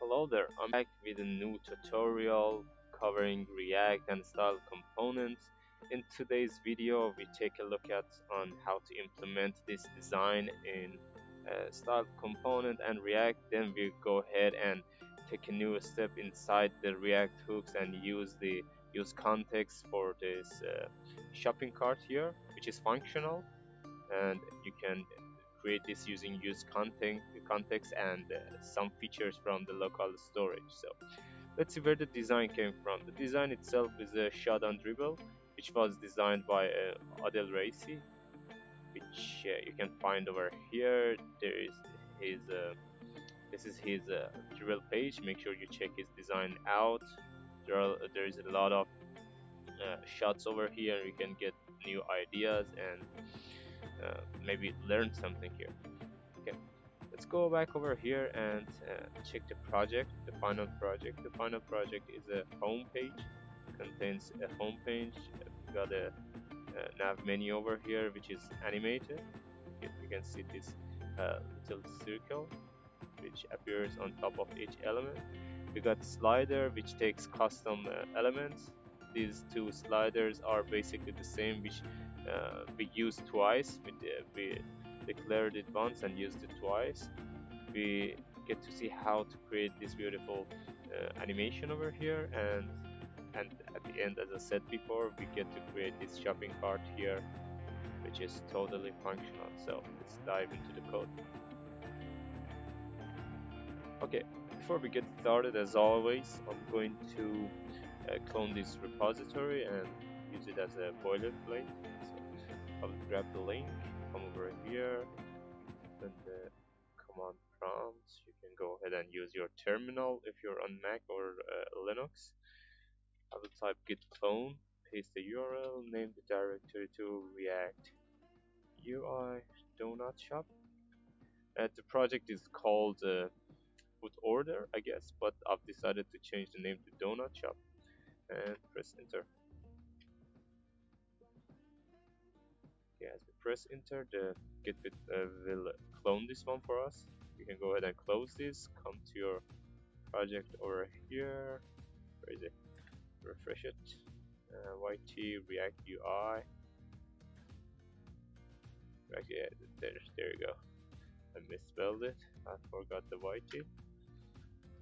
Hello there, I'm back with a new tutorial covering React and style components. In today's video, we take a look at on how to implement this design in style component and React. Then we go ahead and take a new step inside the React hooks and use context for this shopping cart here, which is functional, and you can create this using use context and some features from the local storage. So let's see where the design came from. The design itself is a shot on dribble, which was designed by Adel Raisi, which you can find over here. There is his this is his dribble page. Make sure you check his design out. There is a lot of shots over here. You can get new ideas and maybe learn something here. Okay, let's go back over here and check the project, the final project. The final project is a home page, contains a home page. We got a nav menu over here, which is animated. You can see this little circle which appears on top of each element. We got slider, which takes custom elements. These two sliders are basically the same, which we used twice. We declared it once and used it twice. We get to see how to create this beautiful animation over here, and at the end, as I said before, we get to create this shopping cart here, which is totally functional. So let's dive into the code. Okay, before we get started, as always, I'm going to clone this repository and use it as a boilerplate. So I'll grab the link, come over here, and the command prompt. You can go ahead and use your terminal if you're on Mac or Linux. I will type git clone, paste the URL, name the directory to React UI donut shop. The project is called food order, I guess, but I've decided to change the name to donut shop and press enter. Okay, as we press enter, the git will clone this one for us. You can go ahead and close this, come to your project over here. Where is it? Refresh it. YT React UI. Yeah, there you go. I misspelled it. I forgot the YT.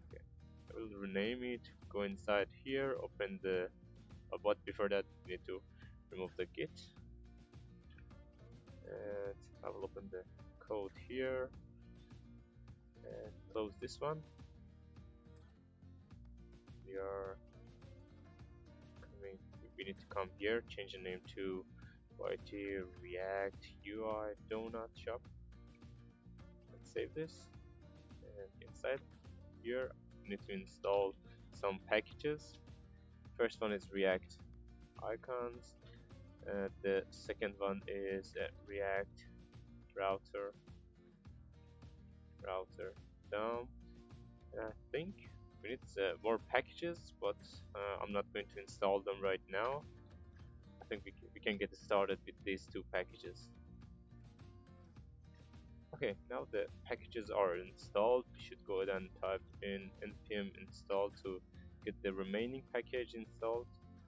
Okay, I will rename it. Go inside here. Open the. But before that, we need to remove the git. And I will open the code here and close this one. We need to come here, change the name to YT React UI Donut Shop. Let's save this. And inside here, we need to install some packages. First one is React Icons. The second one is React Router DOM. I think we need more packages, but I'm not going to install them right now. I think we can get started with these two packages. Okay, now the packages are installed. We should go ahead and type in npm install to get the remaining package installed.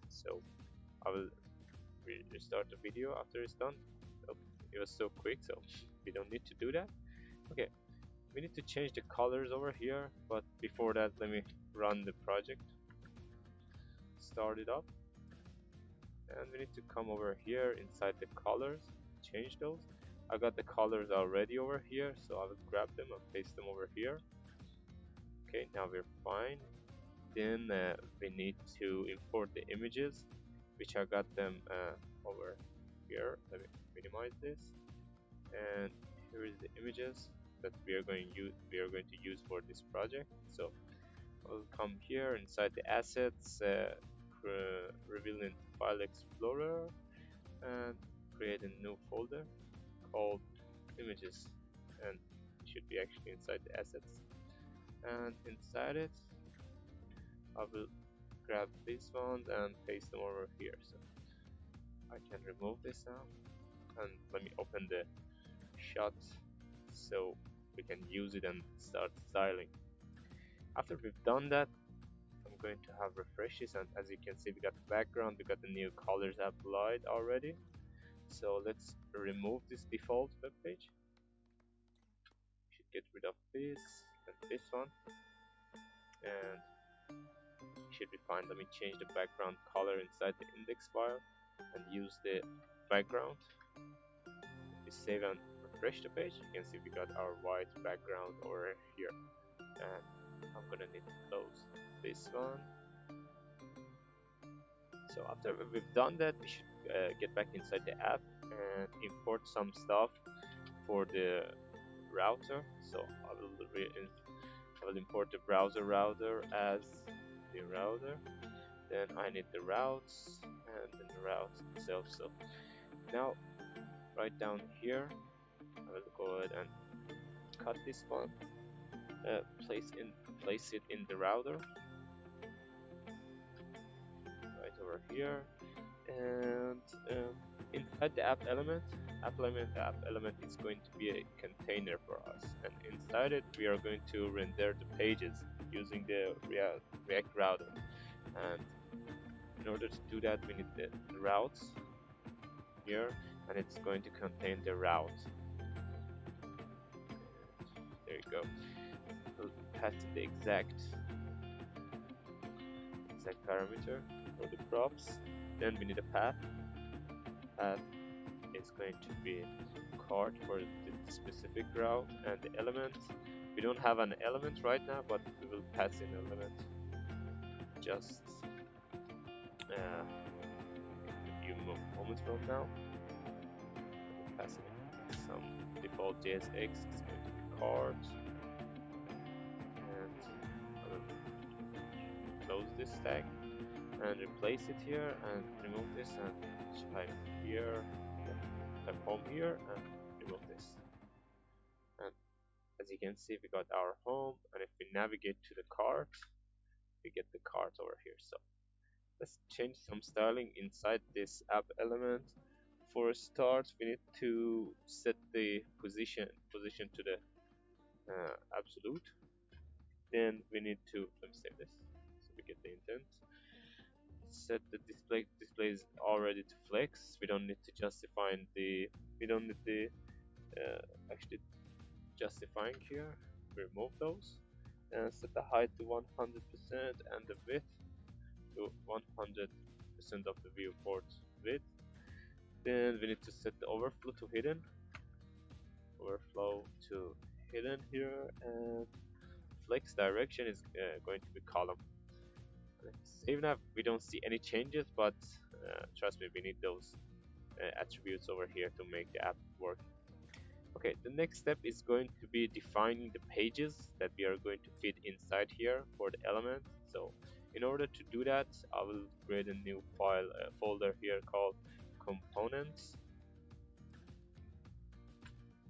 So I will restart the video after it's done. Oh, it was so quick, so we don't need to do that. Okay, we need to change the colors over here, but before that, let me run the project, start it up, and we need to come over here inside the colors, change those. I got the colors already over here, so I will grab them and paste them over here. Okay, now we're fine. Then we need to import the images, which I got them over here. Let me minimize this, and here is the images that we are going to use for this project. So we'll come here inside the assets, revealing file explorer, and create a new folder called images, and it should be actually inside the assets. And inside it, I will grab these ones and paste them over here. So I can remove this now, and let me open the shot so we can use it and start styling. After we've done that, I'm going to have refreshes, and as you can see, we got the background, we got the new colors applied already. So let's remove this default web page. Should get rid of this and this one, and should be fine. Let me change the background color inside the index file and use the background. If we save and refresh the page, you can see we got our white background over here. And I'm gonna need to close this one. So after we've done that, we should get back inside the app and import some stuff for the router. So I will import the browser router as the router. Then I need the routes and then the route itself. So now right down here, I will go ahead and cut this one, place it in the router right over here, and inside the app element is going to be a container for us, and inside it we are going to render the pages using the React router. And in order to do that, we need the routes here, and it's going to contain the route. There you go. We'll pass the exact parameter for the props. Then we need a path. Path is going to be cart for the specific route, and the element. We don't have an element right now, but we will pass in element just a few moments from now. We'll pass in some default JSX. It's going to be cart, and I will close this tag and replace it here, and remove this and type here, type home here, and remove this. And as you can see, we got our home, and if we navigate to the cart, we get the cart over here. So let's change some styling inside this app element. For a start, we need to set the position to the absolute. Then we need to, let me save this so we get the intent. Set the displays already to flex. We don't need to actually justifying here. Remove those and set the height to 100% and the width to 100% of the viewport width. Then we need to set the overflow to hidden here, and flex direction is going to be column. Save now. We don't see any changes, but trust me, we need those attributes over here to make the app work. Okay, the next step is going to be defining the pages that we are going to fit inside here for the element. So in order to do that, I will create a new folder here called components.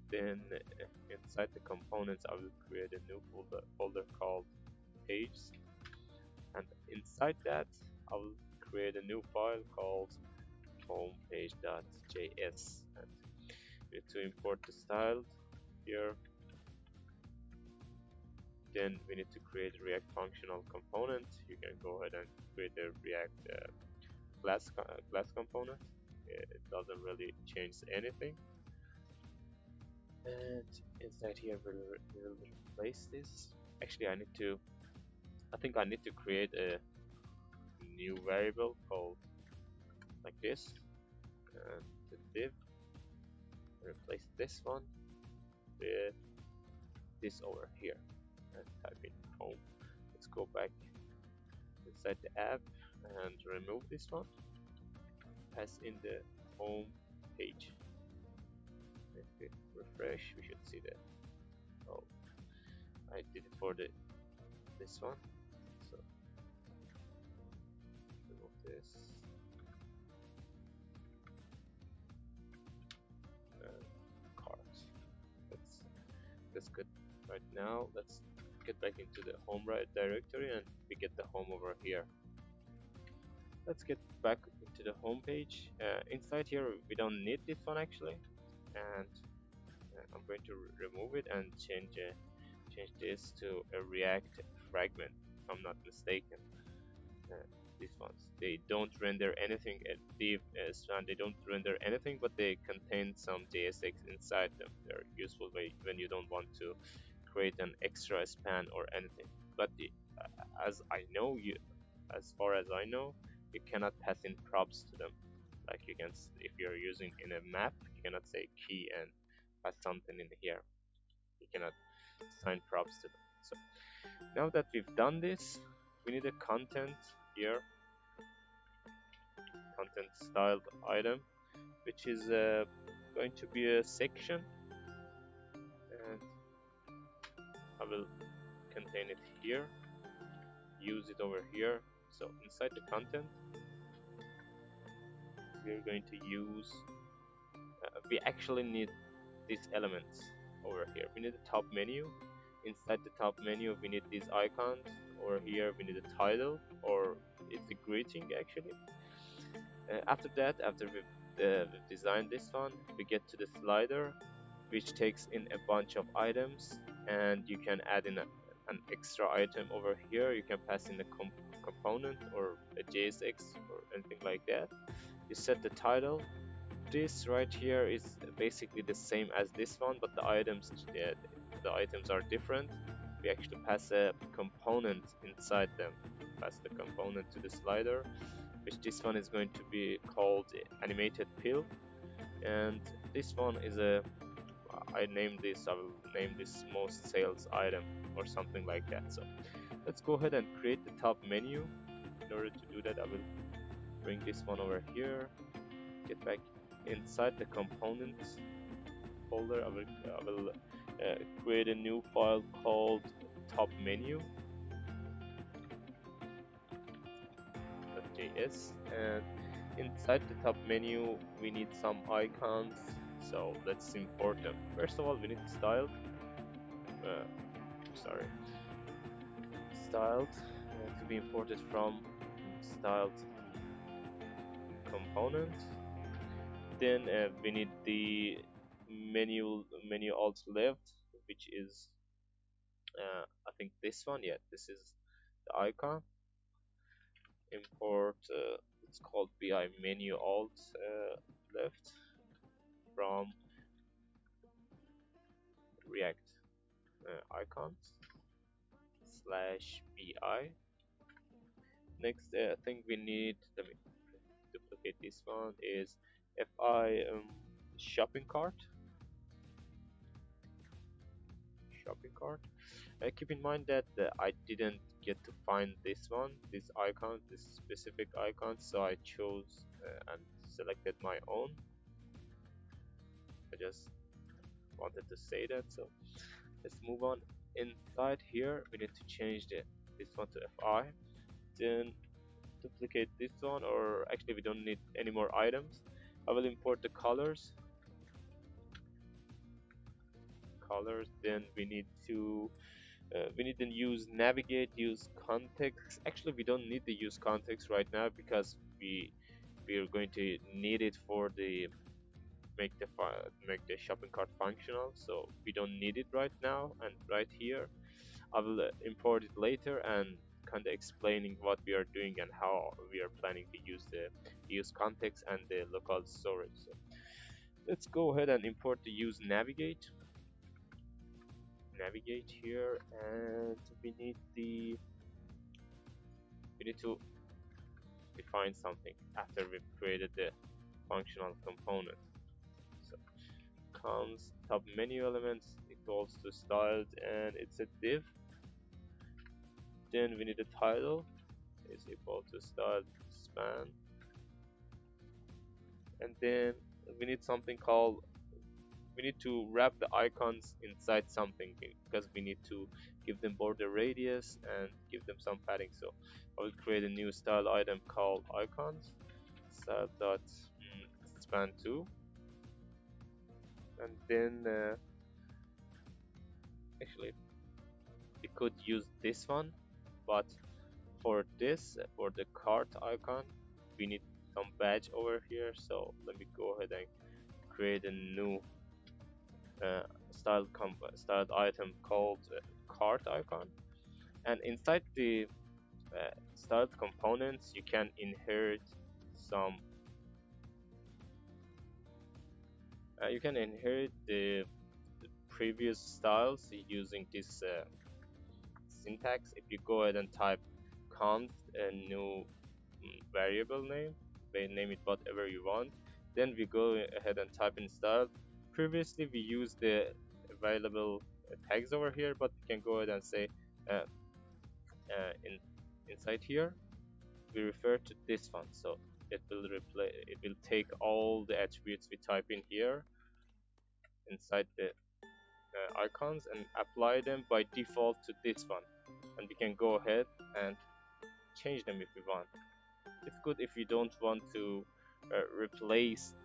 Then inside the components, I will create a new folder called pages, and inside that I will create a new file called homepage.js, and we need to import the style here. Then we need to create a React functional component. You can go ahead and create a React class component. It doesn't really change anything. And inside here we'll replace this. Actually, I think I need to create a new variable called like this, and the div, replace this one with this over here, and type in home. Let's go back inside the app and remove this one, pass in the home page. If we refresh, we should see that. Oh, I did it for this one. So remove this. Cart. That's good. Right now, let's get back into the home directory, and we get the home over here. Let's get back into the home page. Inside here, we don't need this one actually, and I'm going to remove it and change this to a React fragment, if I'm not mistaken. uh, these ones, they don't render anything at div strand, they don't render anything, but they contain some JSX inside them. They're useful when you don't want to create an extra span or anything. But as I know, as far as I know, you cannot pass in props to them. Like you can, if you're using in a map, you cannot say key and pass something in here. You cannot assign props to them. So now that we've done this, we need a content here, content styled item, which is going to be a section, and I will contain it here, use it over here. So inside the content, we're going to use, we actually need these elements over here. We need the top menu. Inside the top menu, we need these icons. Over here, we need a title, or it's a greeting actually. After that, after we've designed this one, we get to the slider, which takes in a bunch of items, and you can add in an extra item over here. You can pass in a component or a JSX or anything like that. You set the title. This right here is basically the same as this one, but the items are different. We actually pass a component inside them. Pass the component to the slider, which this one is going to be called animated pill, and this one is I will name this most sales item or something like that. So let's go ahead and create the top menu. In order to do that, I will bring this one over here, get back inside the components folder. I will create a new file called top menu.js, and inside the top menu we need some icons, so let's import them. First of all, we need styled styled to be imported from styled component. Then we need the menu alt left, which is I think this one. Yeah, this is the icon. Import it's called bi menu alt left from react icons /bi. Next thing we need, let me duplicate this one, is fi shopping cart. Keep in mind that I didn't get to find this icon, this specific icon, so I chose and selected my own. I just wanted to say that. So let's move on. Inside here, we need to change this one to fi. Then duplicate this one, or actually we don't need any more items. I will import the colors. Then we need to use navigate, use context. Actually, we don't need the use context right now because we are going to need it for the make the shopping cart functional. So we don't need it right now. And right here, I will import it later and kind of explaining what we are doing and how we are planning to use the use context and the local storage. So let's go ahead and import the use navigate here, and we need to define something after we've created the functional component. So comes top menu elements equals to styled, and it's a div. Then we need a title is equal to styled span, and then we need something called, we need to wrap the icons inside something because we need to give them border radius and give them some padding. So I will create a new style item called icons style.span2, and then actually we could use this one, but for the cart icon we need some badge over here. So let me go ahead and create a new styled item called cart icon. And inside the styled components, some you can inherit the previous styles using this syntax. If you go ahead and type const a new variable name, name it whatever you want, then we go ahead and type in style. Previously we used the available tags over here, but we can go ahead and say uh, inside here we refer to this one. So it will take all the attributes we type in here inside the icons and apply them by default to this one, and we can go ahead and change them if we want. It's good if you don't want to replace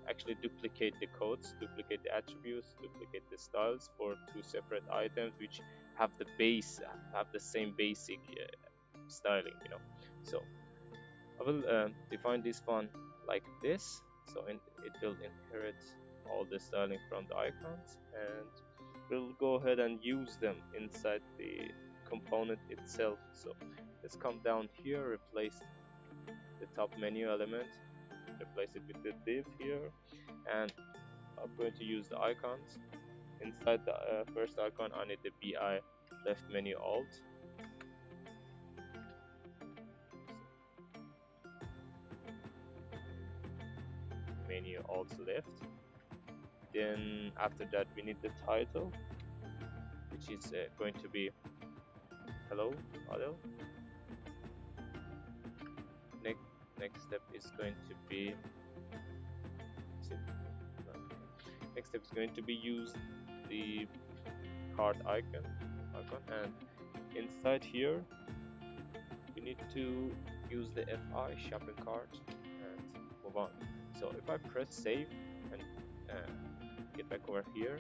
actually duplicate the codes, duplicate the attributes, duplicate the styles for two separate items which have the same basic styling, So I will define this one like this. So it will inherit all the styling from the icons, and we'll go ahead and use them inside the component itself. So let's come down here, replace the top menu element, replace it with the div here, and I'm going to use the icons. Inside the first icon, I need the BI left menu alt. Menu alt left. Then after that we need the title, which is going to be hello Adel. Next step is going to be use the cart icon, and inside here we need to use the FI shopping cart and move on. So if I press save and get back over here,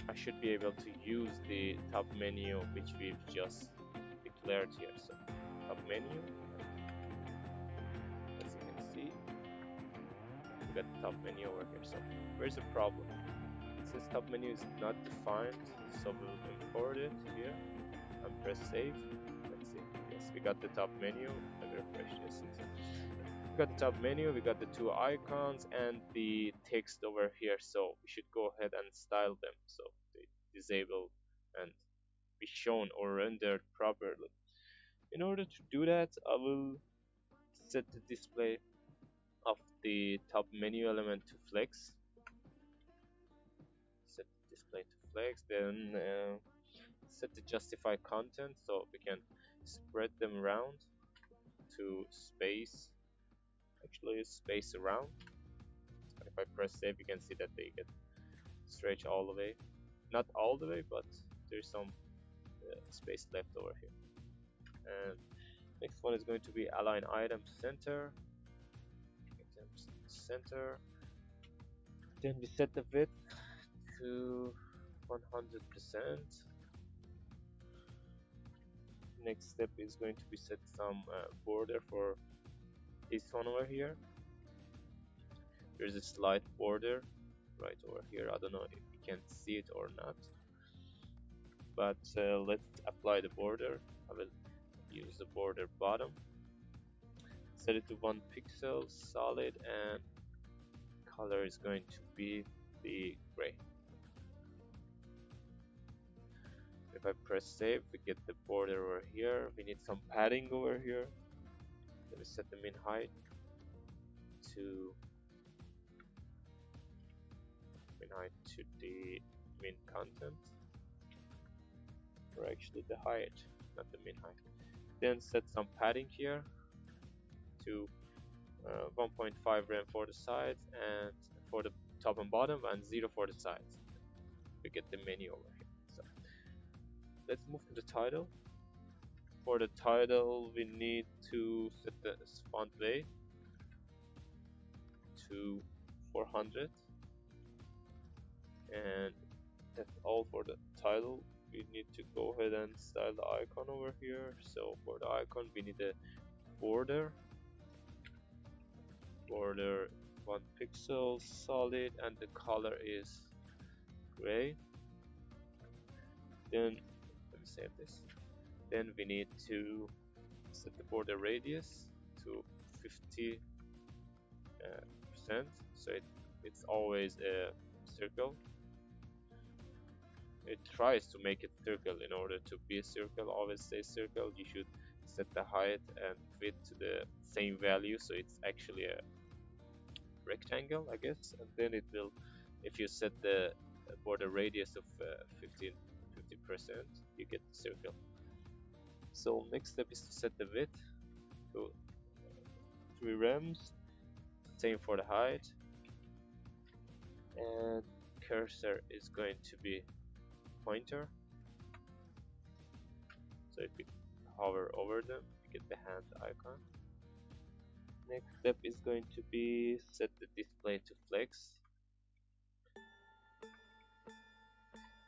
I should be able to use the top menu which we've just declared here. So top menu, as you can see, we got the top menu over here. So where's the problem? It says top menu is not defined, so we'll import it here and press save. Let's see. Yes, we got the top menu. Let me refresh this. We got the top menu, we got the two icons and the text over here, so we should go ahead and style them so they disable and be shown or rendered properly. In order to do that, I will set the display of the top menu element to flex. Set the display to flex, then set the justify content so we can spread them around to space around. If I press save, you can see that they get stretched all the way. Not all the way, but there's some space left over here. And next one is going to be align item center. Then we set the width to 100%. Next step is going to be set some border for this one over here. There's a slight border right over here. I don't know if you can see it or not, but let's apply the border. I will use the border bottom, set it to 1 pixel solid, and color is going to be the gray. If I press save, we get the border over here. We need some padding over here. Let me set the min height to the min content, or actually the height, not the min height. Then set some padding here to 1.5 rem for the sides and for the top and bottom, and 0 for the sides. We get the menu over here. So let's move to the title. For the title, we need to set the font weight to 400, and that's all for the title. We need to go ahead and style the icon over here. So for the icon, we need a border 1 pixel solid, and the color is gray. Then let me save this. Then we need to set the border radius to 50%, so it's always a circle. It tries to make it circle. In order to be a circle, always stay circle, you should set the height and width to the same value, so it's actually a rectangle, I guess. And then it will, if you set the border radius of 50%, you get the circle. So next step is to set the width to 3 rems, same for the height, and cursor is going to be pointer. So if you hover over them, you get the hand icon. Next step is going to be set the display to flex,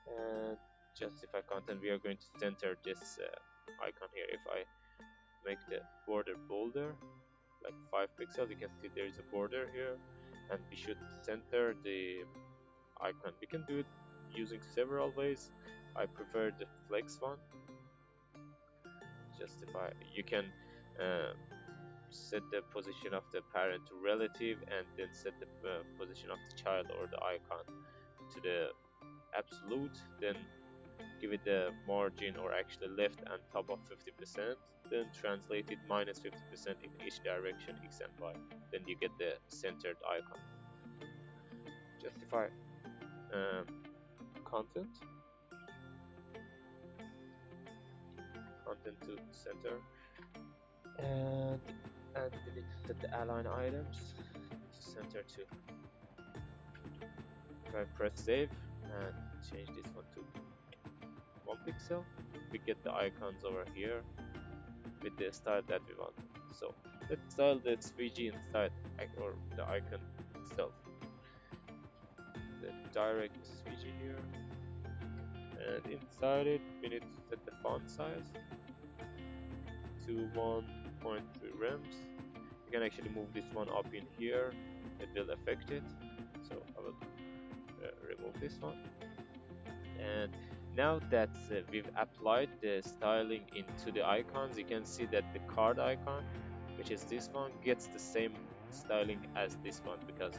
and justify content. We are going to center this icon here. If I make the border bolder, like 5 pixels, you can see there is a border here, and we should center the icon. We can do it using several ways. I prefer the flex one. Justify. You can set the position of the parent to relative, and then set the position of the child or the icon to the absolute. Then give it the margin, or actually left and top of 50%. Then translate it minus 50% in each direction, x and y. Then you get the centered icon. Justify content to center, and we need to set the align items to center to. If I press save and change this one to 1 pixel, we get the icons over here with the style that we want. So let's style the 3G inside, or the icon itself. The direct 3G here, and inside it we need to set the font size to 1.3 rems. You can actually move this one up in here, it will affect it. So I will remove this one. And now that we've applied the styling into the icons, you can see that the card icon, which is this one, gets the same styling as this one, because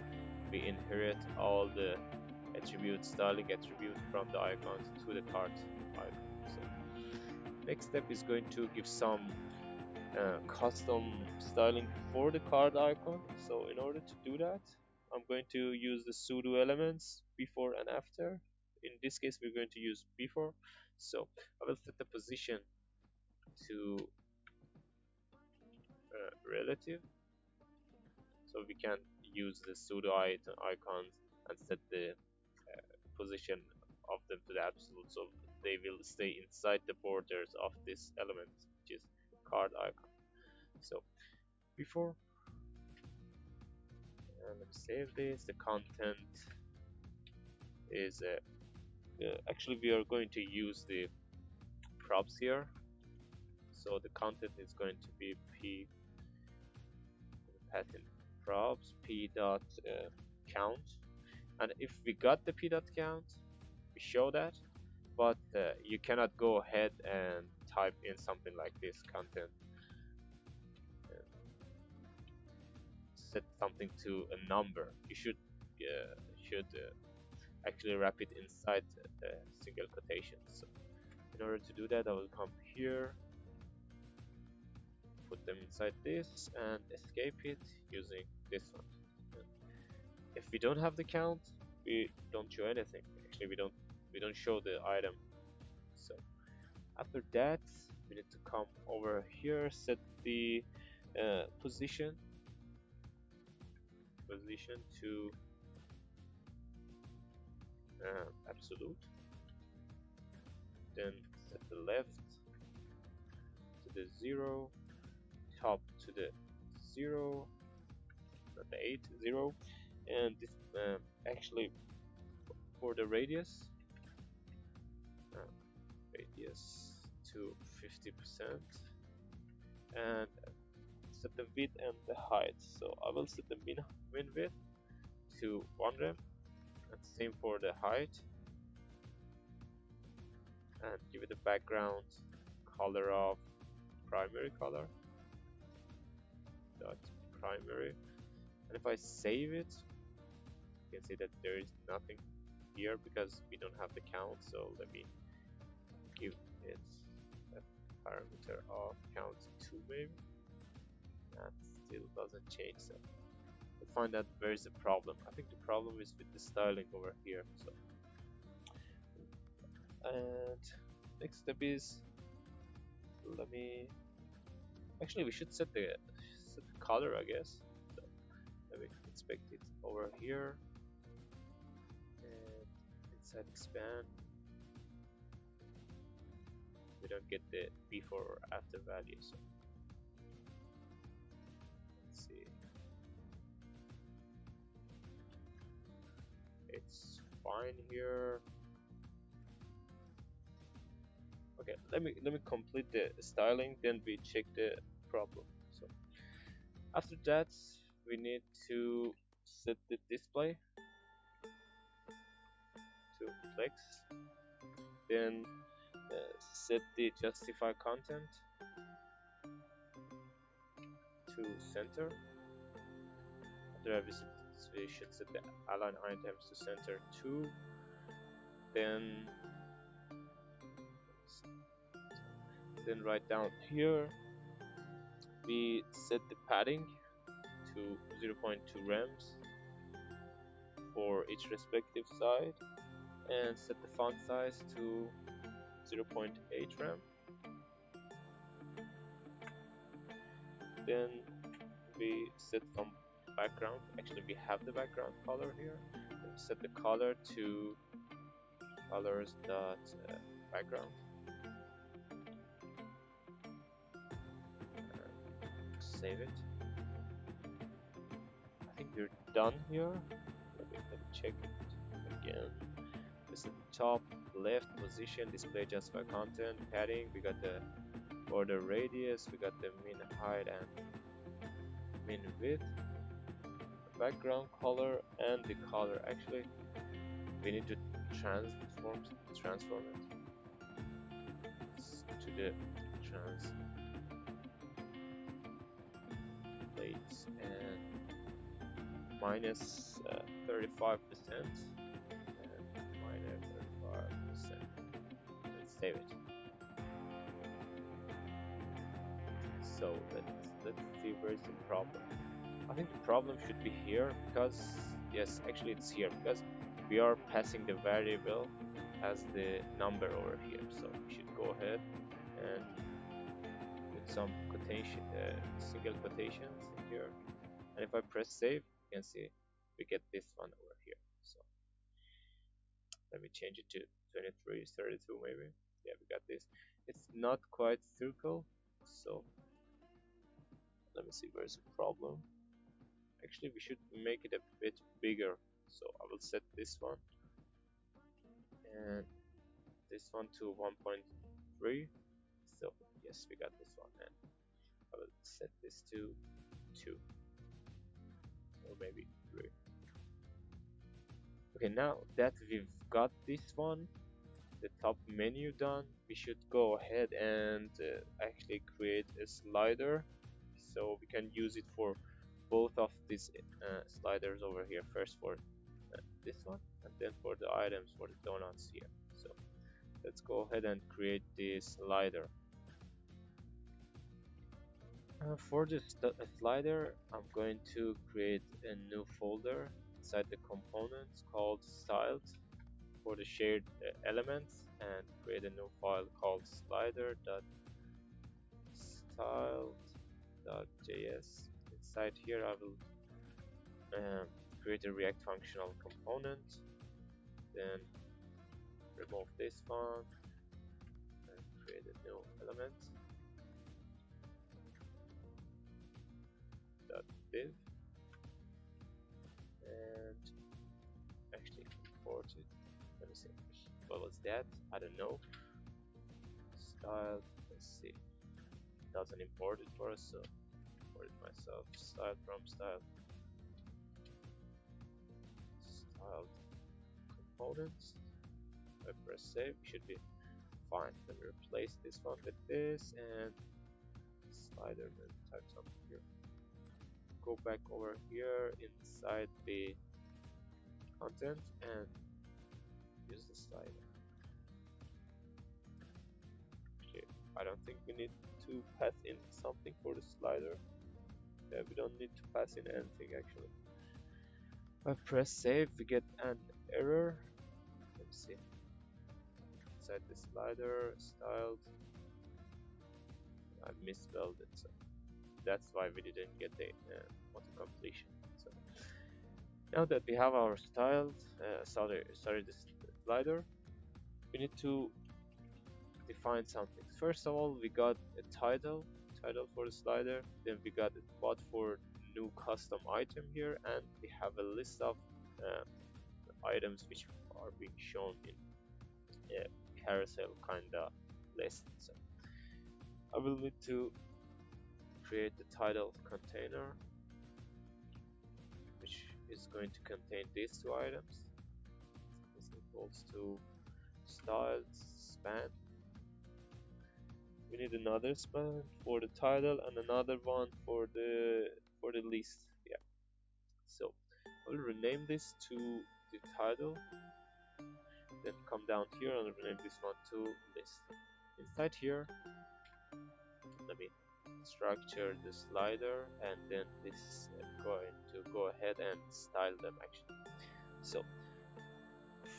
we inherit all the styling attribute from the icons to the card icon. So next step is going to give some custom styling for the card icon. So in order to do that, I'm going to use the pseudo elements before and after. In this case, we're going to use before. So I will set the position to relative, so we can use the pseudo icons and set the position of them to the absolute, so they will stay inside the borders of this element, which is card icon. So before, let me save this. The content is actually we are going to use the props here. So the content is going to be p pattern props p dot count, and if we got the p dot count, we show that. But you cannot go ahead and type in something like this content. Set something to a number. You should actually wrap it inside the single quotations. So in order to do that, I will come here, put them inside this, and escape it using this one. If we don't have the count, we don't show anything. Actually, we don't show the item. So after that, we need to come over here, set the position to absolute, then set the left to the 0, top to the 0, not the 8, 0, and this actually for the radius to 50%, and set the width and the height. So I will set the min width to 1 rem, and same for the height, and give it a background color of primary color dot primary, and if I save it, you can see that there is nothing here because we don't have the count. So let me give it a parameter of count 2 maybe. That still doesn't change, so we find that there is a problem. I think the problem is with the styling over here. So, and next step is, actually we should set the color, I guess. So let me inspect it over here and inside expand. We don't get the before or after value, so let's see. It's fine here. Okay, let me complete the styling, then we check the problem. So after that, we need to set the display to flex, then set the justify content to center. After we should set the align items to center 2. Then right down here we set the padding to 0.2 rems for each respective side, and set the font size to 0.8 rem. Then we set some background. Actually, we have the background color here. And set the color to colors dot background. Save it. I think we're done here. Let me check it again. This is the top left position, display justify content, padding. We got the border radius, we got the min height and min width, background color, and the color. Actually, we need to transform it to the translates and minus 35% and minus 35%. Let's save it. So let's see where's the problem. I think the problem should be here because, yes, actually it's here because we are passing the variable as the number over here. So we should go ahead and put some quotation, single quotations in here. And if I press save, you can see we get this one over here. So let me change it to 23, 32 maybe. Yeah, we got this. It's not quite circle, so let me see where's the problem. Actually, we should make it a bit bigger. So I will set this one and this one to 1.3. So yes, we got this one, and I will set this to 2 or maybe 3. Okay, now that we've got this one, the top menu done, we should go ahead and actually create a slider so we can use it for both of these sliders over here. First for this one, and then for the items, for the donuts here. So let's go ahead and create this slider. For this slider, I'm going to create a new folder inside the components called styled for the shared elements, and create a new file called slider.styled.js. Inside here I will create a React functional component, then remove this one and create a new element .div, and actually import it. Let me see, what was that? I don't know. Style, let's see, it doesn't import it for us, so import it myself. Style from styled components. I press save, it should be fine. Let me replace this one with this and slider, then type something here. Go back over here inside the content and use the slider. Okay, I don't think we need to pass in something for the slider. Yeah, we don't need to pass in anything actually. I press save, we get an error. Let me see. Inside the slider, styled. I misspelled it, so that's why we didn't get the auto completion. So now that we have our styled, the slider, we need to define something. First of all, we got a title for the slider. Then we got a bot for new custom item here, and we have a list of items which are being shown in a carousel kinda list. So I will need to create the title container, which is going to contain these two items. This equals to styled span. We need another span for the title and another one for the list. Yeah. So I'll rename this to the title. Then come down here and rename this one to list. Inside here, let me structure the slider, and then this is going to go ahead and style them actually. So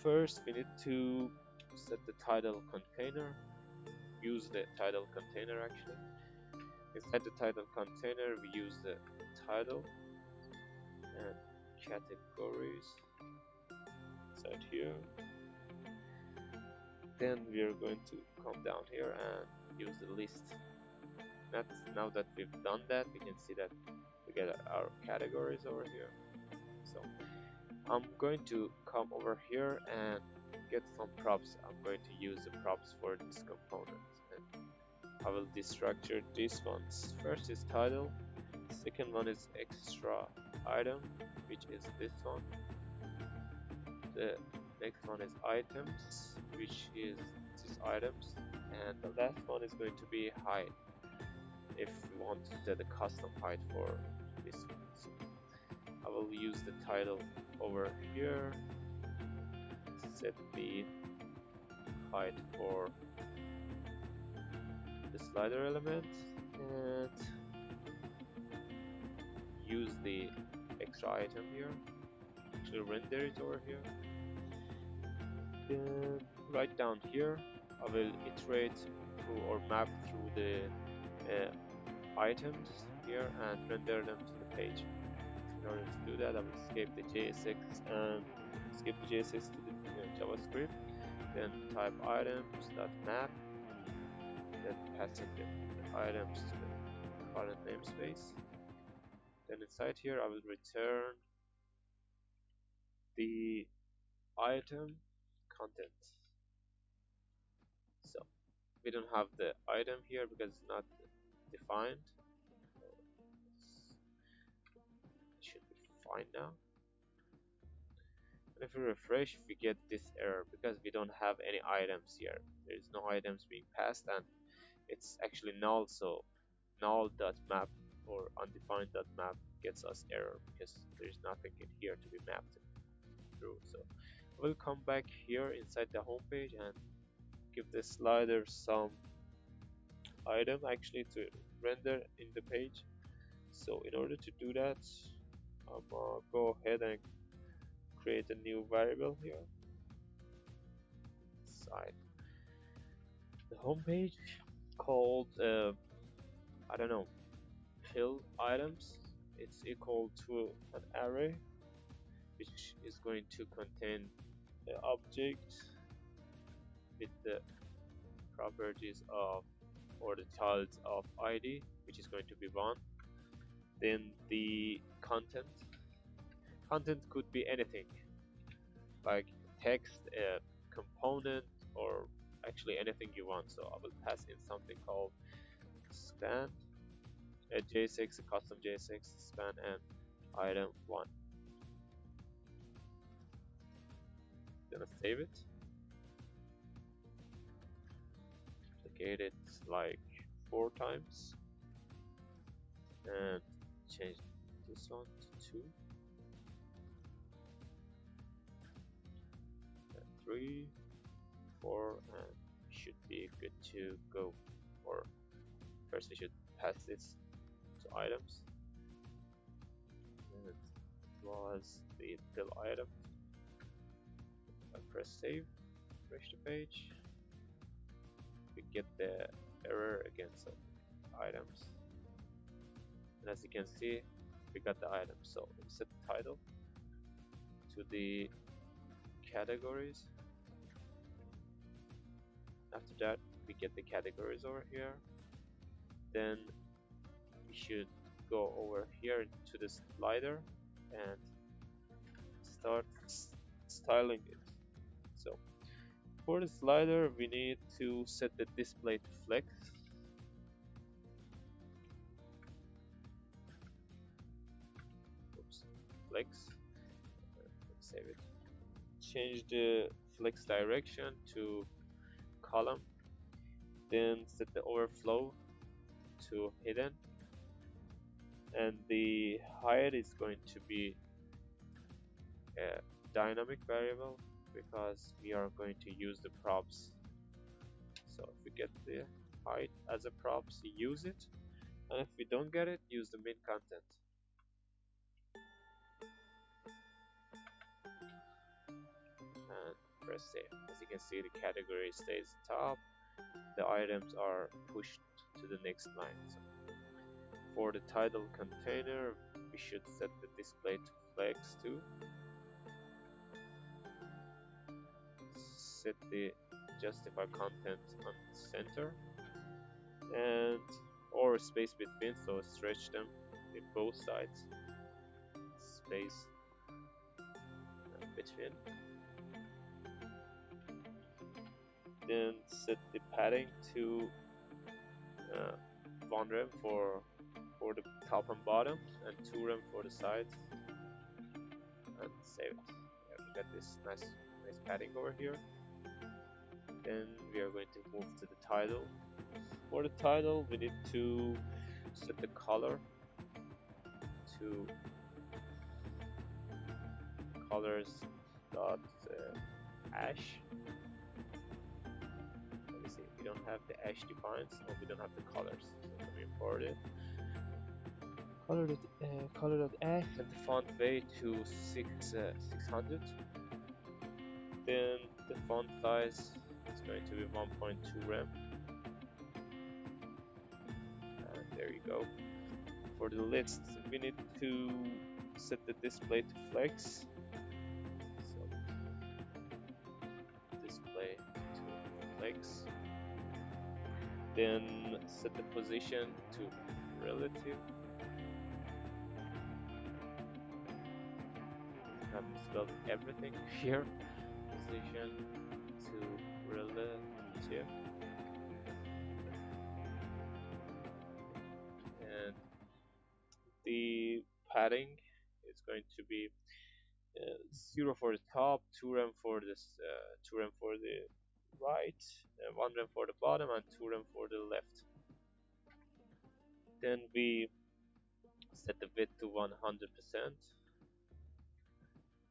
first we need to set the title container. Use the title container actually. Inside the title container we use the title and categories inside here. Then we are going to come down here and use the list. Now that we've done that, we can see that we get our categories over here. So I'm going to come over here and get some props. I'm going to use the props for this component. And I will destructure these ones. First is title, second one is extra item, which is this one. The next one is items, which is these items, and the last one is going to be height, if we want to set a custom height for this one. So I will use the title over here, set the height for the slider element, and use the extra item here to render it over here. Then right down here I will iterate through or map through the items here and render them to the page. In order to do that, I will escape the JSX and skip the JSX to the JavaScript, then type items.map, then passing the items to the current namespace. Then inside here I will return the item content. So we don't have the item here because it's not defined. It should be fine now. And if we refresh, we get this error because we don't have any items here. There is no items being passed, and it's actually null. So null.map or undefined.map gets us error because there's nothing in here to be mapped through. So we'll come back here inside the home page and give the slider some item actually to render in the page. So in order to do that, I'm gonna go ahead and create a new variable here inside the home page called I don't know, fill items. It's equal to an array which is going to contain the object with the properties of or the child of ID, which is going to be 1. Then the content could be anything like text, a component, or actually anything you want. So I will pass in something called span, a JSX, a custom JSX span, and item 1. Gonna save it. duplicate it like 4 times and change this one to 2 and 3, 4, and should be good to go. Or first we should pass this to items, and it was the fill item. I press save, refresh the page, we get the error against items, and as you can see we got the item. So we set the title to the categories. After that we get the categories over here. Then we should go over here to the slider and start styling it. So for the slider we need to set the display to flex. Oops, flex. Let's save it. Change the flex direction to column. Then set the overflow to hidden, and the height is going to be a dynamic variable because we are going to use the props. So if we get the height as a props, use it, and if we don't get it, use the min content. And press save. As you can see, the category stays top, the items are pushed to the next line. So for the title container we should set the display to flex too. Set the justify content on center and or space between, so stretch them in both sides, space between. Then set the padding to 1 rem for the top and bottom and 2 rem for the sides, and save it. Yeah, we got this nice padding over here. Then we are going to move to the title. For the title we need to set the color to colors dot ash. Let me see, we don't have the ash defined, so we don't have the colors, so let me import it. Color.ash and the font weight to 600. Then the font size is going to be 1.2 rem, and there you go. For the list we need to set the display to flex, so display to flex. Then set the position to relative. I have spelled everything here. Position to relative, and the padding is going to be 0 for the top, 2 rem for this, 2 rem for the right, 1 rem for the bottom, and 2 rem for the left. Then we set the width to 100%.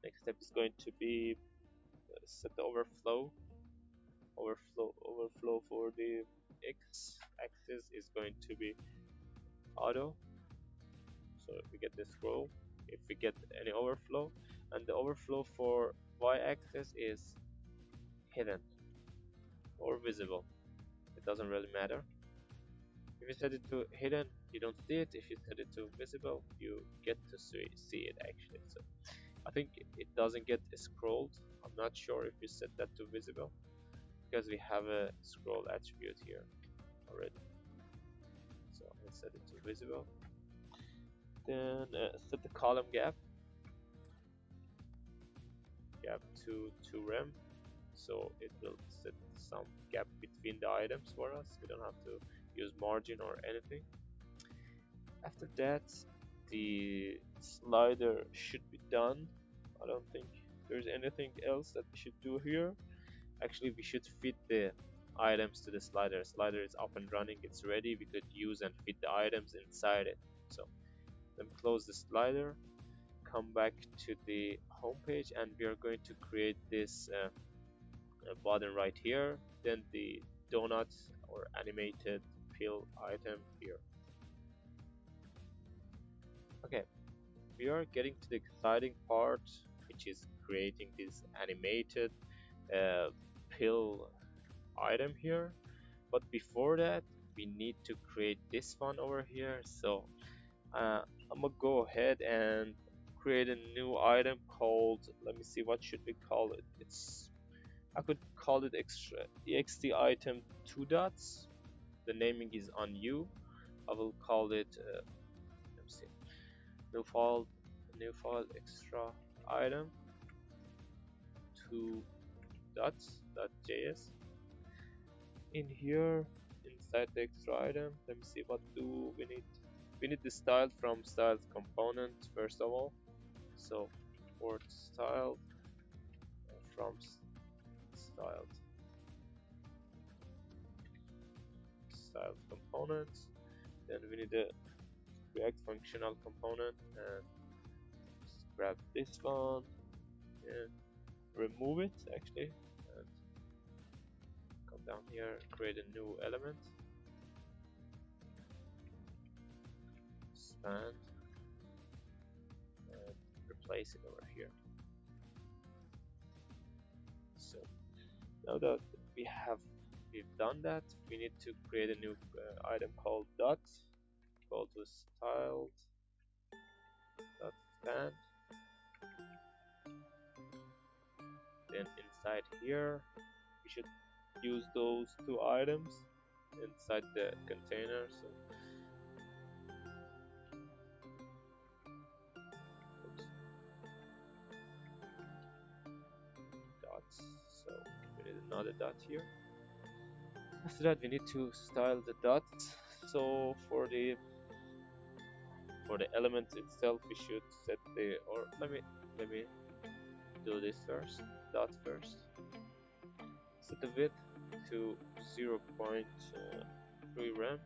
Next step is going to be set the overflow for the x axis is going to be auto. So if we get this scroll, if we get any overflow, and the overflow for y axis is hidden or visible, it doesn't really matter. If you set it to hidden, you don't see it. If you set it to visible, you get to see it actually. So I think it doesn't get scrolled. I'm not sure if you set that to visible because we have a scroll attribute here already. So I'll set it to visible. Then set the column gap to 2 rem, so it will set some gap between the items for us. We don't have to use margin or anything. After that, the slider should be done. I don't think there's anything else that we should do here. Actually, we should fit the items to the slider. Slider is up and running, it's ready. We could use and fit the items inside it. So then close the slider, come back to the home page, and we are going to create this button right here, then the donut or animated pill item here. Okay, we are getting to the exciting part, which is creating this animated uh, pill item here. But before that, we need to create this one over here. So I'm gonna go ahead and create a new item called, let me see, what should we call it? I could call it extra ext item 2 dots. The naming is on you. I will call it let me see, new file extra item 2 dots.js. In here, inside the extra item, let me see, what do we need. We need the style from styled component first of all. So import style from styled components. Then we need a React functional component, and just grab this one and remove it actually, and come down here, create a new element, span, and replace it over here. So now that we've done that, we need to create a new item called dot, equal to styled dot span. Then inside here, we should use those 2 items inside the container. So dots. So we need another dot here. After that, we need to style the dots. So for the element itself, we should set the, or let me do this first. Dot first. Set the width to 0.3 rem.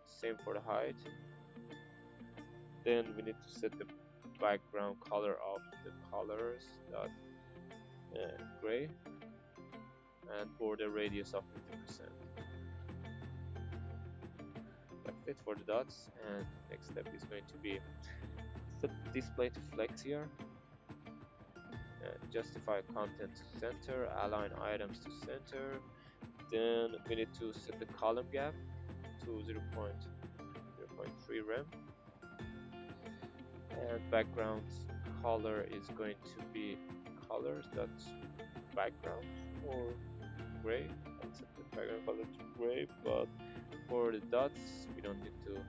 Same for the height. Then we need to set the background color of the colors dot gray, and border radius of 50%. That's it for the dots. And next step is going to be set display to flex here. Justify content to center, align items to center. Then we need to set the column gap to 0.3 rem, and background color is going to be colors that's background or gray. I'll set the background color to gray, but for the dots we don't need to,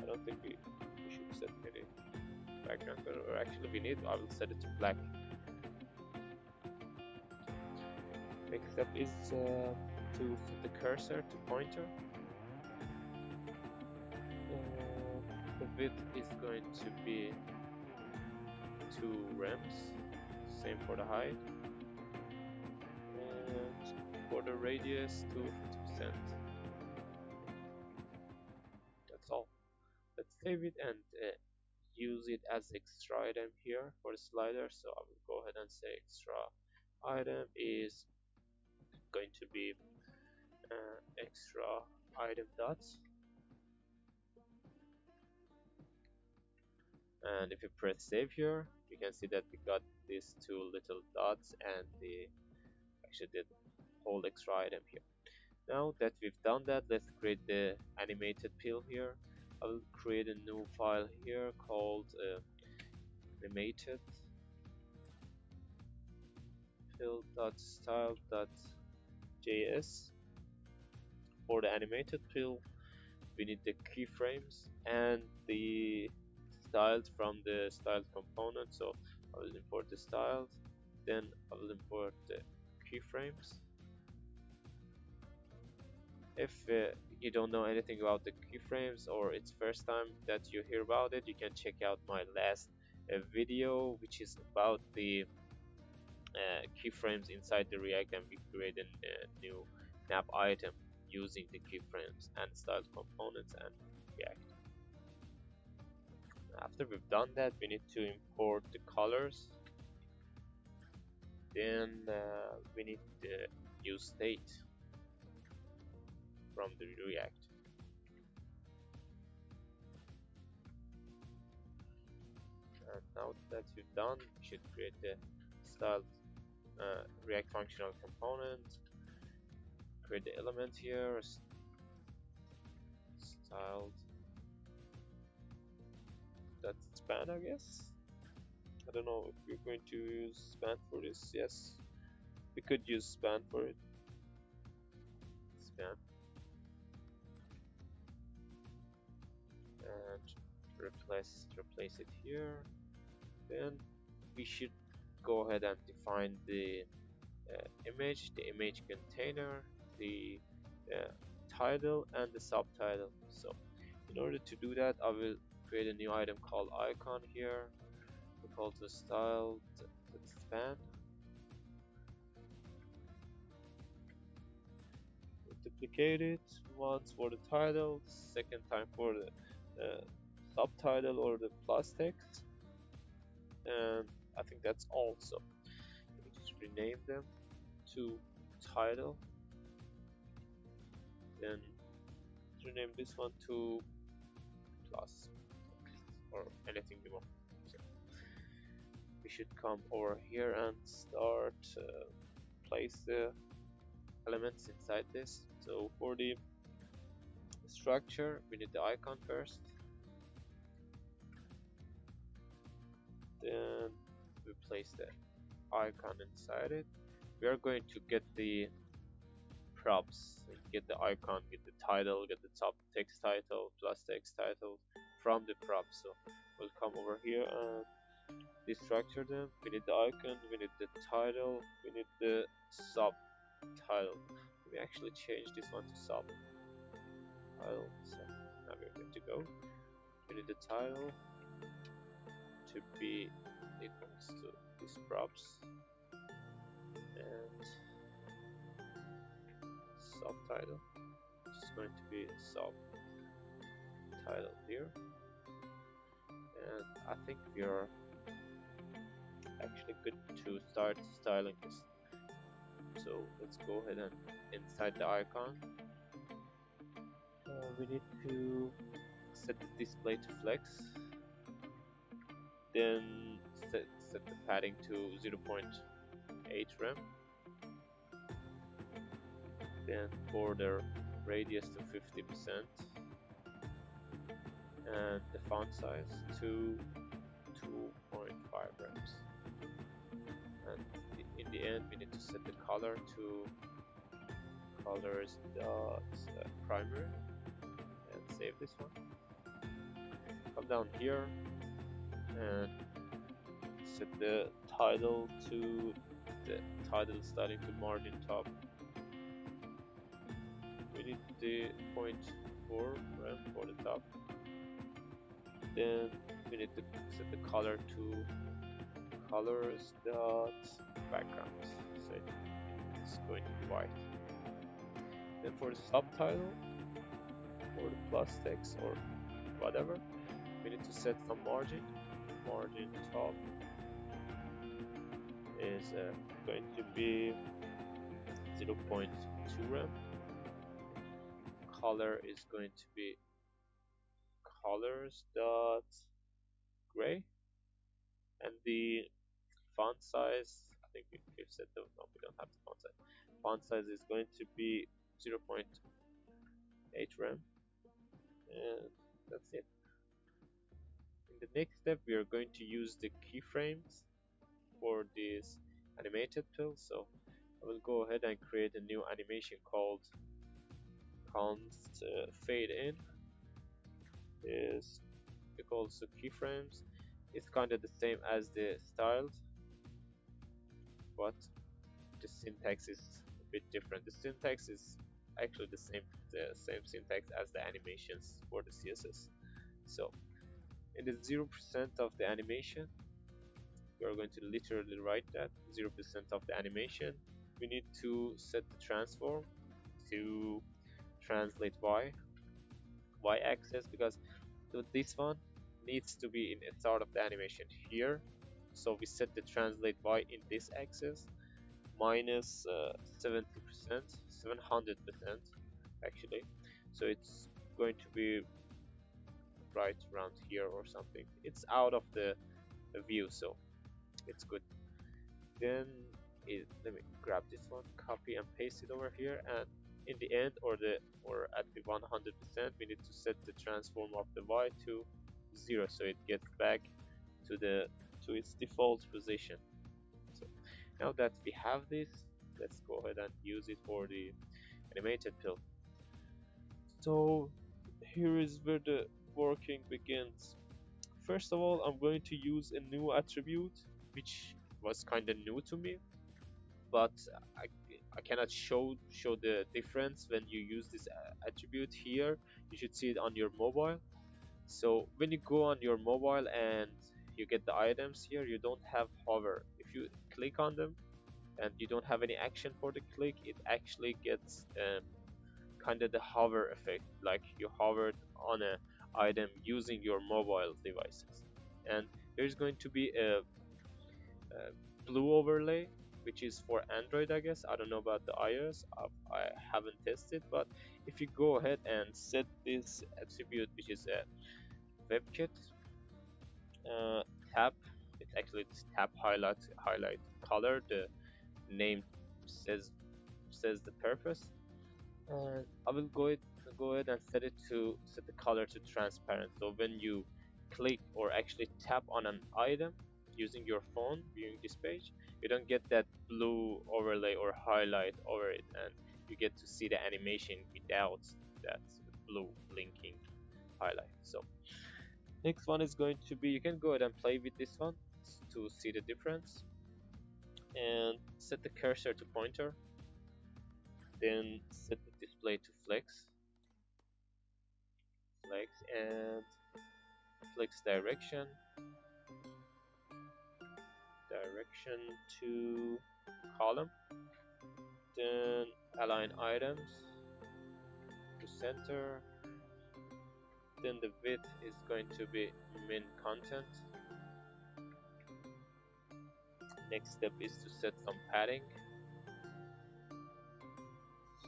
I don't think we should set any background color, or actually we need, I will set it to black. Next step is to set the cursor to pointer. The width is going to be 2 rems, same for the height, and for the radius to 50%. That's all. Let's save it and use it as extra item here for the slider. So I will go ahead and say extra item is going to be extra item dots, and if you press save here, you can see that we got these 2 little dots and the whole extra item here. Now that we've done that, let's create the animated pill here. I will create a new file here called animated pill.style.js. For the animated pill, we need the keyframes and the styles from the styled component. So I will import the styles, then I will import the keyframes. If you don't know anything about the keyframes, or it's first time that you hear about it, you can check out my last video, which is about the keyframes inside the React, and we created a new map item using the keyframes and styled components and React. After we've done that, we need to import the colors. Then we need the use state from the React. And now that we've done, we should create the styled React functional component. Create the element here, styled. That's span, I guess. I don't know if we're going to use span for this. Yes, we could use span for it. Span. And replace it here. Then we should go ahead and define the image container, the title, and the subtitle. So in order to do that, I will create a new item called icon here. We call the style span. Duplicate it once for the title, second time for the subtitle or the plus text, and I think that's all. So we just rename them to title, then rename this one to plus or anything you want. So we should come over here and start place the elements inside this. So for the structure, we need the icon first. Then we place the icon inside it. We are going to get the props, get the icon, get the title, get the top text title, plus text title from the props. So we'll come over here and destructure them. We need the icon, we need the title, we need the subtitle. We actually change this one to subtitle. So now we're good to go. We need the title to be equals to these props and subtitle, which is going to be subtitle here. And I think we are actually good to start styling this. So let's go ahead and inside the icon, we need to set the display to flex, then set the padding to 0.8 rem, then border radius to 50%, and the font size to 2.5 rems. And in the end, we need to set the color to colors dot primary and save this one. Come down here and set the title to the title styling to margin top. We need the 0.4 rem for the top. Then we need to set the color to colors dot background. So it's going to be white. Then for the subtitle or the plus text or whatever, we need to set some margin. Margin top is going to be 0.2 rem. Color is going to be colors dot gray, and the font size, I think we've set the, no, we don't have the font size. Font size is going to be 0.8 rem, and that's it. In the next step, we are going to use the keyframes for this animated tool. So I will go ahead and create a new animation called const fade in. Is equals to keyframes. It's kind of the same as the styled, but the syntax is a bit different. The syntax is actually the same syntax as the animations for the CSS. So in the 0% of the animation, we are going to literally write that 0% of the animation. We need to set the transform to translate y axis, because this one needs to be in the start of the animation here. So we set the translate y in this axis minus 70%, 700% actually. So it's going to be right around here or something. It's out of the view, so it's good. Then let me grab this one, copy and paste it over here, and in the end, or at the 100%, we need to set the transform of the y to 0, so it gets back to its default position. So now that we have this, let's go ahead and use it for the animated pill. So here is where the working begins. First of all, I'm going to use a new attribute which was kind of new to me, but I, I cannot show the difference when you use this attribute here. You should see it on your mobile. So when you go on your mobile and you get the items here, you don't have hover. If you click on them and you don't have any action for the click, it actually gets kind of the hover effect, like you hovered on an item using your mobile devices. And there's going to be a blue overlay, which is for Android, I guess. I don't know about the iOS. I haven't tested, but if you go ahead and set this attribute, which is a WebKit tab, it's actually this tab highlight color. The name says the purpose. And I will go ahead and set the color to transparent. So when you click or actually tap on an item using your phone viewing this page, you don't get that blue overlay or highlight over it, and you get to see the animation without that blue blinking highlight. So next one is going to be, you can go ahead and play with this one to see the difference, and set the cursor to pointer, then set the display to flex, and flex direction to column, then align items to center, then the width is going to be min content. Next step is to set some padding,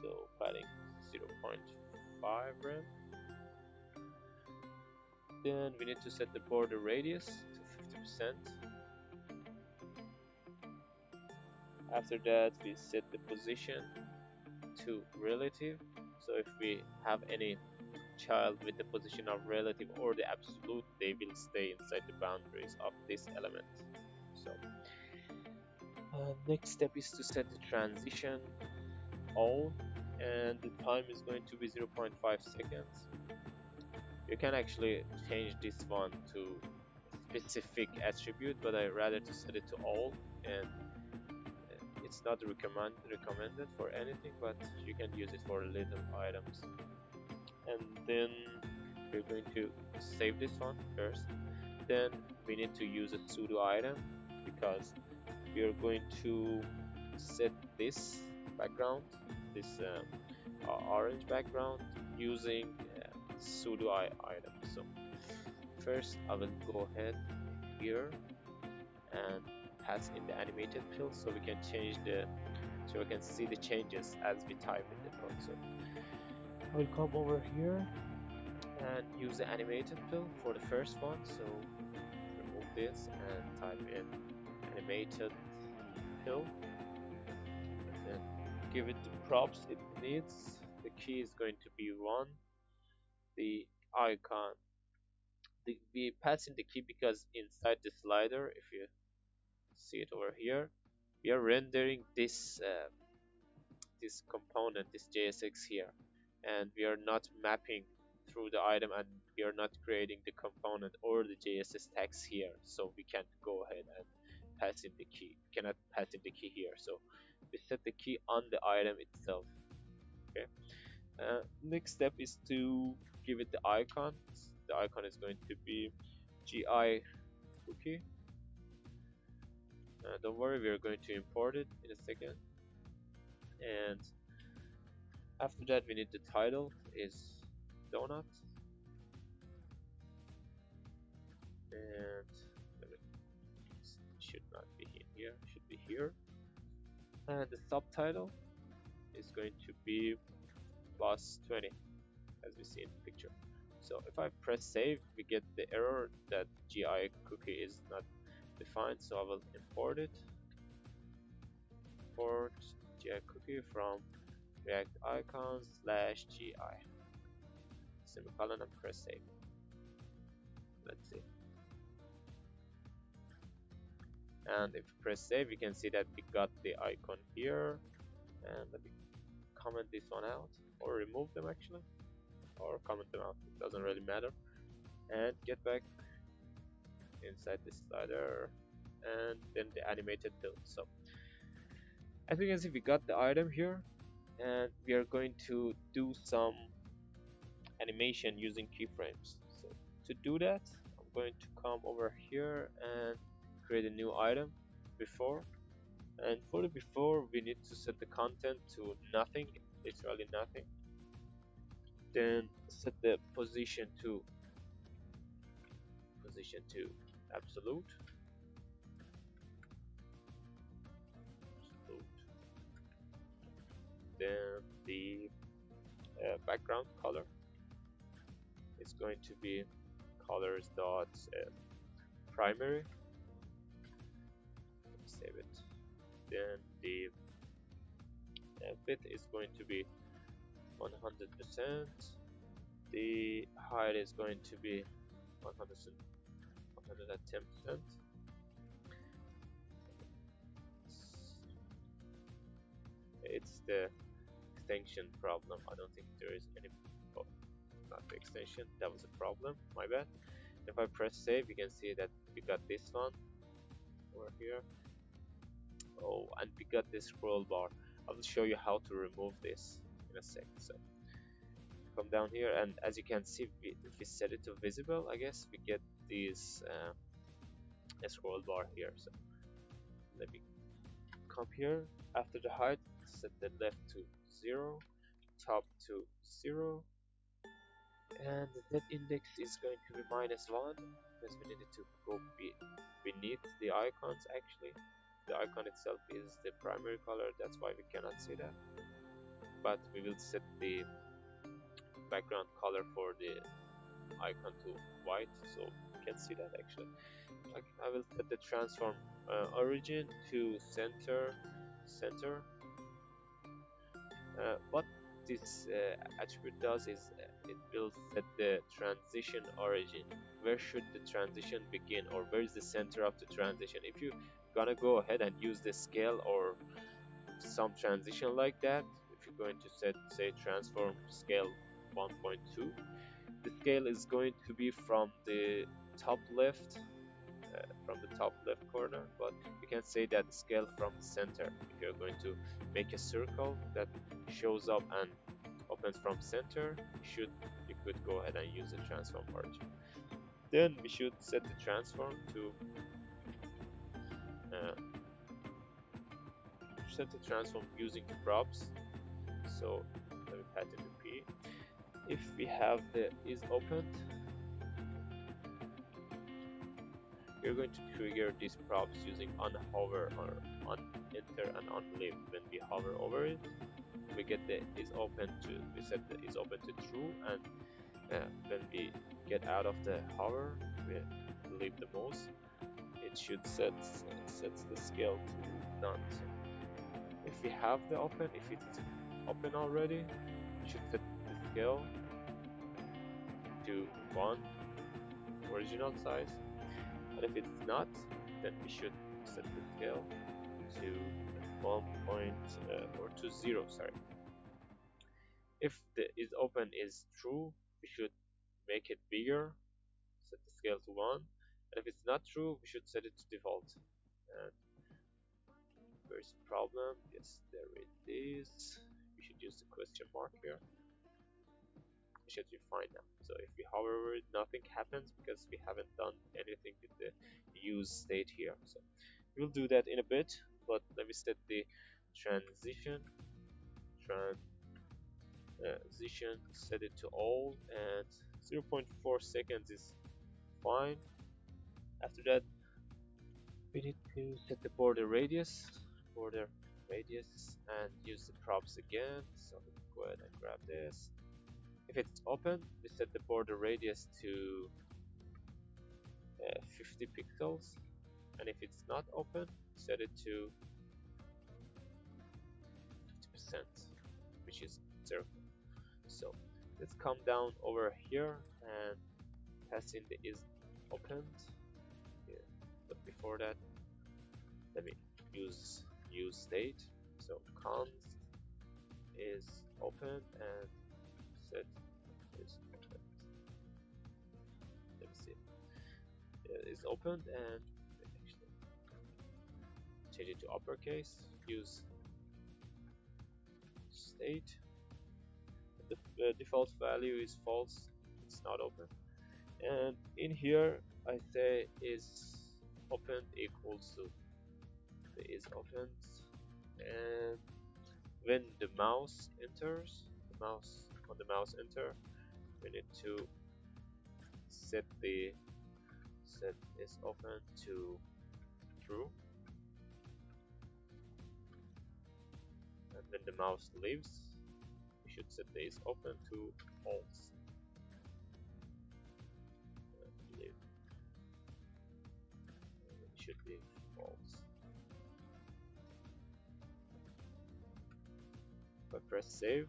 so padding 0.5 rem. Then we need to set the border radius to 50%. After that, we set the position to relative. So if we have any child with the position of relative or the absolute, they will stay inside the boundaries of this element. So next step is to set the transition all, and the time is going to be 0.5 seconds. You can actually change this one to a specific attribute, but I rather to set it to all, and it's not recommended for anything, but you can use it for little items. And then we're going to save this one first. Then we need to use a pseudo item, because we are going to set this background, this orange background, using pseudo item. So first I will go ahead here and pass in the animated fill, so we can change so we can see the changes as we type in the code. So I will come over here and use the animated fill for the first one. So remove this and type in animated fill, and then give it the props it needs. The key is going to be 1. The icon, we pass in the key because inside the slider, if you see it over here, we are rendering this this component, this JSX here, and we are not mapping through the item, and we are not creating the component or the JSX tags here, so we can't go ahead and pass in the key. We cannot pass in the key here, so we set the key on the item itself. Okay. Next step is to give it the icon. The icon is going to be GI cookie. Don't worry, we are going to import it in a second. And After that, we need the title is donut, and it should not be here, should be here. And the subtitle is going to be plus 20, as we see in the picture. So if I press save, we get the error that GI cookie is not defined. So I will import it. Import GI cookie from React icons / GI. Semicolon and press save. Let's see. And if you press save, you can see that we got the icon here. And let me comment this one out, or remove them actually, or comment them out. It doesn't really matter. And get back inside the slider, and then the animated build. So as you can see, we got the item here, and we are going to do some animation using keyframes. So to do that, I'm going to come over here and create a new item, before. And for the before, we need to set the content to nothing, literally nothing. Then set the position to absolute. Then the background color is going to be colors dot primary. Save it. Then the width is going to be 100%. The height is going to be 110%. It's the extension problem. I don't think there is any. Oh, not the extension. That was a problem. My bad. If I press save, you can see that we got this one over here. Oh, and we got this scroll bar. I will show you how to remove this in a sec. So come down here, and as you can see, if we set it to visible, I guess we get this a scroll bar here. So let me come here. After the height, set the left to 0, top to 0, and the net index is going to be -1, because we needed to go beneath the icons. Actually, the icon itself is the primary color, that's why we cannot see that, but we will set the background color for the icon to white, so you can see that actually. I will set the transform origin to center. What this attribute does is it will set the transition origin. Where should the transition begin, or where is the center of the transition? If you're gonna go ahead and use the scale or some transition like that, if you're going to set, say, transform scale 1.2, the scale is going to be from the top left corner, but you can say that scale from the center. If you're going to make a circle that shows up and opens from center, you could go ahead and use the transform origin. Then we should set the transform to using the props. So let me pat into P. If we have the is opened, we're going to trigger these props using on hover or on enter and on leave. When we hover over it, we get the is open to, we set the is open to true, and when we get out of the hover, we leave the mouse, it should sets the scale to none. So if we have the open, if it's open already, we should set the scale to 1 original size. And if it's not, then we should set the scale to 1 point or to 0. Sorry. If the is open is true, we should make it bigger, set the scale to 1. And if it's not true, we should set it to default. And where's the problem? Yes, there it is. We should use the question mark here. It should be fine now. So if we hover over it, nothing happens because we haven't done anything with the use state here. So we'll do that in a bit, but let me set the transition position, set it to all, and 0.4 seconds is fine. After that, we need to set the border radius, and use the props again. So let's go ahead and grab this. If it's open, we set the border radius to 50 pixels, and if it's not open, set it to 50%, which is 0. So let's come down over here and pass in the is opened. Yeah. But before that, let me use state. So const is open and set is open. Let me see. Is opened and actually change it to uppercase. Use state. The default value is false. It's not open. And in here, I say is opened equals to the is opened, and when the mouse enters, on the mouse enter, we need to set the set is open to true, and when the mouse leaves, we should set the is open to false. It should be false. If I press save,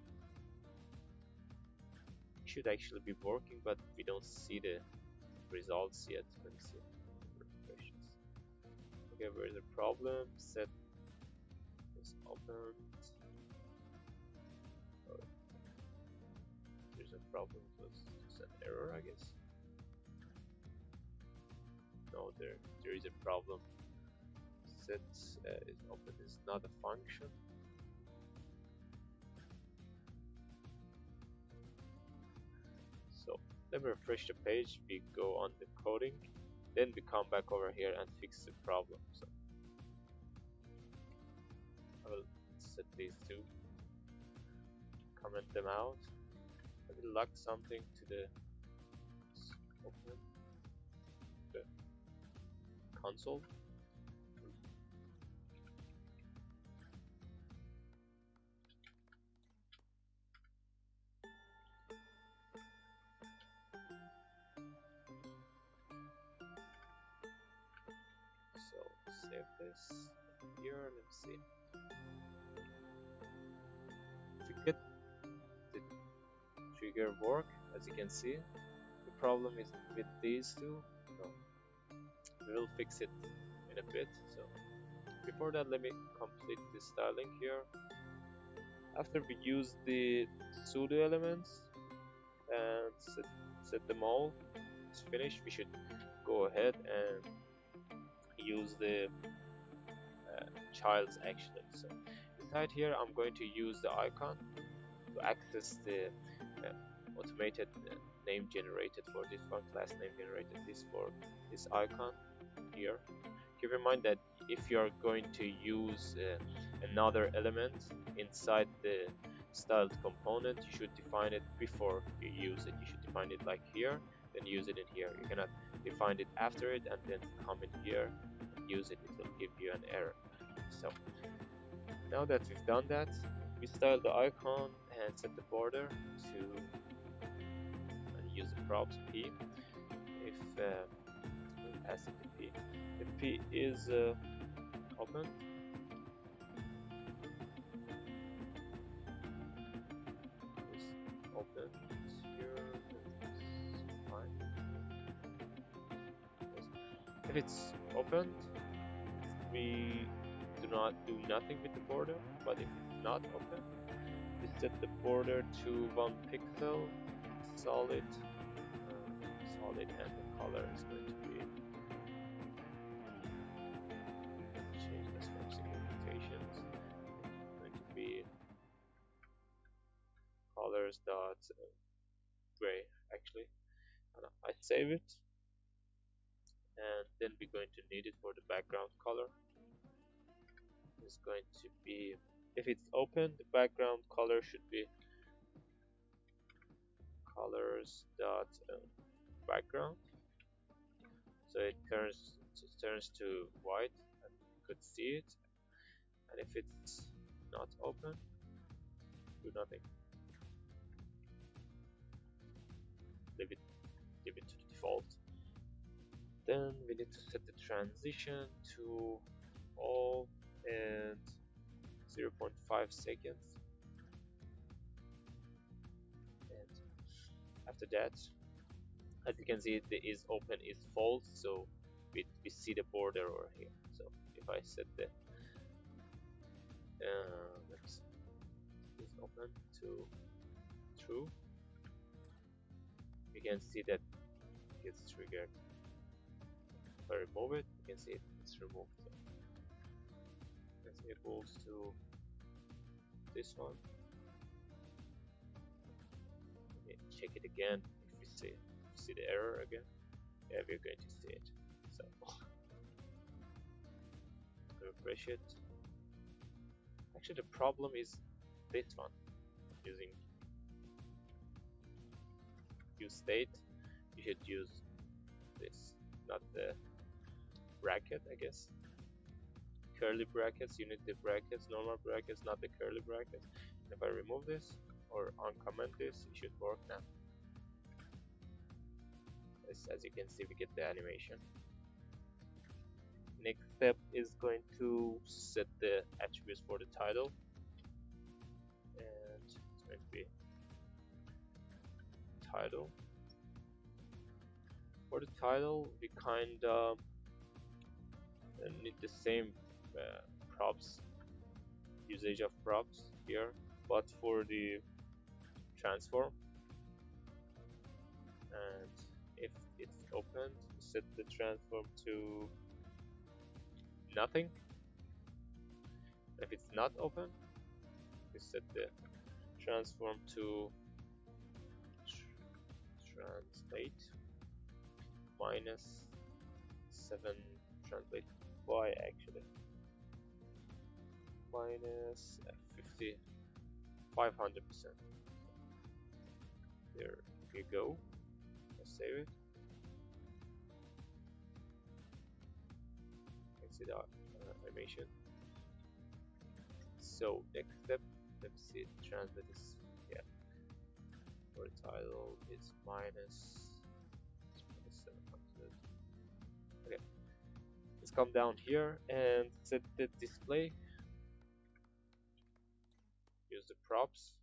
it should actually be working, but we don't see the results yet. Let me see. Refreshes. Okay, where's the problem? Set is opened. Oh, there's a problem. It was just an error, I guess. No, there is a problem. Set is open is not a function. So let me refresh the page. We go on the coding, then we come back over here and fix the problem. So I will set these two, comment them out. I will lock something to the open the console. Save this here. Let's see. If you get the trigger work, as you can see, the problem is with these two. So we will fix it in a bit. So before that, let me complete the styling here. After we use the pseudo elements and set them all, it's finished. We should go ahead and use the child's actually. So inside here, I'm going to use the icon to access the automated name generated for this one, class name generated this for this icon here. Keep in mind that if you are going to use another element inside the styled component, you should define it before you use it. You should define it like here, then use it in here. You cannot define it after it and then come in here and use it. It will give you an error. So now that we've done that, we style the icon and set the border to and use the props P. If we pass it to P, if P is open, open here, it's fine. If it's opened, we do not do nothing with the border, but if it's not open, we set the border to 1 pixel, solid, and the color is going to be, change this from single quotations, it's going to be colors dot gray actually, and I save it, and then we're going to need it for the background color. Is going to be, if it's open, the background color should be colors dot background, so it turns to white and you could see it. And if it's not open, do nothing. Leave it to the default. Then we need to set the transition to all and 0.5 seconds. And after that, as you can see, the is open is false, so we see the border over here. So if I set the is open to true, you can see that it gets triggered. If I remove it, you can see it's removed. So it's equals to this one. Okay, check it again. If we see the error again, yeah, we're going to see it. So refresh it. Actually, the problem is this one. Using useState, you should use this, not the bracket, I guess. Curly brackets, you need the brackets, normal brackets, not the curly brackets. And if I remove this or uncomment this, it should work now. As you can see, we get the animation. Next step is going to set the attributes for the title, and it's going to be title. For the title, we kind of need the same props, usage of props here, but for the transform, and if it's open, set the transform to nothing. If it's not open, we set the transform to translate -7, translate y actually, minus 500%. There you go. Let's save it. You can see the animation. So next step, let's see, translate is, yeah, for the title is -700. Okay, let's come down here and set the display. Use the props.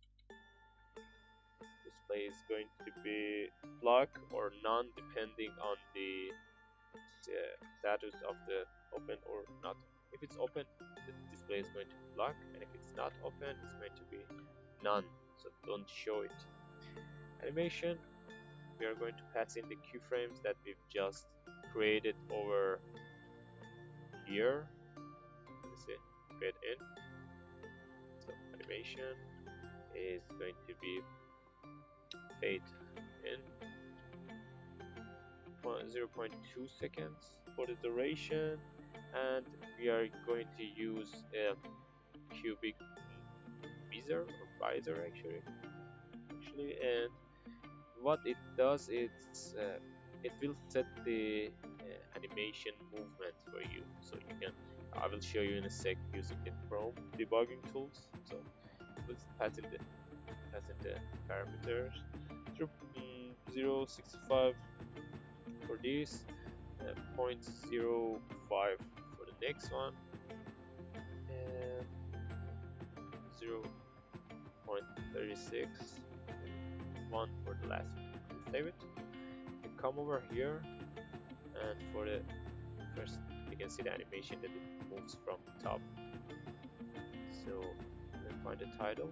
Display is going to be block or none depending on the status of the open or not. If it's open, the display is going to be block, and if it's not open, it's going to be none, so don't show it. Animation, we are going to pass in the keyframes that we've just created over here. Let's see, create in. So animation is going to be fade in 0.2 seconds for the duration, and we are going to use a cubic visor or visor actually, and what it does is it will set the animation movement for you, so you can, I will show you in a sec using the Chrome debugging tools. So let's pass in the parameters. 0.065 for this, 0.05 for the next one, and 0.36 one for the last one. Save it. You come over here, and for the first, you can see the animation that it moves from the top. So then find the title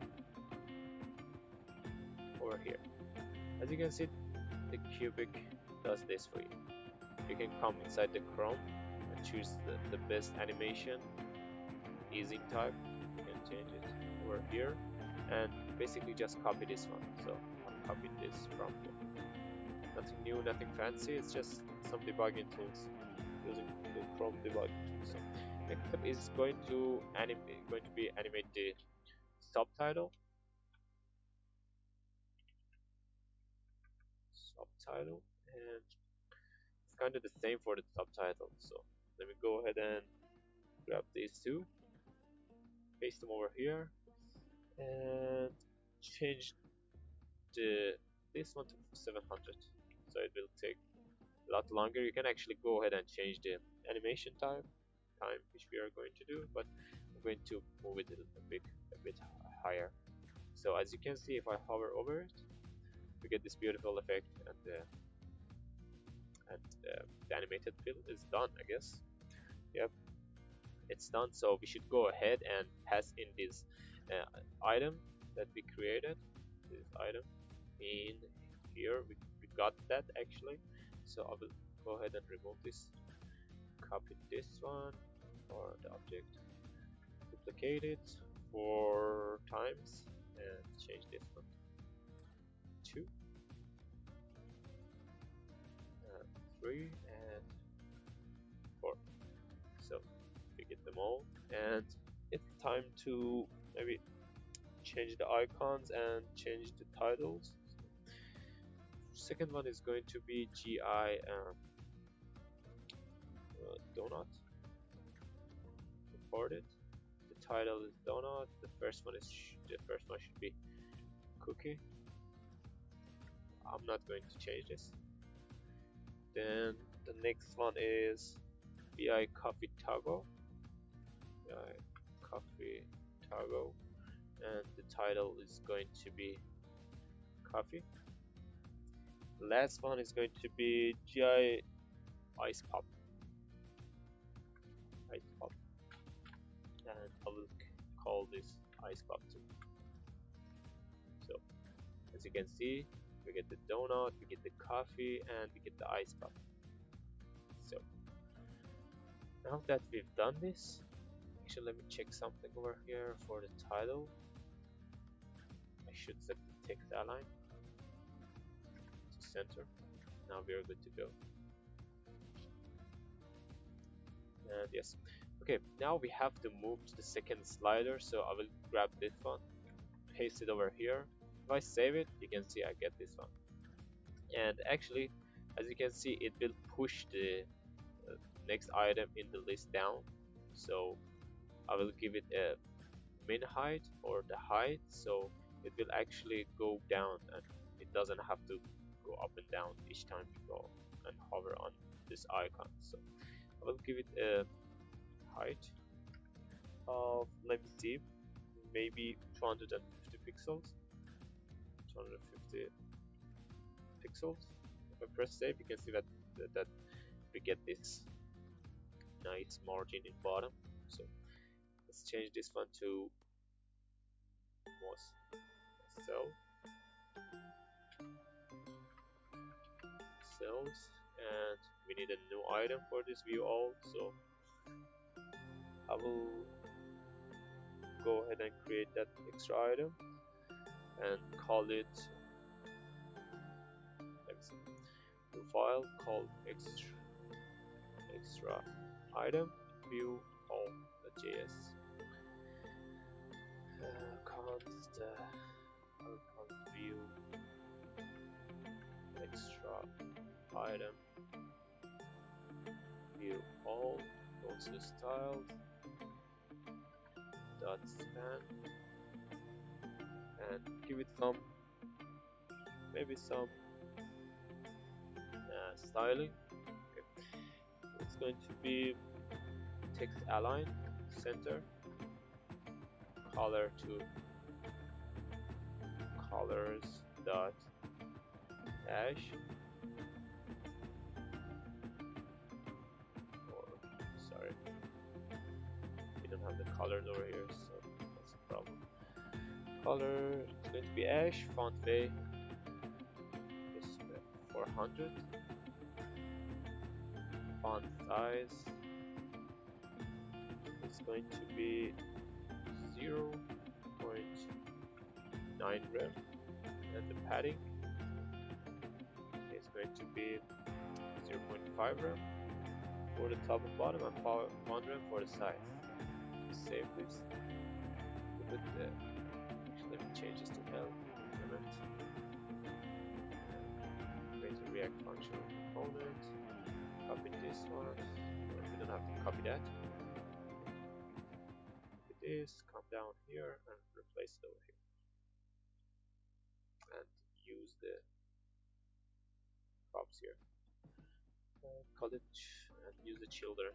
over here. As you can see, the cubic does this for you. You can come inside the Chrome and choose the best animation, easing type. You can change it over here, and basically just copy this one. So I'm copying this from here. Nothing new, nothing fancy, it's just some debugging tools using the Chrome debugging tools. So next step is going to be animate the subtitle. subtitle, and it's kind of the same for the subtitle. So let me go ahead and grab these two, paste them over here, and change this one to 700. So it will take a lot longer. You can actually go ahead and change the animation time, which we are going to do, but I'm going to move it a bit higher. So as you can see, if I hover over it, we get this beautiful effect, and the animated fill is done, I guess. Yep, it's done. So we should go ahead and pass in this item that we created. This item in here, we got that actually. So I will go ahead and remove this, copy this one for the object, duplicate it 4 times, and change this one 2, 3, and 4. So we get them all, and it's time to maybe change the icons and change the titles. Second one is going to be GI donut. Import it. The title is donut. The first one should be cookie. I'm not going to change this. Then the next one is BI coffee tago. BI coffee tago, and the title is going to be coffee. The last one is going to be GI ice pop. Ice pop, and I will call this ice pop too. So as you can see, we get the donut, we get the coffee, and we get the ice pop. So now that we've done this, actually let me check something over here for the title. I should set the text align to center. Now we are good to go. And yes, okay, now we have to move to the second slider, so I will grab this one, paste it over here. If I save it, you can see I get this one, and actually as you can see, it will push the next item in the list down. So I will give it a min height or the height, so it will actually go down, and it doesn't have to go up and down each time you go and hover on this icon. So I will give it a height of, let me see, maybe 250 pixels. 250 pixels. If I press save, you can see that we get this nice margin in bottom. So let's change this one to cells, and we need a new item for this view all. So I will go ahead and create that extra item and call it, let's see, new file called extra item view all.js. Const view extra item view all, also styled dot span, and give it some, maybe some styling. Okay. It's going to be text align center, color to colors dot dash, or sorry, we don't have the colors over here, so that's a problem. Color, it's going to be ash. Font weight is 400. Font size is going to be 0.9 rem, and the padding is going to be 0.5 rem for the top and bottom, and 1 rem for the size. Save this. Actually, let me change this to L. I'm going React functional component. Copy this one. No, we don't have to copy that. Copy this, come down here and replace it over here. And use the props here. Call it and use the children.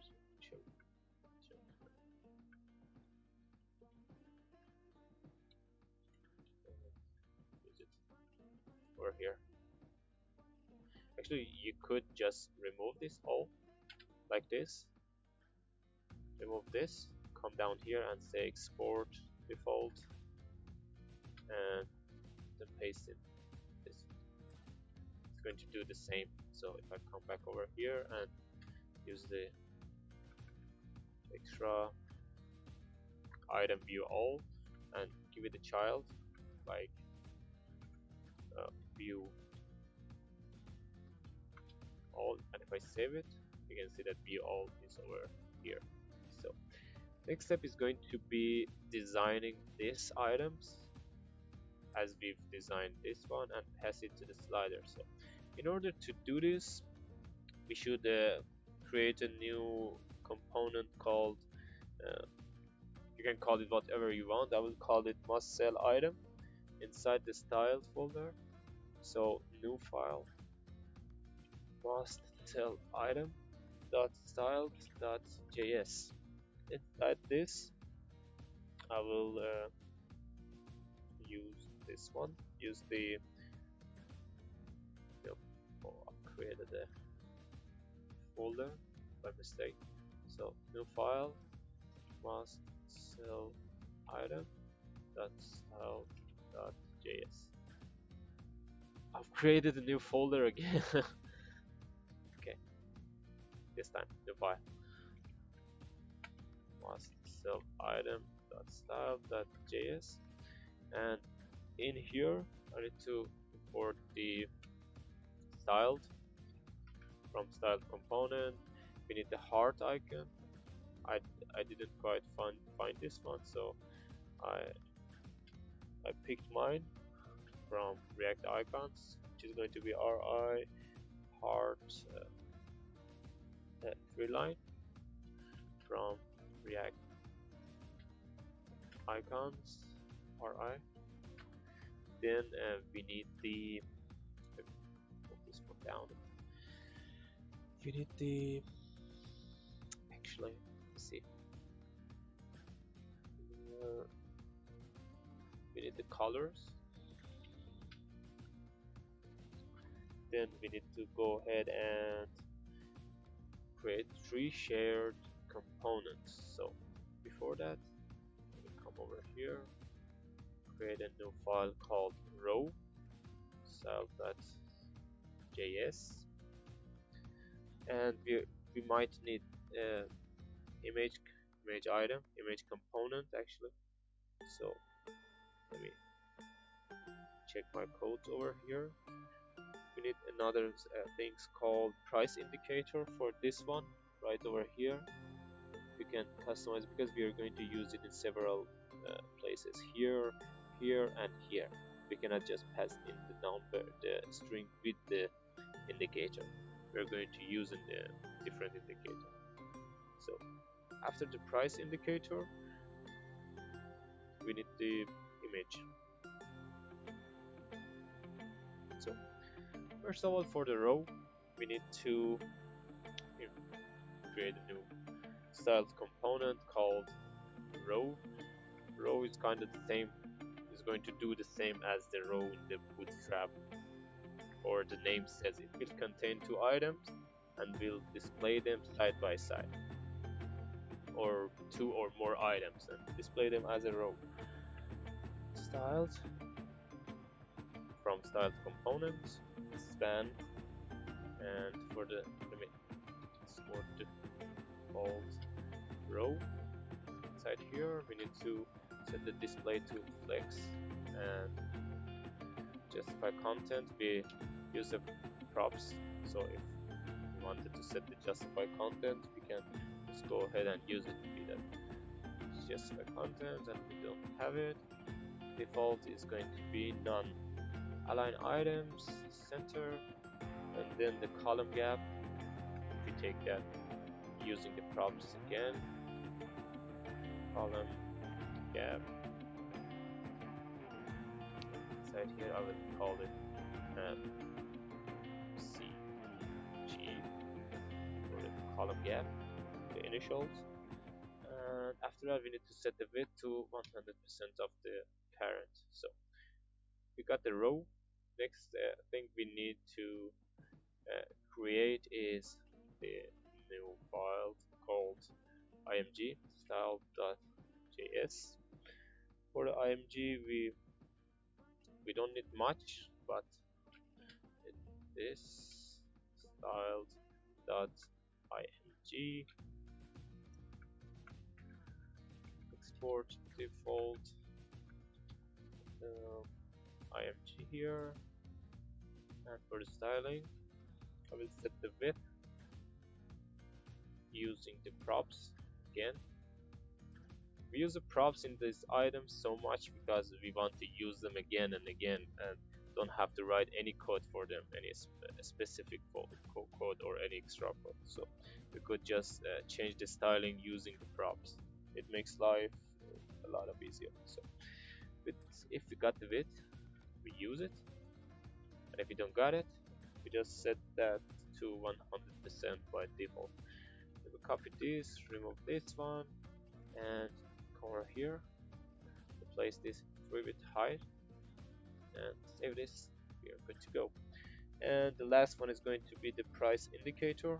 Use it over here. Actually, you could just remove this all like this. Remove this, come down here and say export default, and then paste it. This it's going to do the same. So if I come back over here and use the extra item view all and give it a child like view all, and if I save it, you can see that view all is over here. So next step is going to be designing these items as we've designed this one and pass it to the slider. So in order to do this, we should create a new component called you can call it whatever you want. I will call it must sell item inside the styled folder. So new file must sell item dot styled dot js. Inside this I will use this one, use the I created a folder by mistake. So new file must sell item dot style dot js. I've created a new folder again. Okay, this time new file must sell item dot style dot js, and in here I need to import the styled from styled component. We need the heart icon. I didn't quite find this one, so I picked mine from React icons, which is going to be ri heart 3 line from React icons ri. Then we need the put this one down. We need the actually let's see. We need the colors. Then we need to go ahead and create 3 shared components. So before that, we come over here, create a new file called row style.js, and we might need image item, image component actually. So let me check my codes over here. We need another things called price indicator for this one right over here. You can customize because we are going to use it in several places, here, here, and here. We cannot just pass in the number, the string with the indicator. We're going to use in the different indicator. So after the price indicator, we need the image. So first of all, for the row, we need to create a new styled component called row. Row is kind of the same, is going to do the same as the row in the bootstrap, or the name says it will contain 2 items and will display them side by side, or 2 or more items and display them as a row. Styled from styled components span, and for the export default row inside here we need to set the display to flex, and justify content we use the props. So if we wanted to set the justify content, we can just go ahead and use it. Be that justify content, and we don't have it. Default is going to be none. Align items center And then the column gap, if we take that using the props again, column gap inside here, I will call it CG for the column gap, the initials. And after that, we need to set the width to 100% of the parent. So we got the row. Next thing we need to create is the new file called img style.js. For the img, we don't need much, but this style.img export default img here, and for the styling I will set the width using the props again. We use the props in these items so much because we want to use them again and again and don't have to write any code for them, any specific code or any extra code. So we could just change the styling using the props. It makes life a lot of easier. So if we got the width, we use it, and if we don't got it, we just set that to 100% by default. We will copy this, remove this one, and come over here, replace this 3-bit height, and save this. We are good to go. And the last one is going to be the price indicator.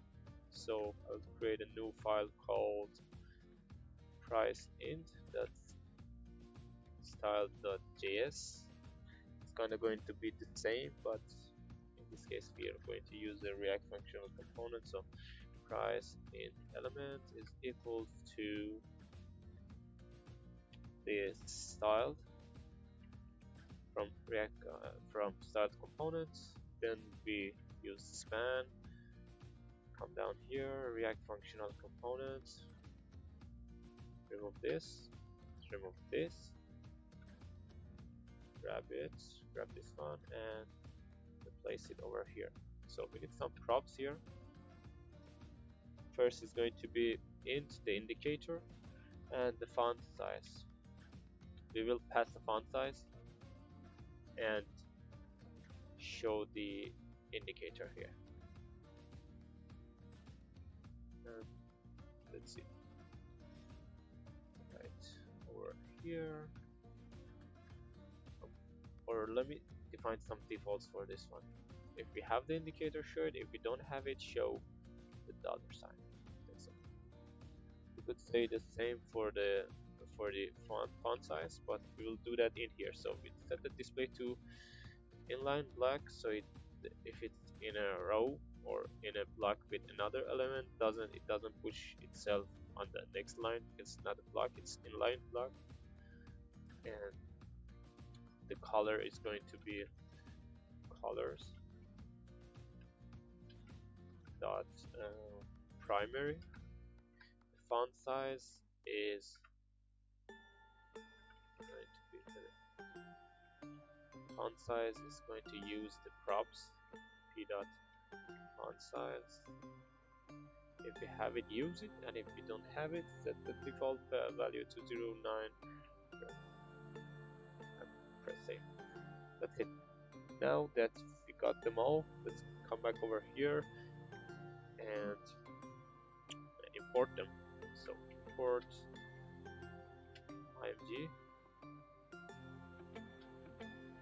So I'll create a new file called priceInt.style.js. It's kind of going to be the same, but in this case we are going to use the React functional component. So price int element is equal to the styled from React from styled components. Then we use span, come down here, React functional components, remove this grab this one and replace it over here. So we need some props here. First is going to be int the indicator and the font size. We will pass the font size and show the indicator here. And let's see, right over here, or let me define some defaults for this one. If we have the indicator, show it. If we don't have it, show the dollar sign. That's it. We could say the same for the font size, but we will do that in here. So we set the display to inline block, so if it's in a row or in a block with another element, it doesn't push itself on the next line. It's not a block, it's inline block. And the color is going to be colors dot primary. The font size is going to use the props p dot font size. If we have it, use it, and if we don't have it, set the default value to 09 and press save. That's it. Now that we got them all, let's come back over here and import them. So import img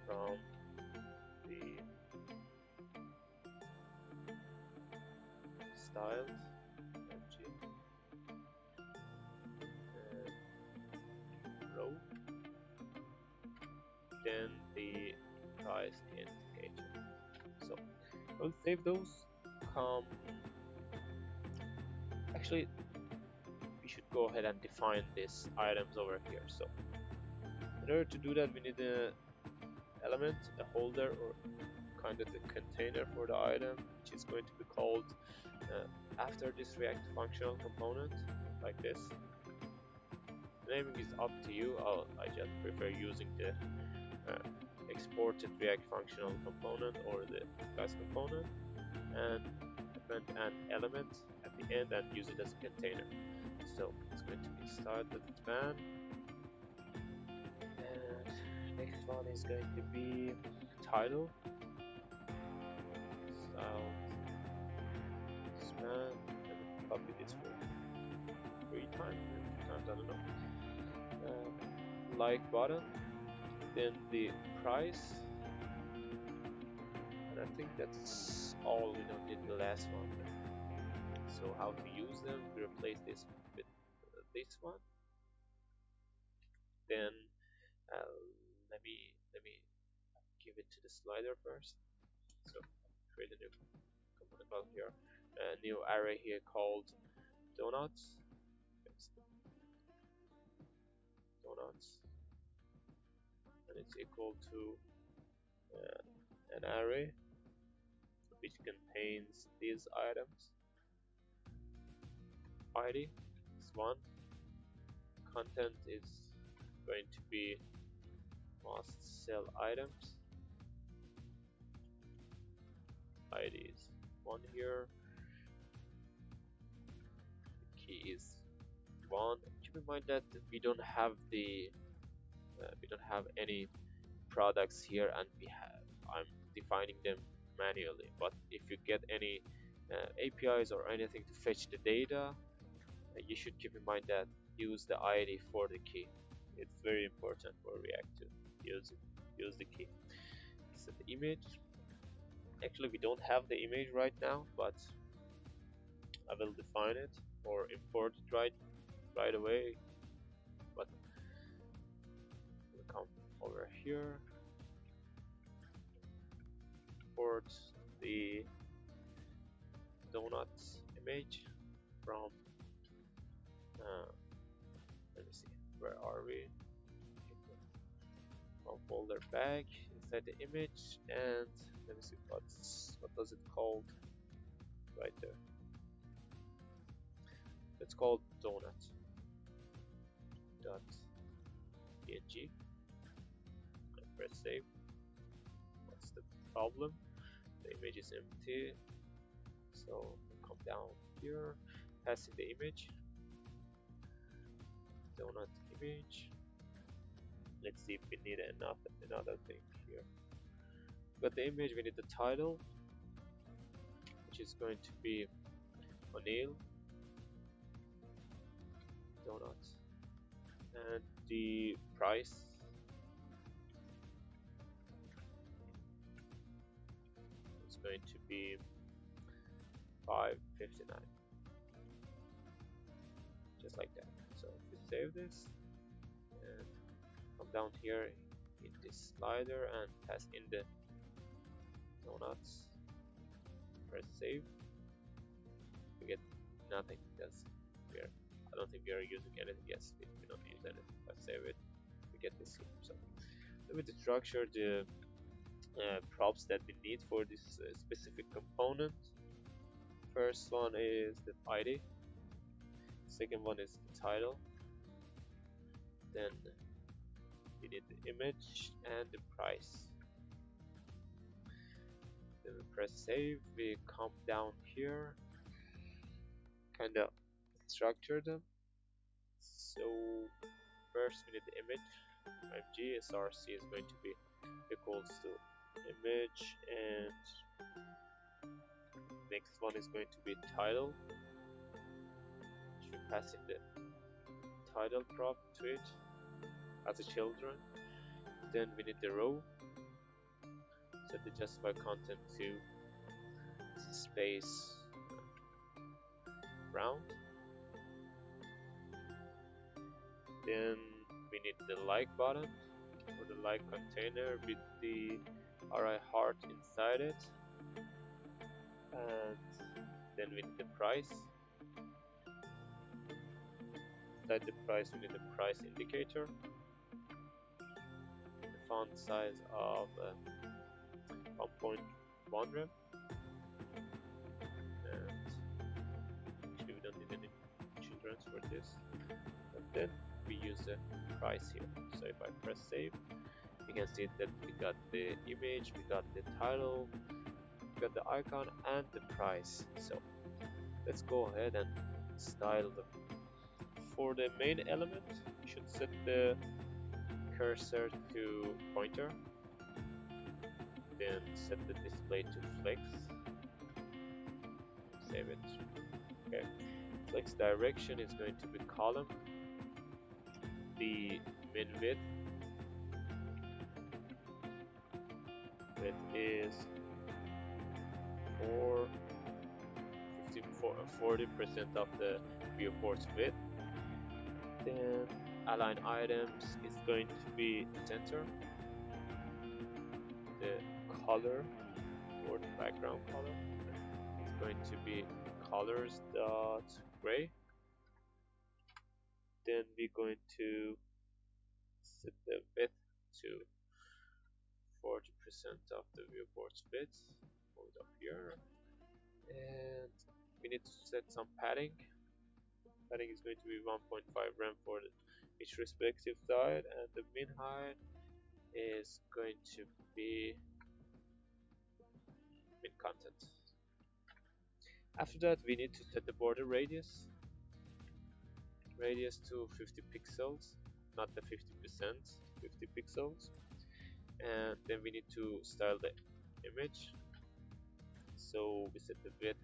from the styled img and row, then the price indicator. So we'll save those. Actually, we should go ahead and define these items over here. So in order to do that, we need an element, a holder, or kind of the container for the item, which is going to be called after this React functional component, like this. Naming is up to you. I just prefer using the exported React functional component or the class component. and append an element at the end and use it as a container. So it's going to be start with span, and next one is going to be title, style, span, and copy this for 3 times, I don't know. Like button, then the price, and I think that's all. We don't need the last one. So how to use them? We replace this with this one. Then uh, let me give it to the slider first. So create a new component file here, a new array here called donuts. Donuts, and it's equal to an array which contains these items. ID is 1. Content is going to be must sell items. ID is 1 here. The key is 1. Keep in mind that we don't have any products here, and I'm defining them manually. But if you get any APIs or anything to fetch the data, you should keep in mind that use the ID for the key. It's very important for React to use the key. So the image, actually we don't have the image right now, but I will define it or import it right away. But we'll come over here, import the donuts image from let me see, where are we? From folder back inside the image, and let me see what was it called right there. It's called donut dot png. I press save. What's the problem? The image is empty, so come down here, pass in the image, donut image. Let's see if we need another thing here. Got the image, we need the title, which is going to be O'Neill donut, and the price is going to be $5.59, just like that. So if we save this and come down here in this slider and pass in the donuts, press save, we get nothing because I don't think we are using anything. Yes, we don't use anything. Let's save it. We get this here. So let me structure the props that we need for this specific component. First one is the ID. Second one is the title. Then we need the image and the price. Then we press save. We come down here, kind of structure them. So first we need the image. img src is going to be equals to image, and next one is going to be title. Should pass in the title prop to it as a children. Then we need the row. Set the justify content to space round. Then we need the like button or the like container with the RI heart inside it, and then we need the price. Inside the price we need the price indicator, the font size of 1.1 rem, and actually we don't need any children's for this. And then we use the price here. So if I press save, you can see that we got the image, we got the title, we got the icon and the price. So let's go ahead and style them. For the main element, you should set the cursor to pointer, then set the display to flex, save it. Okay, flex direction is going to be column, the min width is 40% of the viewport's width. Then align items is going to be center. The color or the background color is going to be colors dot gray. Then we're going to set the width to 40% of the viewport's width. Hold up here, and we need to set some padding. Padding is going to be 1.5 rem for each respective side, and the min height is going to be min content. After that, we need to set the border radius to 50 pixels, not the 50%, 50 pixels. And then we need to style the image. So we set the width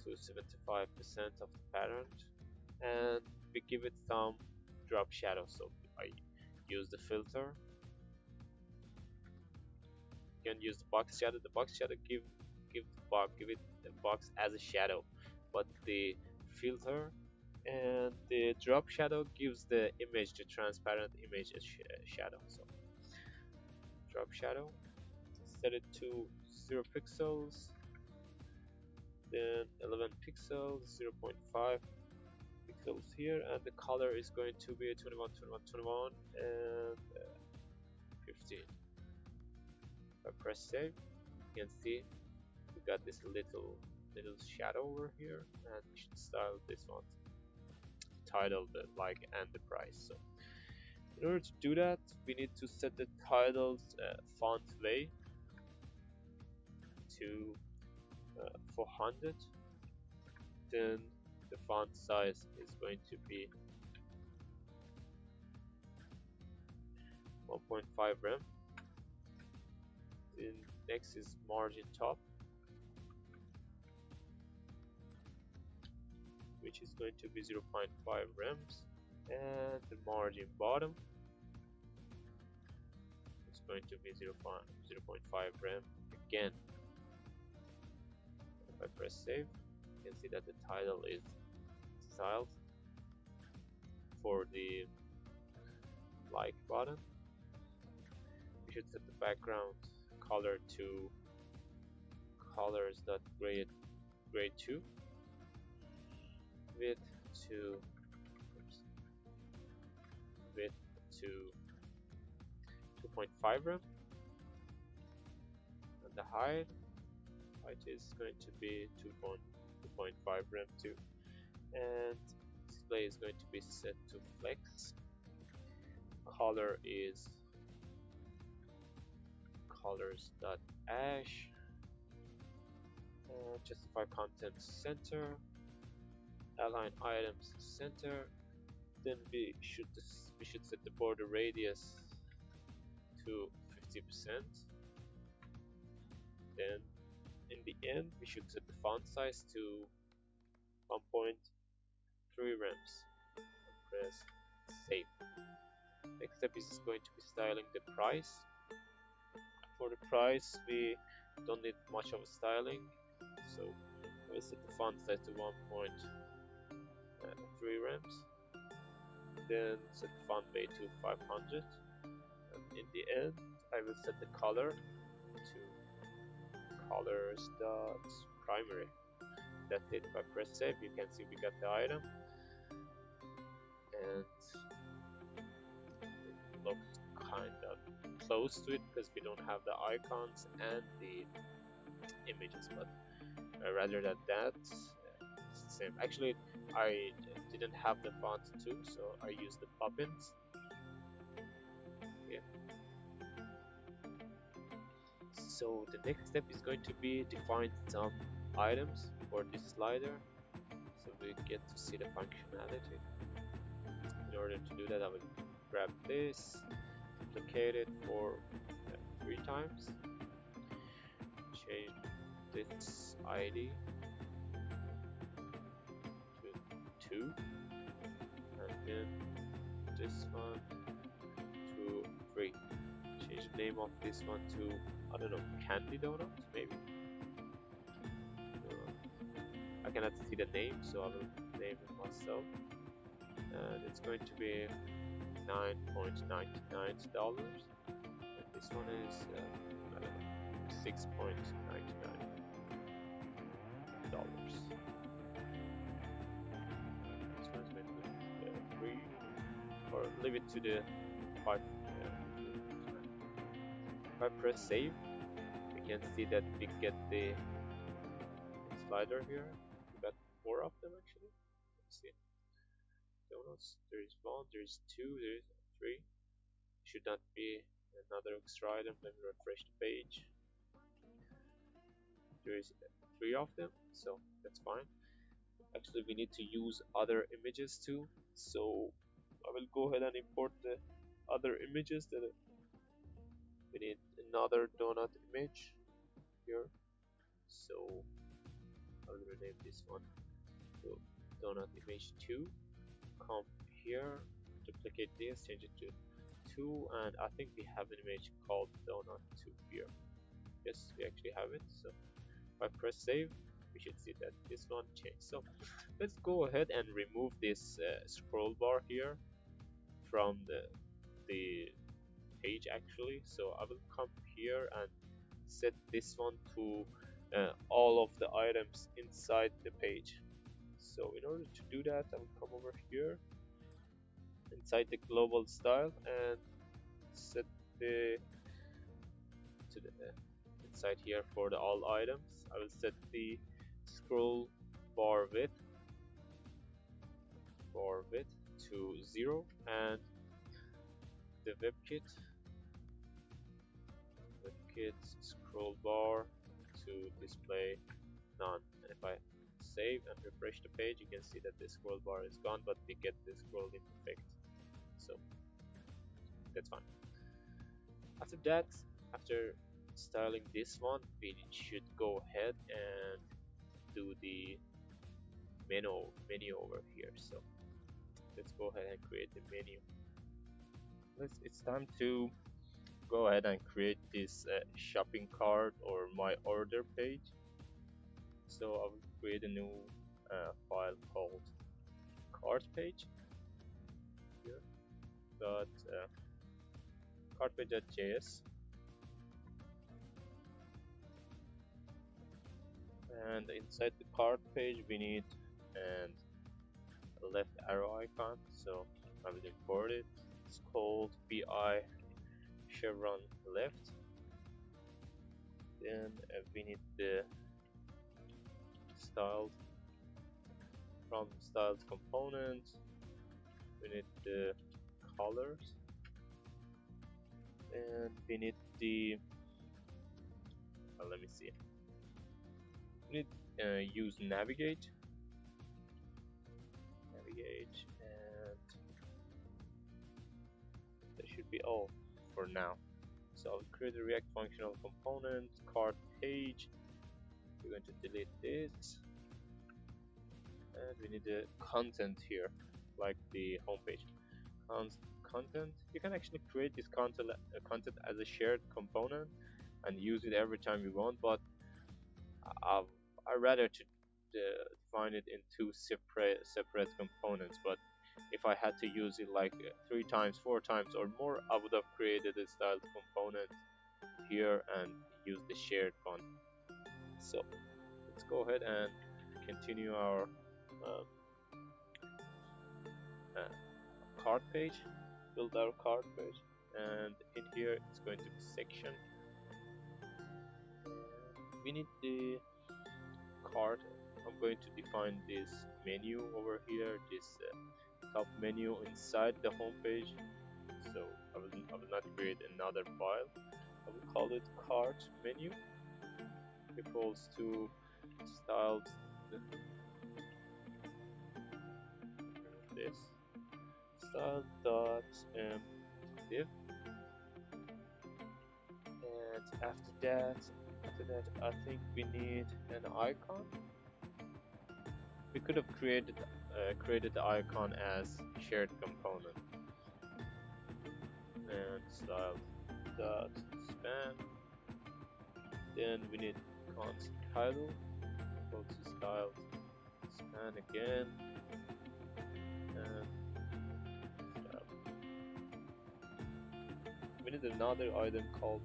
to 75% of the pattern, and we give it some drop shadow. So I use the filter. You can use the box shadow. The box shadow give it the box as a shadow, but the filter and the drop shadow gives the image, the transparent image, a shadow. So drop shadow, set it to 0 pixels, then 11 pixels, 0.5 pixels here, and the color is going to be 21, 21, 21, and 15. If I press save, you can see we got this little shadow over here, and we should style this one, title, the like, and the price. So in order to do that, we need to set the title's font weight to 400. Then the font size is going to be 1.5 rem. Then next is margin top, which is going to be 0.5 rems, and the margin bottom is going to be 0.5 rem again. If I press save, you can see that the title is styled. For the like button, we should set the background color to colors.grade 2, width to 2.5 rem, and the height is going to be 2.5 rem too, and display is going to be set to flex. Color is colors.ash, justify content center, align items center. Then we should set the border radius to 50%. Then in the end, we should set the font size to 1.3 rems. Press save. Next step is going to be styling the price. For the price, we don't need much of a styling, so we'll set the font size to 1.3 rems. Then set the font weight to 500, and in the end, I will set the color to colors.primary. That's it. If I press save, you can see we got the item, and it looks kind of close to it because we don't have the icons and the images, but rather than that, it's the same. Actually, I didn't have the font too, so I used the plugins. Yeah. So the next step is going to be define some items for this slider, so we get to see the functionality. In order to do that, I will grab this, duplicate it for 3 times, change this ID to 2, and then this one to 3. Change the name of this one to, I don't know, Candy Donut, maybe. I cannot see the name, so I will name it myself. And it's going to be $9.99. And this one is I don't know, $6.99. This one is going to be 3, or leave it to the 5. If I press save, we can see that we get the slider here. We got 4 of them actually. Let's see. Donuts. There is 1, there is 2, there is 3. Should not be another extra item. Let me refresh the page. There is 3 of them, so that's fine. Actually, we need to use other images too. So I will go ahead and import the other images. That we need another donut image here. So I will rename this one to donut image 2. Come here, duplicate this, change it to 2, and I think we have an image called donut 2 here. Yes, we actually have it. So if I press save, we should see that this one changed. So let's go ahead and remove this scroll bar here from the page actually. So I will come here and set this one to all of the items inside the page. So in order to do that, I will come over here inside the global style and set the to the inside here for the all items. I will set the scroll bar width to 0 and the WebKit scroll bar to display none. And if I save and refresh the page, you can see that the scroll bar is gone, but we get the scrolling effect. So that's fine. After that, after styling this one, we should go ahead and do the menu over here. So let's go ahead and create the menu. It's time to go ahead and create this shopping cart or my order page. So I will create a new file called cart page here. Cartpage.js, and inside the cart page we need a left arrow icon. So I will import it. It's called bi chevron left. Then we need the from styled component. We need the colors, and we need the let me see. We need use navigate, and that should be all for now. So I'll create a React functional component cart page. We're going to delete this, and we need the content here, like the homepage. Content. You can actually create this content as a shared component and use it every time you want, but I rather to define it in 2 separate components. But if I had to use it like 3 times, 4 times or more, I would have created a styled component here and use the shared one. So let's go ahead and continue our cart page, build our cart page, and in here it's going to be section. We need the cart. I'm going to define this menu over here, this top menu inside the home page. So I will not create another file. I will call it cart menu equals to styled this style dot div, and after that I think we need an icon. We could have created the icon as shared component, and style dot span. Then we need const title equal to style span again, and style. We need another item called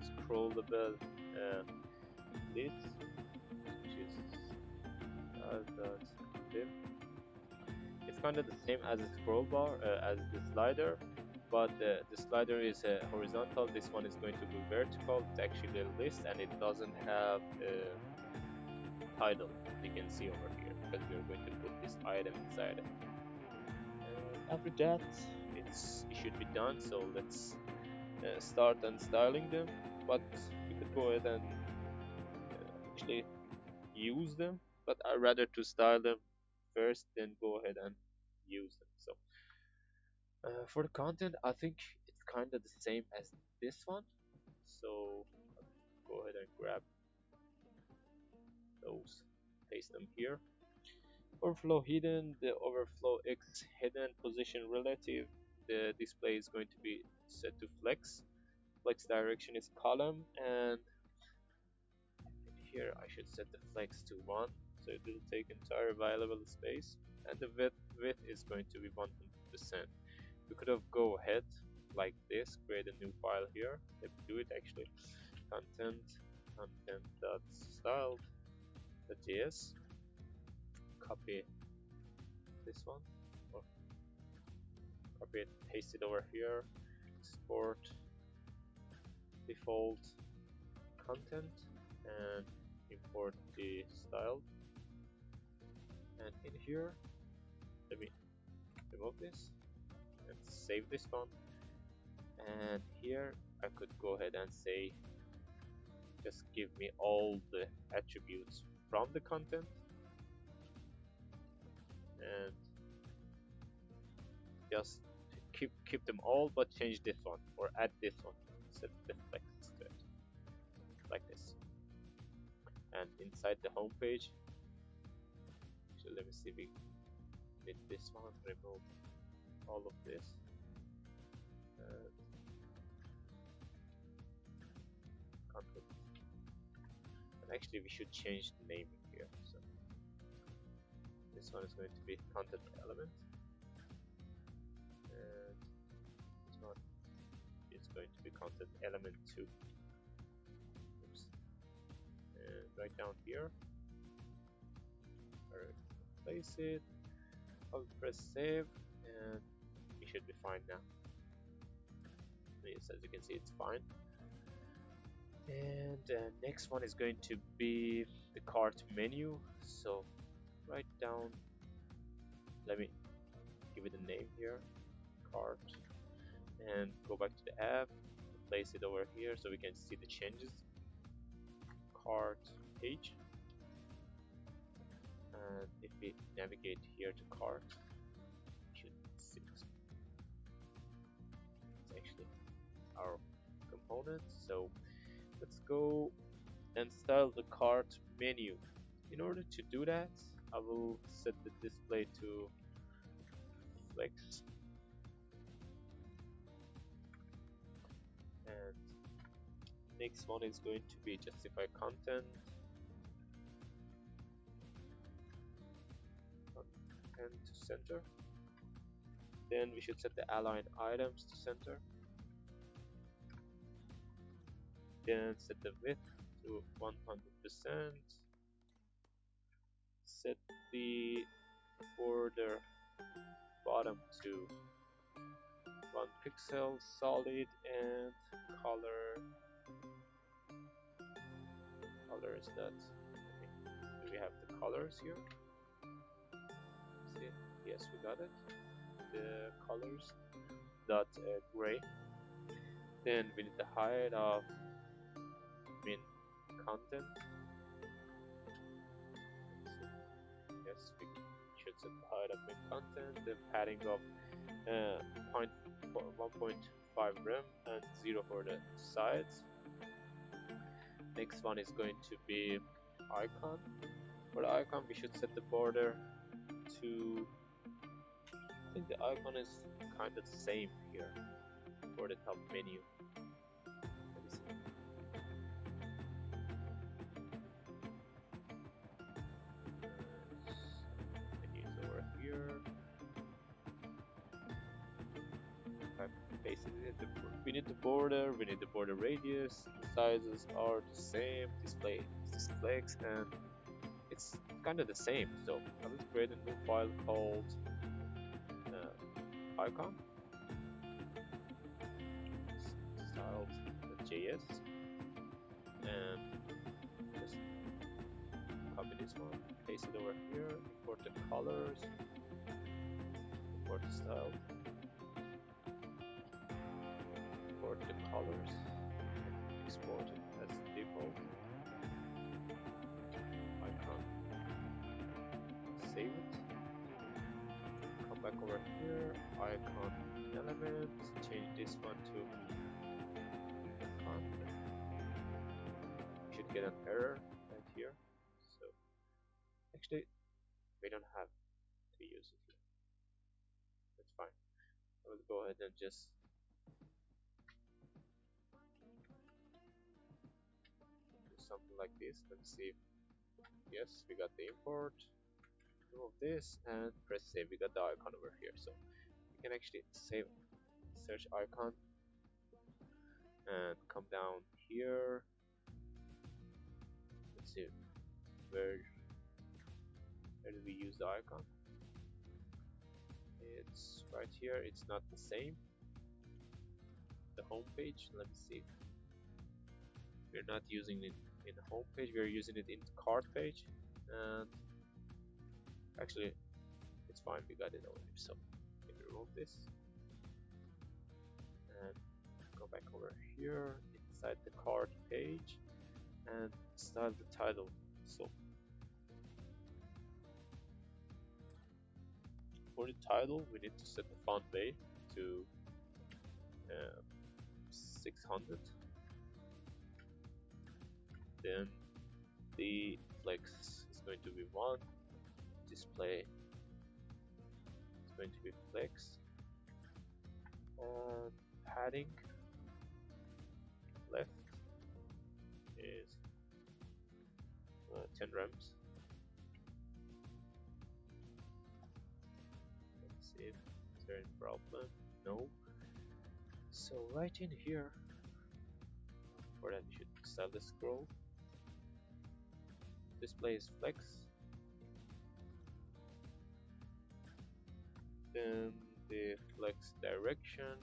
scrollable list, which is style.div. It's kind of the same as a scroll bar, as the slider, but the slider is horizontal. This one is going to be vertical. It's actually a list, and it doesn't have a title. You can see over here because we are going to put this item inside it. After that, it should be done. So let's start unstyling them. But we could go ahead and actually use them. But I'd rather to style them first, then go ahead and use them. So for the content, I think it's kind of the same as this one. So go ahead and grab those, paste them here. Overflow hidden, the overflow x hidden position relative. The display is going to be set to flex. Flex direction is column, and here I should set the flex to 1, so it will take entire available space, and the width is going to be 100%. We could have go ahead like this, create a new file here. Let me do it actually. Content.style.js. Copy this one, or copy it, paste it over here. Export default content and import the style. And in here, let me remove this and save this one. And here I could go ahead and say, just give me all the attributes from the content, and just keep them all, but change this one or add this one, set the flex to it like this. And inside the home page, so let me see if we did this one, remove all of this. Content. And actually we should change the naming here. So this one is going to be content element, and this one is going to be content element 2. Oops. And right down here, place it. I'll press save, and we should be fine now. Yes, as you can see, it's fine. And next one is going to be the cart menu. So write down, let me give it a name here, cart, and go back to the app, place it over here so we can see the changes. Cart page, and if we navigate here to cart, we should see this. It's actually our component. So let's go and style the cart menu. In order to do that, I will set the display to flex, and next one is going to be justify content to center. Then we should set the align items to center. Then set the width to 100%. Set the border bottom to 1 pixel solid, and color is that. Do we have the colors here? See, yes, we got it. The colors dot gray. Then we need the height of min content. Yes, we should set the height of min content, the padding of 1.5 rem and 0 for the sides. Next one is going to be icon. For the icon, we should set the border to, I think the icon is kind of the same here for the top menu. Let me see. Menu is over here. Basically, we need the border, we need the border radius, the sizes are the same, display flex, and it's kind of the same. So I will create a new file called icon styles.js and just copy this one, paste it over here, import the colors, import the style, import the colors, export it as default icon, save it, come back over here, icon element, change this one to icon. You should get an error right here, so actually we don't have to use it here. That's fine. I will go ahead and just do something like this. Let's see. Yes, we got the import. Remove this and press save. We got the icon over here, so we can actually save search icon and come down here. Let's see, where do we use the icon? It's right here. It's not the same. The home page. Let me see. We're not using it in the home page. We're using it in the cart page, and actually, it's fine. We got it over here. So we can remove this and go back over here inside the cart page and style the title. So for the title, we need to set the font weight to 600. Then the flex is going to be 1. Display is going to be flex. And padding left is 10 rems. Let's see if there any problem. No. So right in here, for that we should style the scroll. Display is flex. Then the flex direction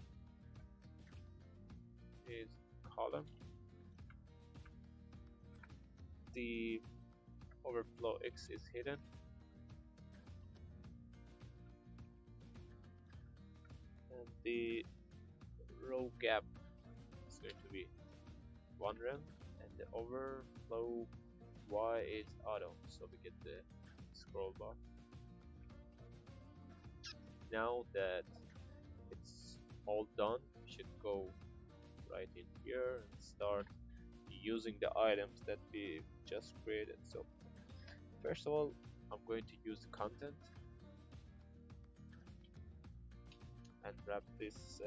is column. The overflow X is hidden. And the row gap is going to be 1 rem, and the overflow Y is auto, so we get the scroll bar. Now that it's all done, we should go right in here and start using the items that we just created. So first of all, I'm going to use the content and wrap this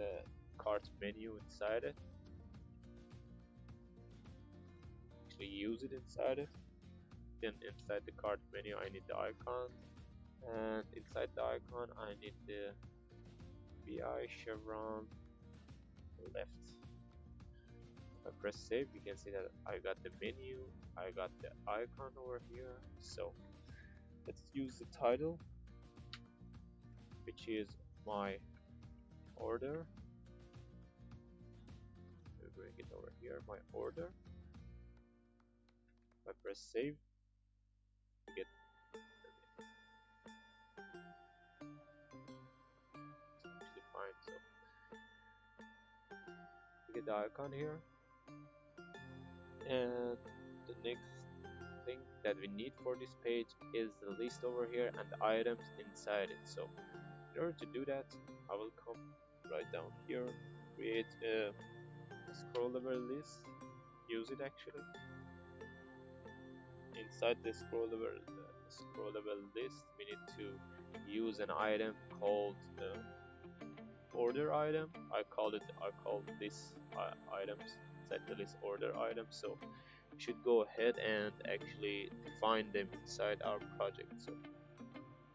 cart menu inside it. Actually use it inside it. Then inside the cart menu I need the icon, and inside the icon I need the BI chevron left. If I press save, you can see that I got the menu, I got the icon over here. So let's use the title, which is my order. We'll bring it over here, my order. If I press save, you get fine. So we cookie the icon here, and the next thing that we need for this page is the list over here and the items inside it. So in order to do that, I will come right down here, create a scrollable list, use it actually. Inside the scrollable list, we need to use an item called order item. I call this items inside the list order item. So we should go ahead and actually define them inside our project. So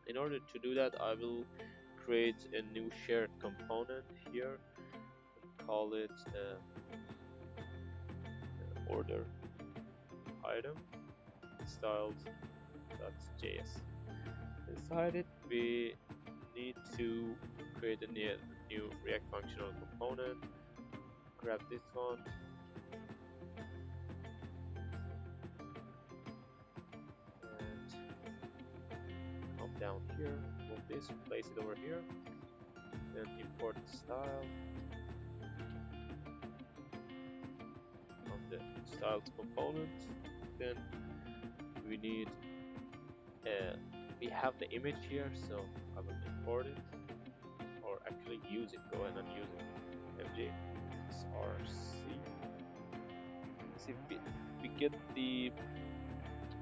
in order to do that, I will create a new shared component here and call it order item styles.js. Inside it, we need to create a new React functional component. Grab this one, and come down here, move this, place it over here, then import the style from the styles component. Then we need we have the image here, so I will import it, or actually use it. Go ahead and use it. mj src. See, we get the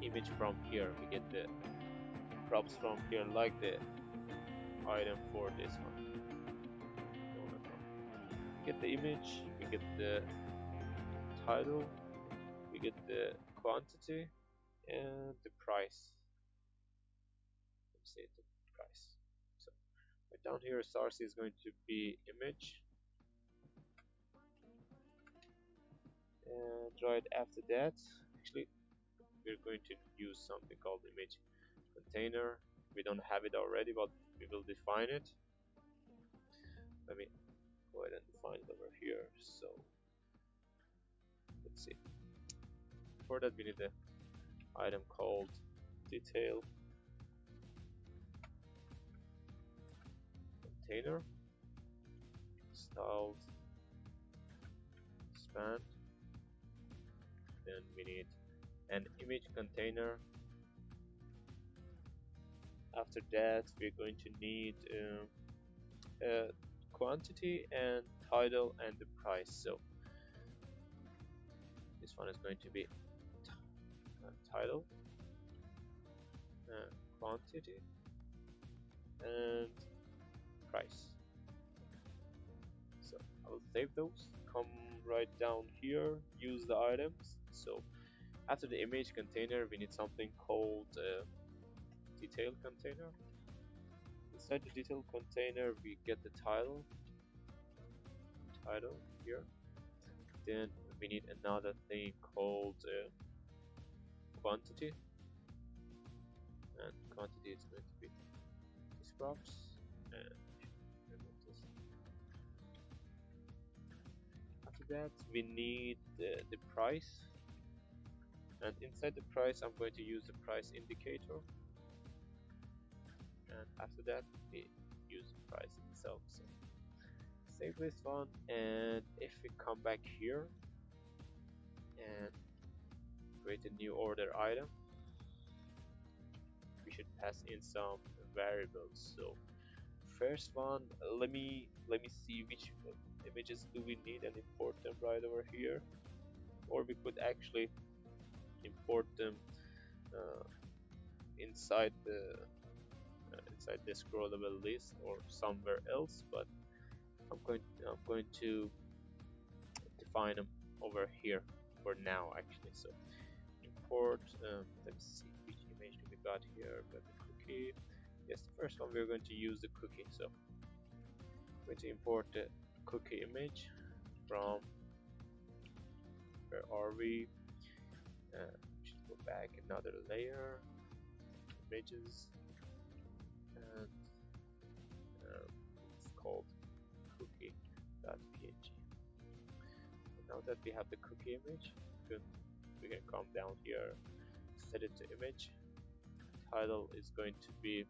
image from here. We get the props from here, like the item for this one. We get the image. We get the title. We get the quantity and the price. Let's say the price. So right down here, src is going to be image, and right after that, actually, we're going to use something called image container. We don't have it already, but we will define it. Let me go ahead and define it over here. So let's see. For that, we need an item called detail container styled span. Then we need an image container. After that, we're going to need quantity and title and the price. So this one is going to be title, quantity, and price. So I will save those. Come right down here, use the items. So after the image container, we need something called detail container. Inside the detail container, we get the title here. Then we need another thing called quantity, and quantity is going to be these props, and remove this. After that, we need the price, and inside the price, I'm going to use the price indicator. And after that, we use the price itself. So save this one, and if we come back here and create a new order item, we should pass in some variables. So first one, let me see which images do we need and import them right over here, or we could actually import them inside the scrollable list or somewhere else, but I'm going to define them over here for now actually. So import, let's see which image we got here. Got the cookie. Yes, the first one we're going to use the cookie. So I'm going to import the cookie image from, where are we? Should go back another layer, images, and it's called cookie.png. Now that we have the cookie image, we can come down here, set it to image. Title is going to be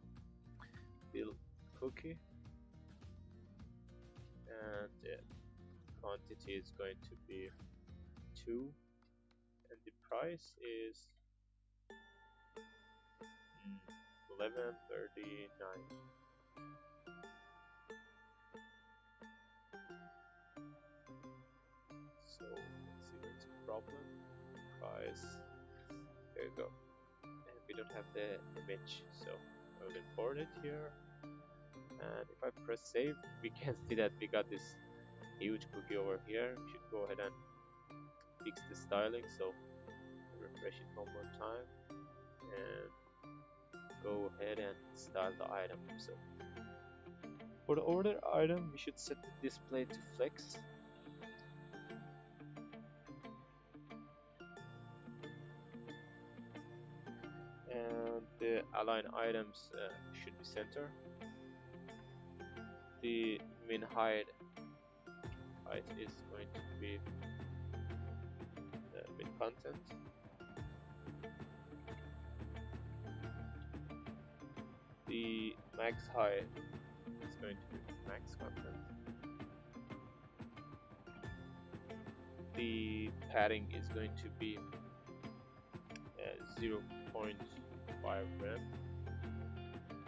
build cookie, and quantity is going to be 2, and the price is 11.39. So let's see what's the problem. Price, there you go. And we don't have the image, so I will import it here. And if I press save, we can see that we got this huge cookie over here. We should go ahead and fix the styling. So refresh it one more time and go ahead and style the item. So for the order item, we should set the display to flex. And the align items should be center. The min height is going to be min content. The max height is going to be max content. The padding is going to be 0.5 rem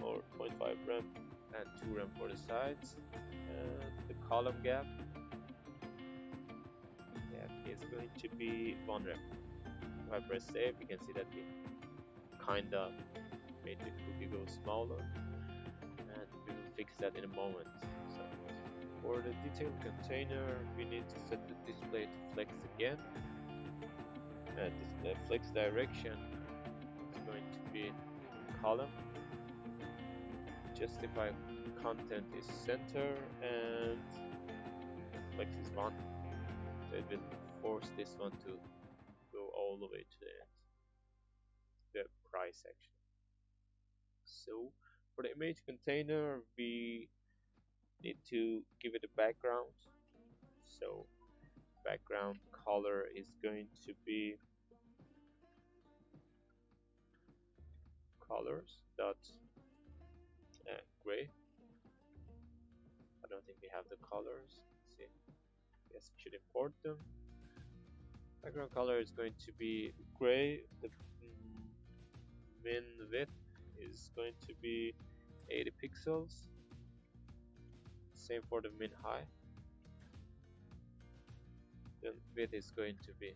or 0.5 rem and 2 rem for the sides. And the column gap is going to be 1 rem. If I press save, you can see that we kinda made the cookie go smaller, and we will fix that in a moment. So for the detail container, we need to set the display to flex again. This flex direction is going to be column. Justify content is center, and flex is 1. So it will force this one to go all the way to the price section. So for the image container, we need to give it a background. So background color is going to be colors dot gray. I don't think we have the colors. Let's see. Yes, we should import them. Background color is going to be gray. The min width is going to be 80 pixels. Same for the min height. Then width is going to be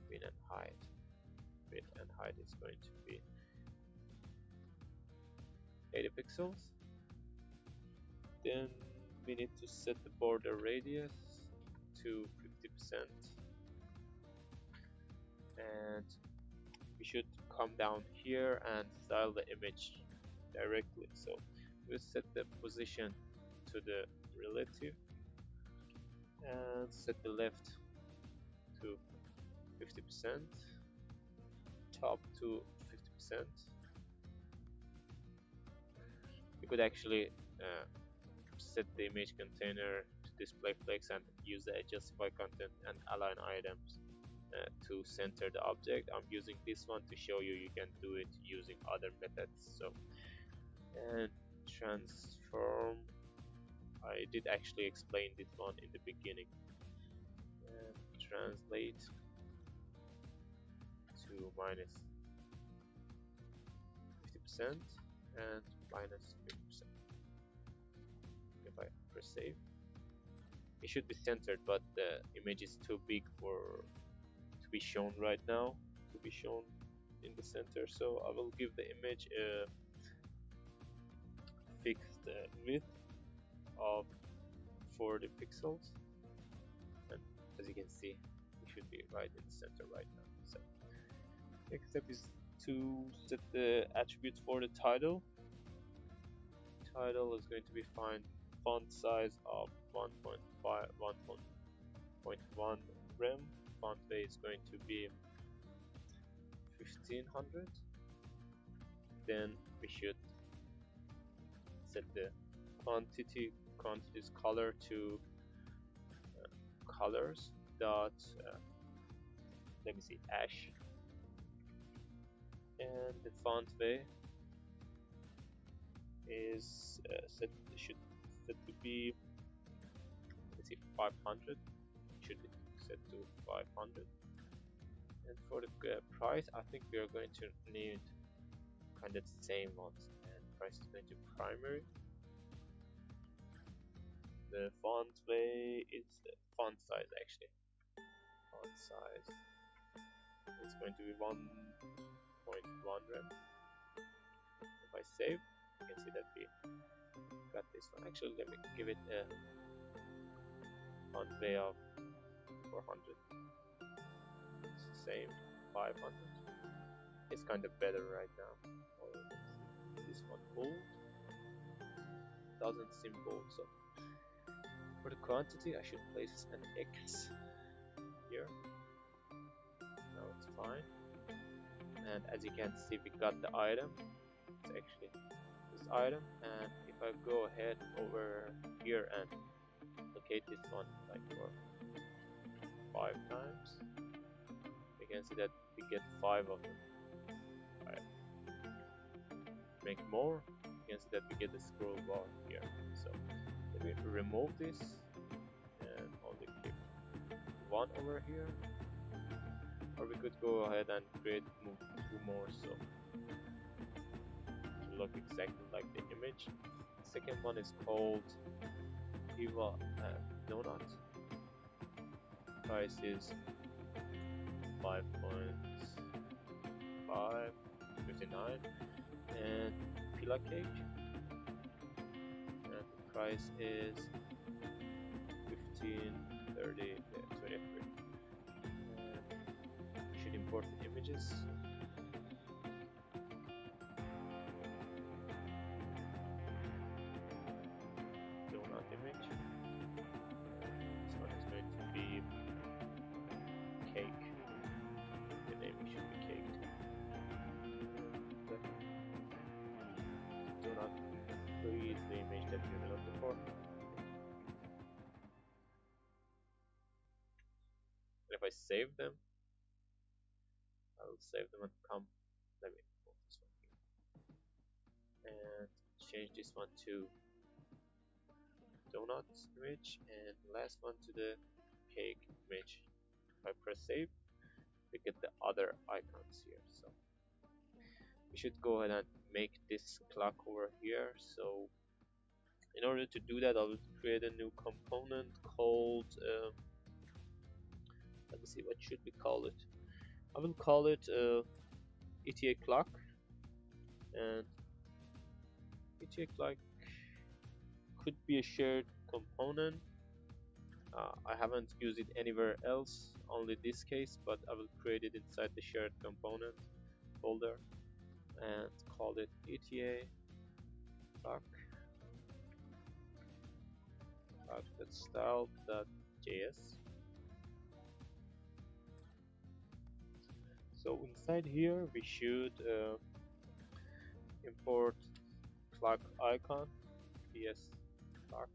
min and height. Width and height is going to be 80 pixels. Then we need to set the border radius to 50%, and we should come down here and style the image directly. So we'll set the position to the relative and set the left to 50%, top to 50%. You could actually set the image container to display flex and use the justify content and align items to center the object. I'm using this one to show you can do it using other methods. So, and transform, I did actually explain this one in the beginning. And translate to minus 50% and minus 50%. If I press save, it should be centered, but the image is too big to be shown right now, to be shown in the center. So I will give the image a fixed width of 40 pixels, and as you can see, it should be right in the center right now. So next step is to set the attributes for the title. Title is going to be font size of 1.1 rem. Font weight is going to be 1500. Then we should set the quantities color to colors dot let me see, ash, and the font weight is should set to be, let's see, 500. Should be set to 500. And for the price, I think we are going to need kind of the same ones. And price is going to primary. The font way is the font size actually. Font size. It's going to be 1.1 rem. If I save, you can see that we got this one. Actually, let me give it a font way of 400. It's the same 500. It's kind of better right now. This one bold doesn't seem bold, so for the quantity I should place an X here. Now it's fine. And as you can see, we got the item. It's actually this item, and if I go ahead over here and locate this one like for 5 times, you can see that we get 5 of them. Make more, you can see that we get the scroll bar here. So let me remove this and only keep 1 over here, or we could go ahead and move 2 more so to look exactly like the image. The second one is called Eva Donut. Price is 5.559. and pila cake, and the price is 15.30, 23. We should import the images. Donut image. This one is going to be cake. The name should be cake. Donut create the image that you're looking for. And if I save them, I will save them and come. Let me move this one here and change this one to donut image, and the last one to the cake image. If I press save, we get the other icons here. So we should go ahead and make this clock over here. So in order to do that, I will create a new component called let me see, what should we call it? I will call it ETA clock, and ETA clock could be a shared component. I haven't used it anywhere else, only this case, but I will create it inside the shared component folder and call it ETA clock style.js. So inside here we should import clock icon, PS clock.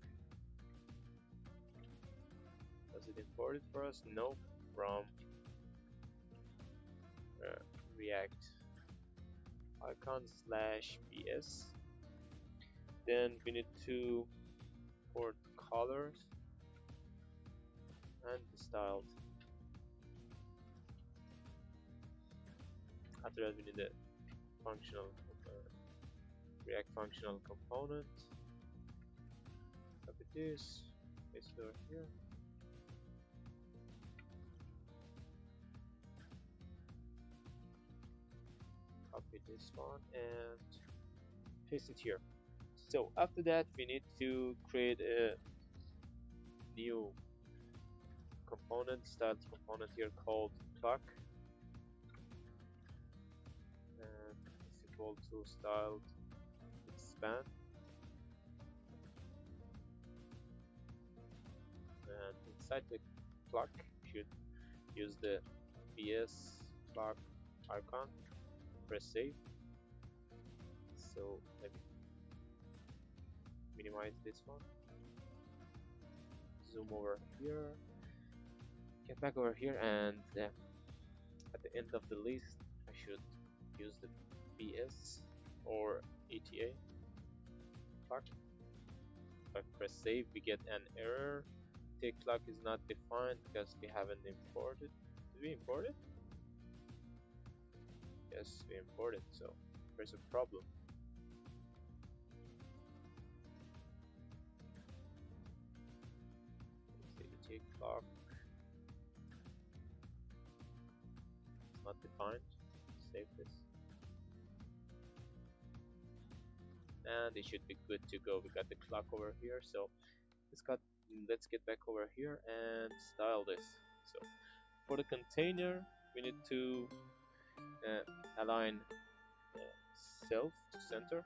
Does it import it for us? No, from React icon /PS. Then we need to import colors and the styled. After that, we need a functional React functional component. Copy this, paste it over here. Copy this one and paste it here. So after that, we need to create a new component, styled component here called clock. And it's equal to styled expand. And inside the clock, you should use the PS clock icon. Press save. So let me minimize this one. Zoom over here. Get back over here, and at the end of the list, I should use the PS or ETA clock I press save, we get an error. Take clock is not defined because we haven't imported. Did we import it? Yes, we imported, so there's a problem. Take clock. It's not defined. Save this. And it should be good to go. We got the clock over here, so let's get back over here and style this. So for the container, we need to align self to center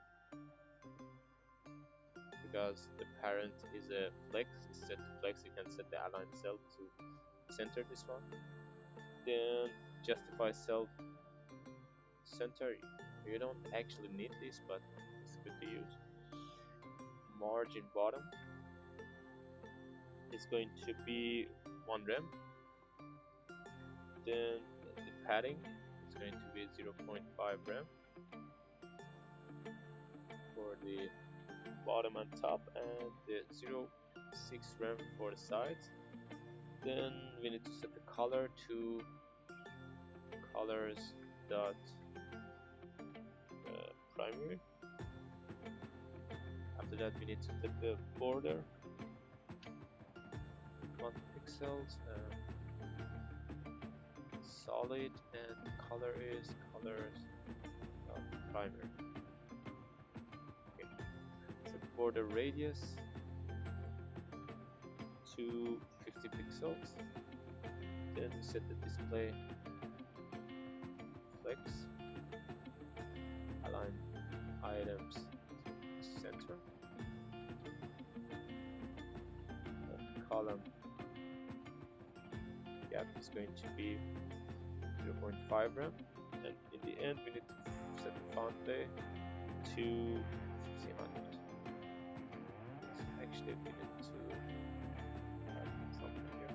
because the parent is a flex. It's set to flex. You can set the align self to center this one. Then justify self center. You don't actually need this, but it's good to use. Margin bottom is going to be 1 rem. Then the padding is going to be 0.5 rem for the bottom and top, and the 0.6 rem for the sides. Then we need to set the color to colors dot primary. After that, we need to set the border 1 pixels, solid, and color is colors dot primary. Okay. Set border radius to 50 pixels. Then set the display flex, align items to center, column gap is going to be 0.5 rem, and in the end we need to set the font day to 1500. Actually we need to add something here.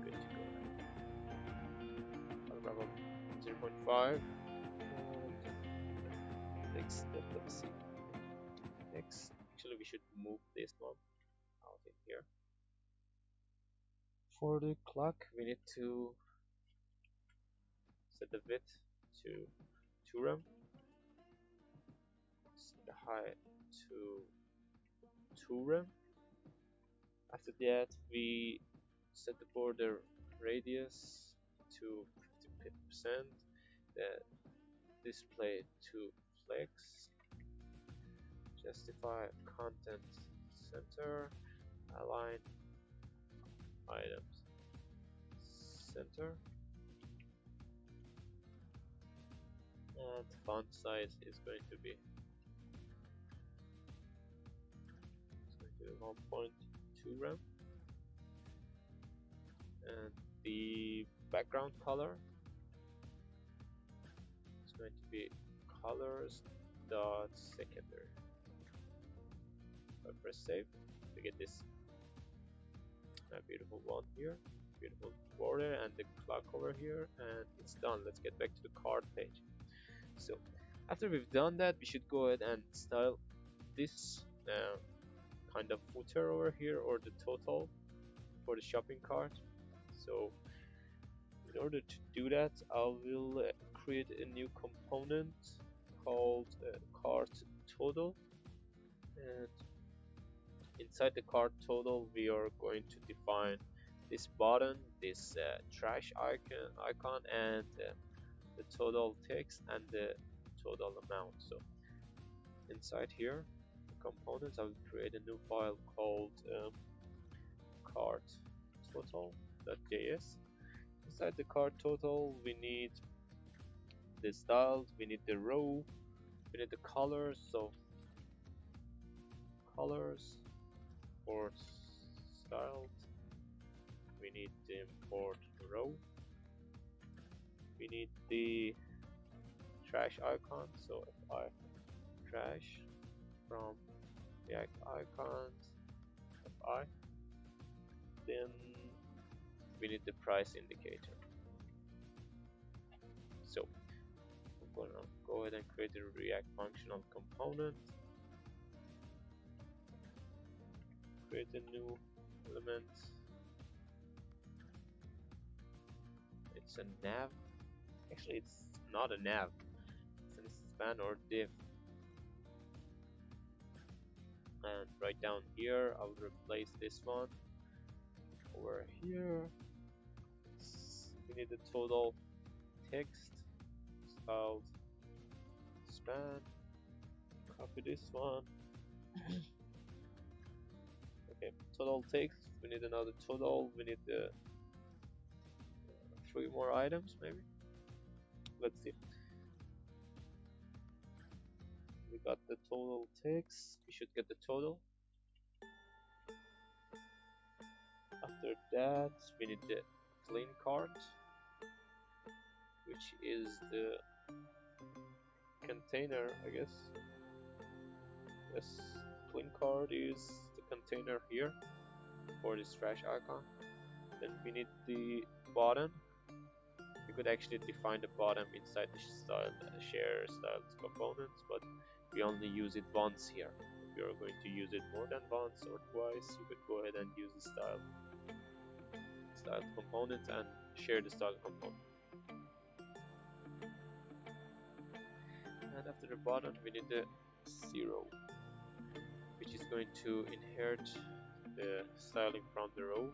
Good to go. I'll grab up 0.5. Next step, let's see. Next, actually we should move this one out in here. For the clock, we need to set the width to 2 rem, set the height to 2 rem. After that, we set the border radius to 50%, the display to flex, justify content center, align items center, and font size is going to be 1.2 rem, and the background color is going to be colors dot secondary. I press save to get this beautiful one here, beautiful border, and the clock over here, and it's done. Let's get back to the card page. So after we've done that, we should go ahead and style this kind of footer over here, or the total for the shopping cart. So in order to do that, I will create a new component called cart total, and inside the cart total we are going to define this button, this trash icon, and the total text and the total amount. So inside here, the components, I will create a new file called cart total.js. Inside the cart total, we need the styles, we need the row, we need the colors. So colors for styles, we need the import row, we need the trash icon, so fi trash from React icons fi, then we need the price indicator. So I'm gonna go ahead and create a React functional component create a new element. It's a nav. Actually, it's not a nav. It's a span or div. And right down here, I'll replace this one over here. We need the total text styled span. Copy this one. Okay, total text. We need another total. We need the 3 more items, maybe. Let's see. We got the total text. We should get the total. After that, we need the clean cart, which is the container, I guess. Yes, clean cart is the container here for this trash icon. Then we need the button. We could actually define the bottom inside the share styled components, but we only use it once here. If you are going to use it more than once or twice, you could go ahead and use the styled component and share the styled component. And after the button, we need the 0, which is going to inherit the styling from the row,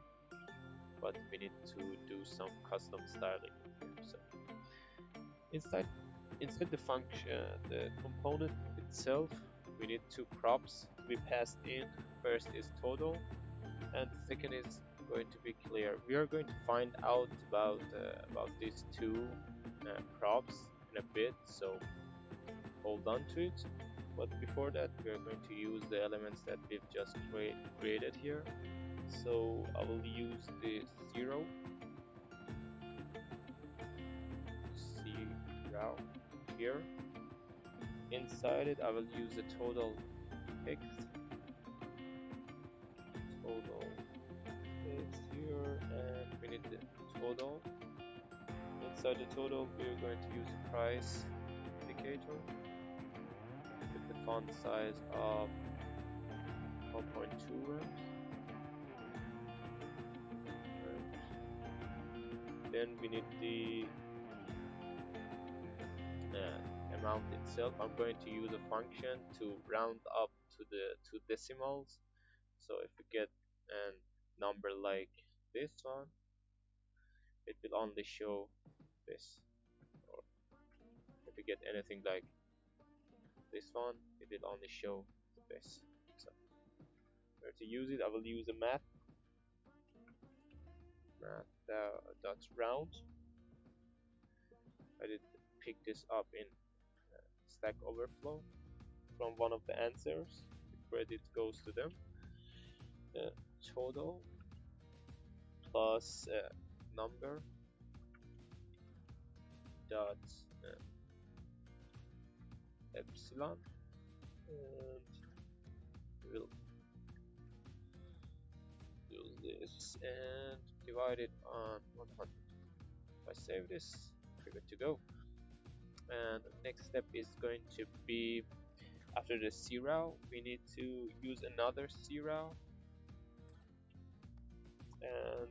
but we need to do some custom styling. So inside the function, the component itself, we need 2 props to be passed in. First is total, and second is going to be clear. We are going to find out about these 2 props in a bit, so hold on to it. But before that, we are going to use the elements that we've just created here. So I will use the 0 here. Inside it, I will use the total text. Total text here, and we need the total. Inside the total, we are going to use the price indicator with the font size of 1.2 rams. Then we need the amount itself. I'm going to use a function to round up to the 2 decimals. So if we get a number like this one, it will only show this. Or if we get anything like this one, it will only show this. So where to use it, I will use a math dot round. I did pick this up in Stack Overflow from one of the answers. The credit goes to them. Total plus number dot epsilon, and we'll use this and divide it on 100. If I save this, we're good to go. And the next step is going to be, after the zero, we need to use another zero, and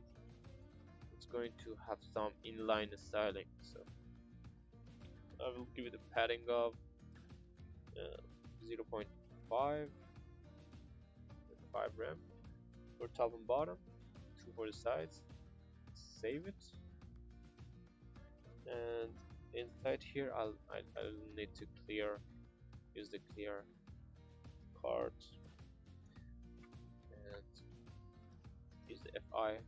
it's going to have some inline styling. So I will give it a padding of 0.5 rem for top and bottom, 2 for the sides. Save it, and inside here I'll need to use the clear card and use the fi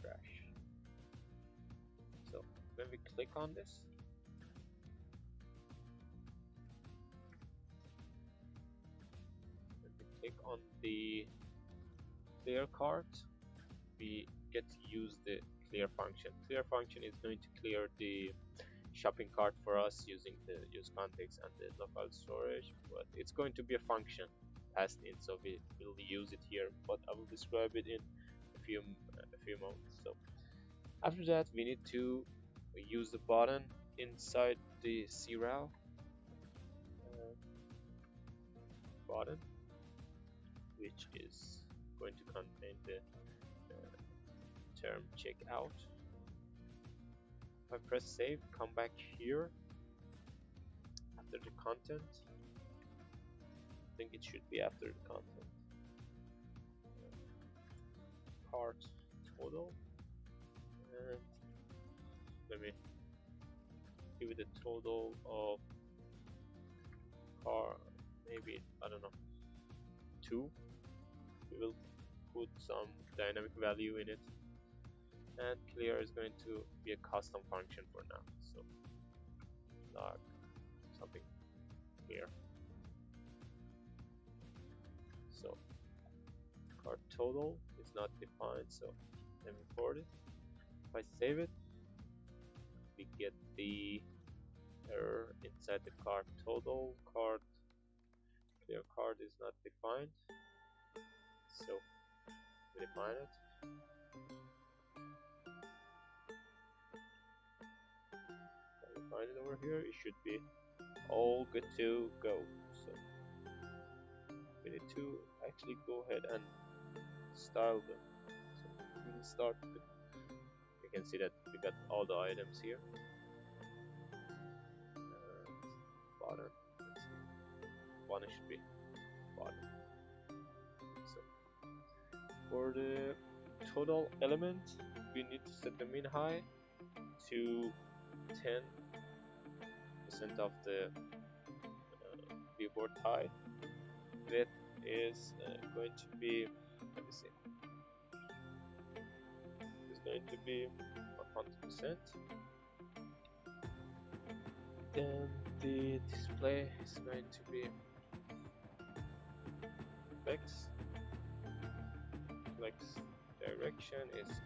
crash. So when we click on this, when we click on the clear card, we get to use the clear function. Clear function is going to clear the shopping cart for us using the useContext and the localStorage, but it's going to be a function passed in, so we will use it here, but I will describe it in a few moments. So after that, we need to use the button inside the zero button, which is going to contain the term checkout. If I press save, come back here after the content. I think it should be after the content. Cart total, and let me give it a total of car, maybe, I don't know, 2. We will put some dynamic value in it, and clear is going to be a custom function for now, so log something here. So cart total is not defined, so let me import it. If I save it, we get the error inside the cart total. Cart clear cart is not defined, so we define it. If I define it over here, it should be all good to go. So we need to actually go ahead and style them. So we will start with, you can see that we got all the items here. Bottom, let's see, one should be bottom. So for the total element, we need to set the min high to 10% of the keyboard height. Width is going to be, let me see, is going to be 100%. Then the display is going to be flex. Flex direction is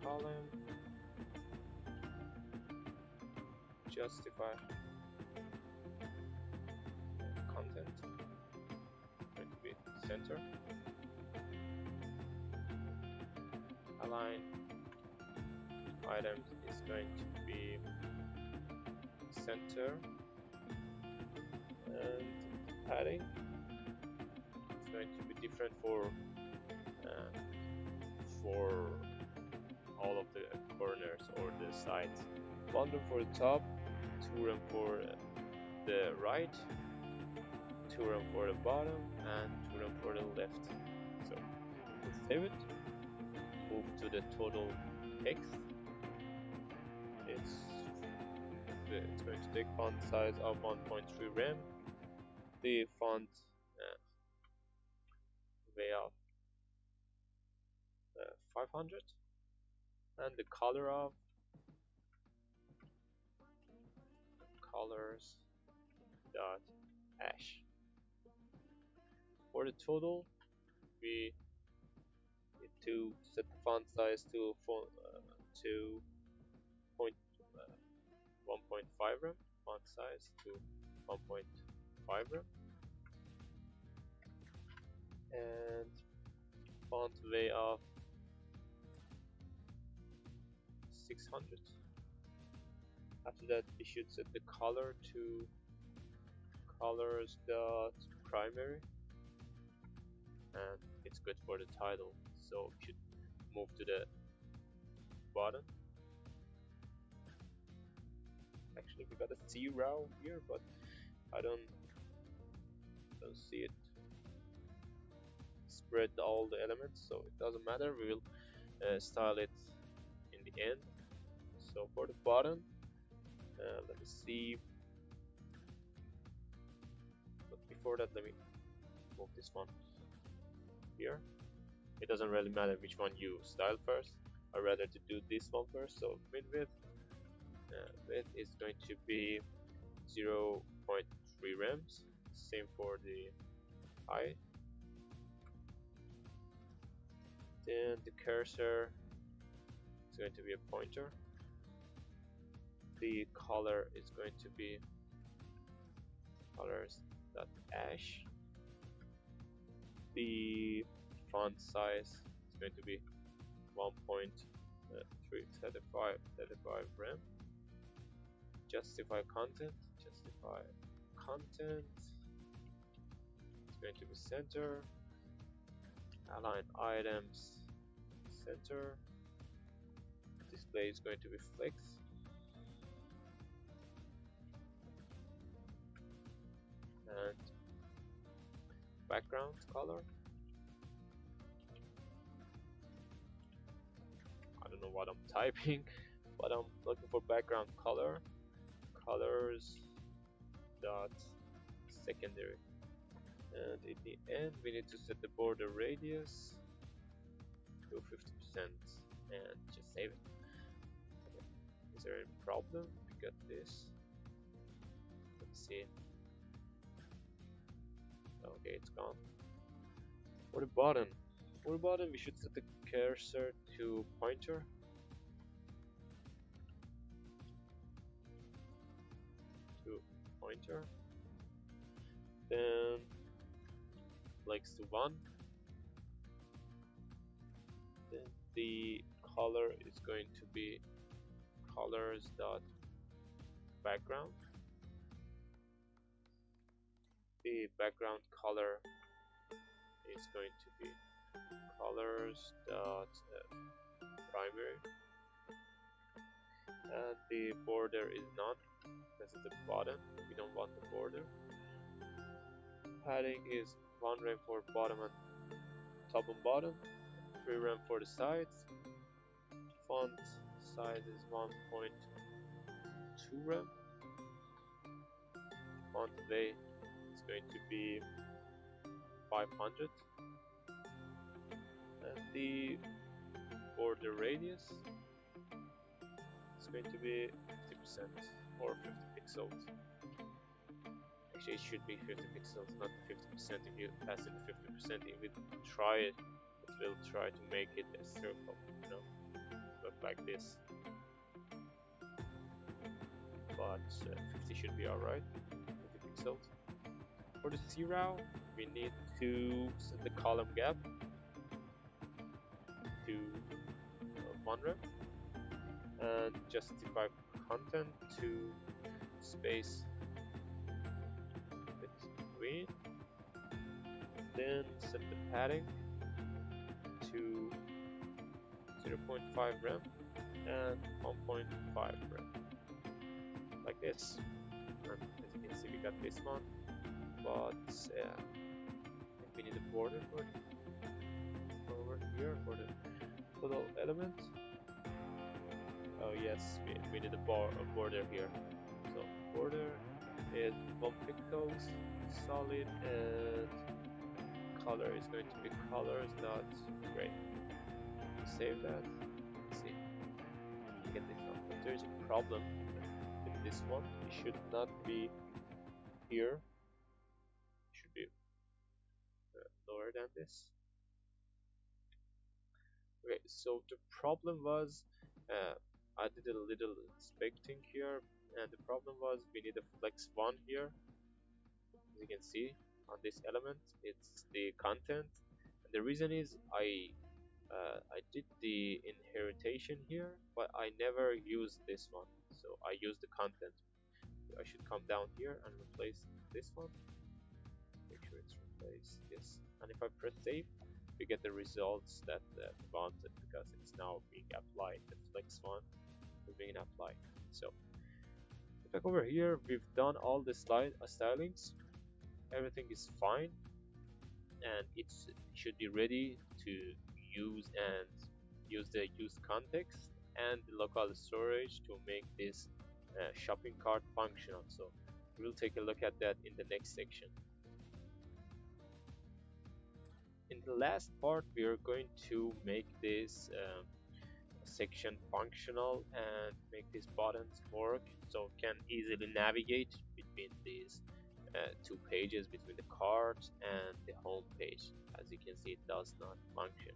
column. Justify content, going to be center. Align items is going to be center, and padding is going to be different for all of the corners or the sides. 1 room for the top, 2 room for the right, 2 room for the bottom, and 2 room for the left. So let's save it. Move to the total text. It's going to take font size of 1.3 rem. The font weight of 500, and the color of colors dot ash. For the total, we need to set the font size to 1.5 rem, font size to 1.5 rem, and font weight of 600. After that, we should set the color to colors dot primary, and it's good for the title, so we should move to the bottom. Actually, we got a 0 here, but I don't see it spread all the elements, so it doesn't matter. We will style it in the end. So for the bottom, let me see, but before that, let me move this one here. It doesn't really matter which one you style first. I'd rather to do this one first. So min width, width is going to be 0.3 rems. Same for the height. Then the cursor is going to be a pointer. The color is going to be colors.ash. The font size is going to be 1.335 rem. Justify content. It's going to be center. Align items center. Display is going to be flex. And background color. I don't know what I'm typing, but I'm looking for background color. Colors dot secondary. And in the end, we need to set the border radius to 50% and just save it. Okay. Is there any problem? We got this. Let's see. Okay, it's gone. For the button, we should set the cursor to pointer. To pointer. Then flex to 1. Then the color is going to be colors dot background. The background color is going to be colors dot primary, and the border is none because it's the bottom. We don't want the border. Padding is 1 rem for bottom and top and bottom, 3 rem for the sides. Font size is 1.2 rem. Font weight is going to be 500, and the border radius is going to be 50% or 50 pixels. Actually, it should be 50 pixels, not 50%. If you pass it 50%, if you try it, it will try to make it a circle, you know, look like this. But 50 should be alright, 50 pixels. For the zero, we need to set the column gap to 1 rem and justify content to space between. Then set the padding to 0.5 rem and 1.5 rem, like this. And as you can see, we got this one, but we need a border for it over here for the total element. Oh yes, we need a border here. So border is 1 pixel solid, and color is going to be colors dot gray. Save that. Let's see. Get this one. But there's a problem with this one. It should not be here. It should be lower than this. Okay, so the problem was I did a little inspecting here, and the problem was we need a flex 1 here. As you can see on this element, it's the content, and the reason is I did the inheritation here, but I never used this one, so I used the content. I should come down here and replace this one. Make sure it's replaced. Yes, and if I press save, we get the results that we wanted because it's now being applied. The flex one is being applied. So back over here, we've done all the stylings. Everything is fine, and it should be ready to use the useContext and the local storage to make this shopping cart functional. So we'll take a look at that in the next section. In the last part, we are going to make this section functional and make these buttons work so we can easily navigate between these two pages, between the cart and the home page. As you can see, it does not function.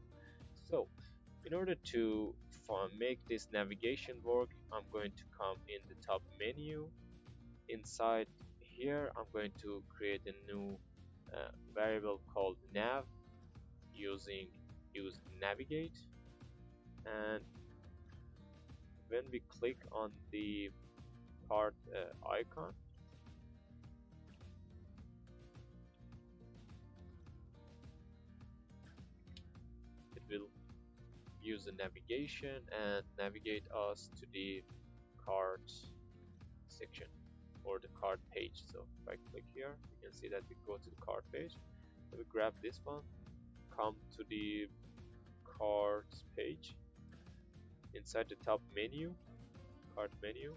So in order to make this navigation work, I'm going to come in the top menu. Inside here, I'm going to create a new variable called nav using use navigate, and when we click on the cart icon, use the navigation and navigate us to the cart section or the cart page. So if I click here, you can see that we go to the cart page. Let me grab this one, come to the cart page. Inside the top menu, cart menu,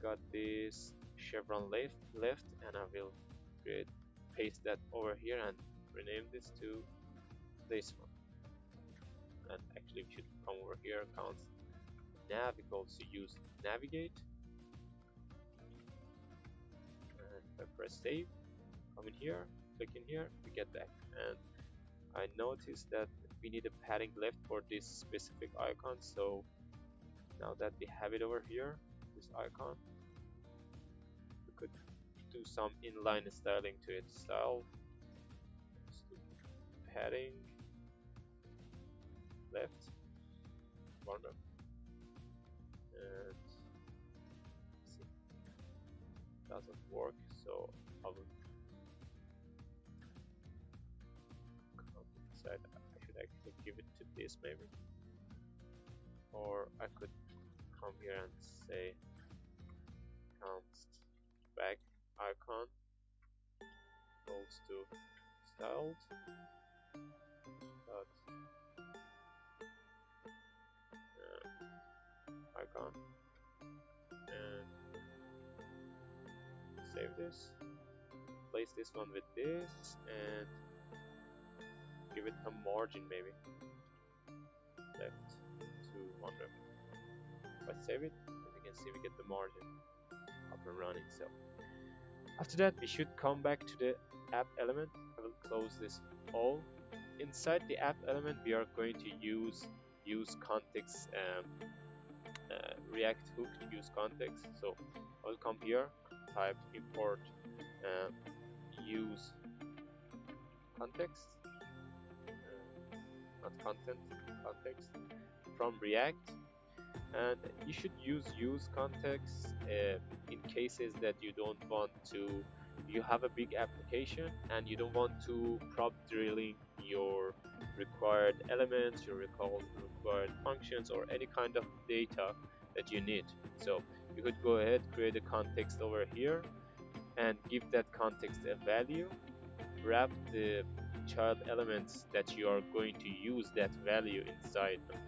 got this chevron left, and I will paste that over here and rename this to this one. And actually, we should come over here, accounts, nav, equals to use navigate, and if I press save, come in here, click in here, we get back. And I noticed that we need a padding left for this specific icon, so now that we have it over here, this icon, we could do some inline styling to it. Style, padding left corner, and see, doesn't work, so I will come inside. I should actually give it to this maybe, or I could come here and say counts back icon goes to styled dot icon, and save this, place this one with this, and give it a margin maybe left to 100. If I save it, as you can see, we get the margin up and running. So after that, we should come back to the app element. I will close this all. Inside the app element, we are going to use context React hook to use context. So I will come here, type import use context, not content, context from React. And you should use context in cases that you don't want to, you have a big application and you don't want to prop drilling your required elements, your required functions, or any kind of data that you need. So you could go ahead, create a context over here and give that context a value, wrap the child elements that you are going to use that value inside them,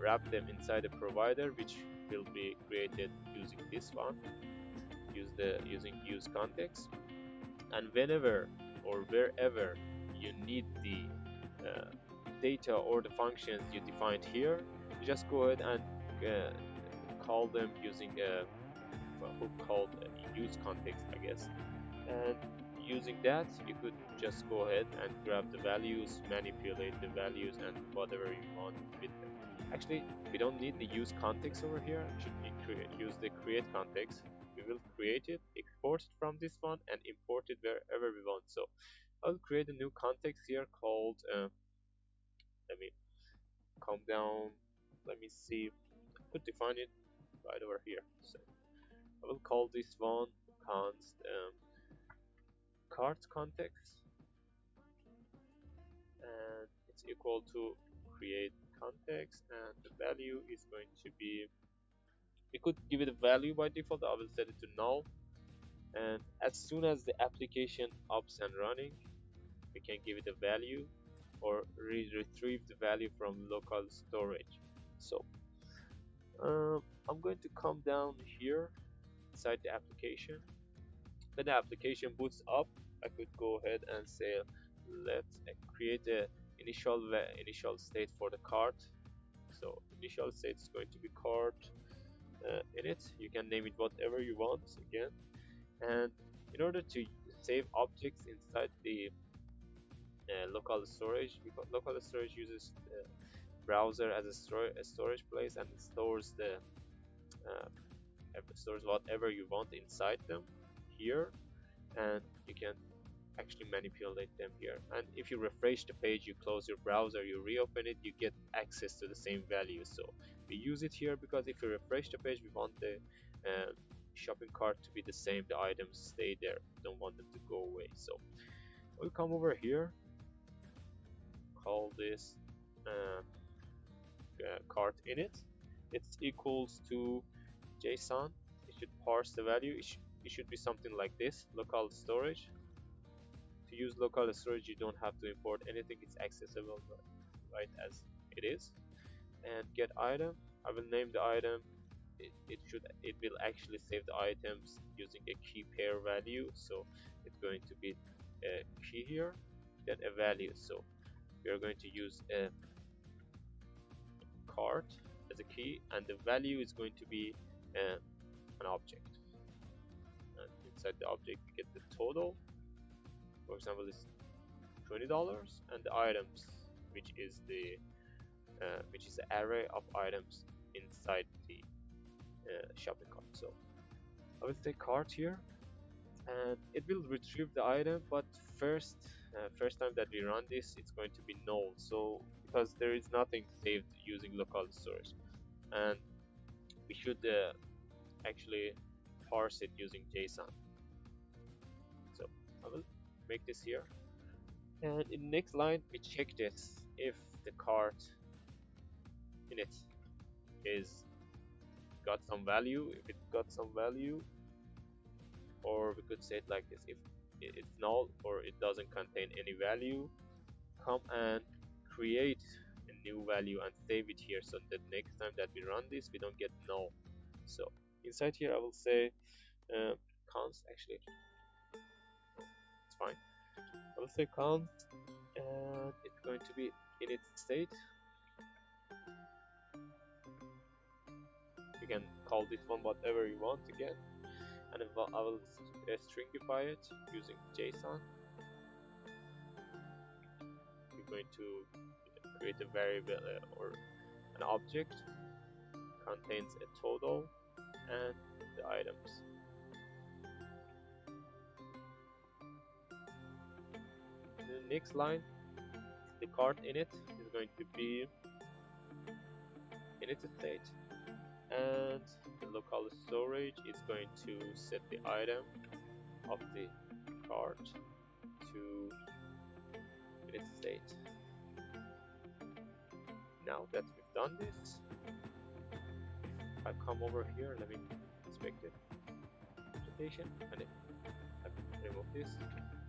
wrap them inside a provider which will be created using this one, using useContext. And whenever or wherever you need the data or the functions you defined here, you just go ahead and call them using a hook called useContext, I guess. And using that, you could just go ahead and grab the values, manipulate the values, and whatever you want with them. Actually, we don't need the use context over here. We should use the create context. We will create it, export it from this one, and import it wherever we want. So I'll create a new context here called, let me come down, let me see, I could define it right over here. So I will call this one const cart context, and it's equal to create context, and the value is going to be, we could give it a value by default. I will set it to null, and as soon as the application up and running, we can give it a value or retrieve the value from local storage. So I'm going to come down here inside the application. When the application boots up, I could go ahead and say let's create a initial state for the cart. So initial state is going to be cart init. You can name it whatever you want again. And in order to save objects inside the local storage, because local storage uses the browser as a storage place, and it stores the stores whatever you want inside them here, and you can actually manipulate them here. And if you refresh the page, you close your browser, you reopen it, you get access to the same value. So we use it here because if you refresh the page, we want the shopping cart to be the same, the items stay there, don't want them to go away. So we'll come over here, call this cart init, it's equals to JSON. It should parse the value. It should be something like this: local storage. To use local storage, you don't have to import anything. It's accessible right as it is. And get item. I will name the item. It will actually save the items using a key pair value. So it's going to be a key here, then a value. So we are going to use a cart as a key, and the value is going to be an object. And inside the object, we get the total. For example, is $20, and the items, which is the array of items inside the shopping cart. So I will say cart here, and it will retrieve the item. But first time that we run this, it's going to be null. So because there is nothing saved using local storage, and we should actually parse it using JSON. So I will make this here, and in the next line we check this if the cart init is got some value. If it got some value, or we could say it like this: if it's null or it doesn't contain any value, come and create a new value and save it here, so that next time that we run this, we don't get null. So inside here I will say const. Actually, it's fine. I will say const, and it's going to be in its state. You can call this one whatever you want again, and I will stringify it using JSON. We're going to create a variable or an object contains a total and the items. In the next line, the cart init is going to be in its state, and the local storage is going to set the item of the cart to its state. Now that we've done this, if I come over here, let me inspect it, presentation, and I remove this.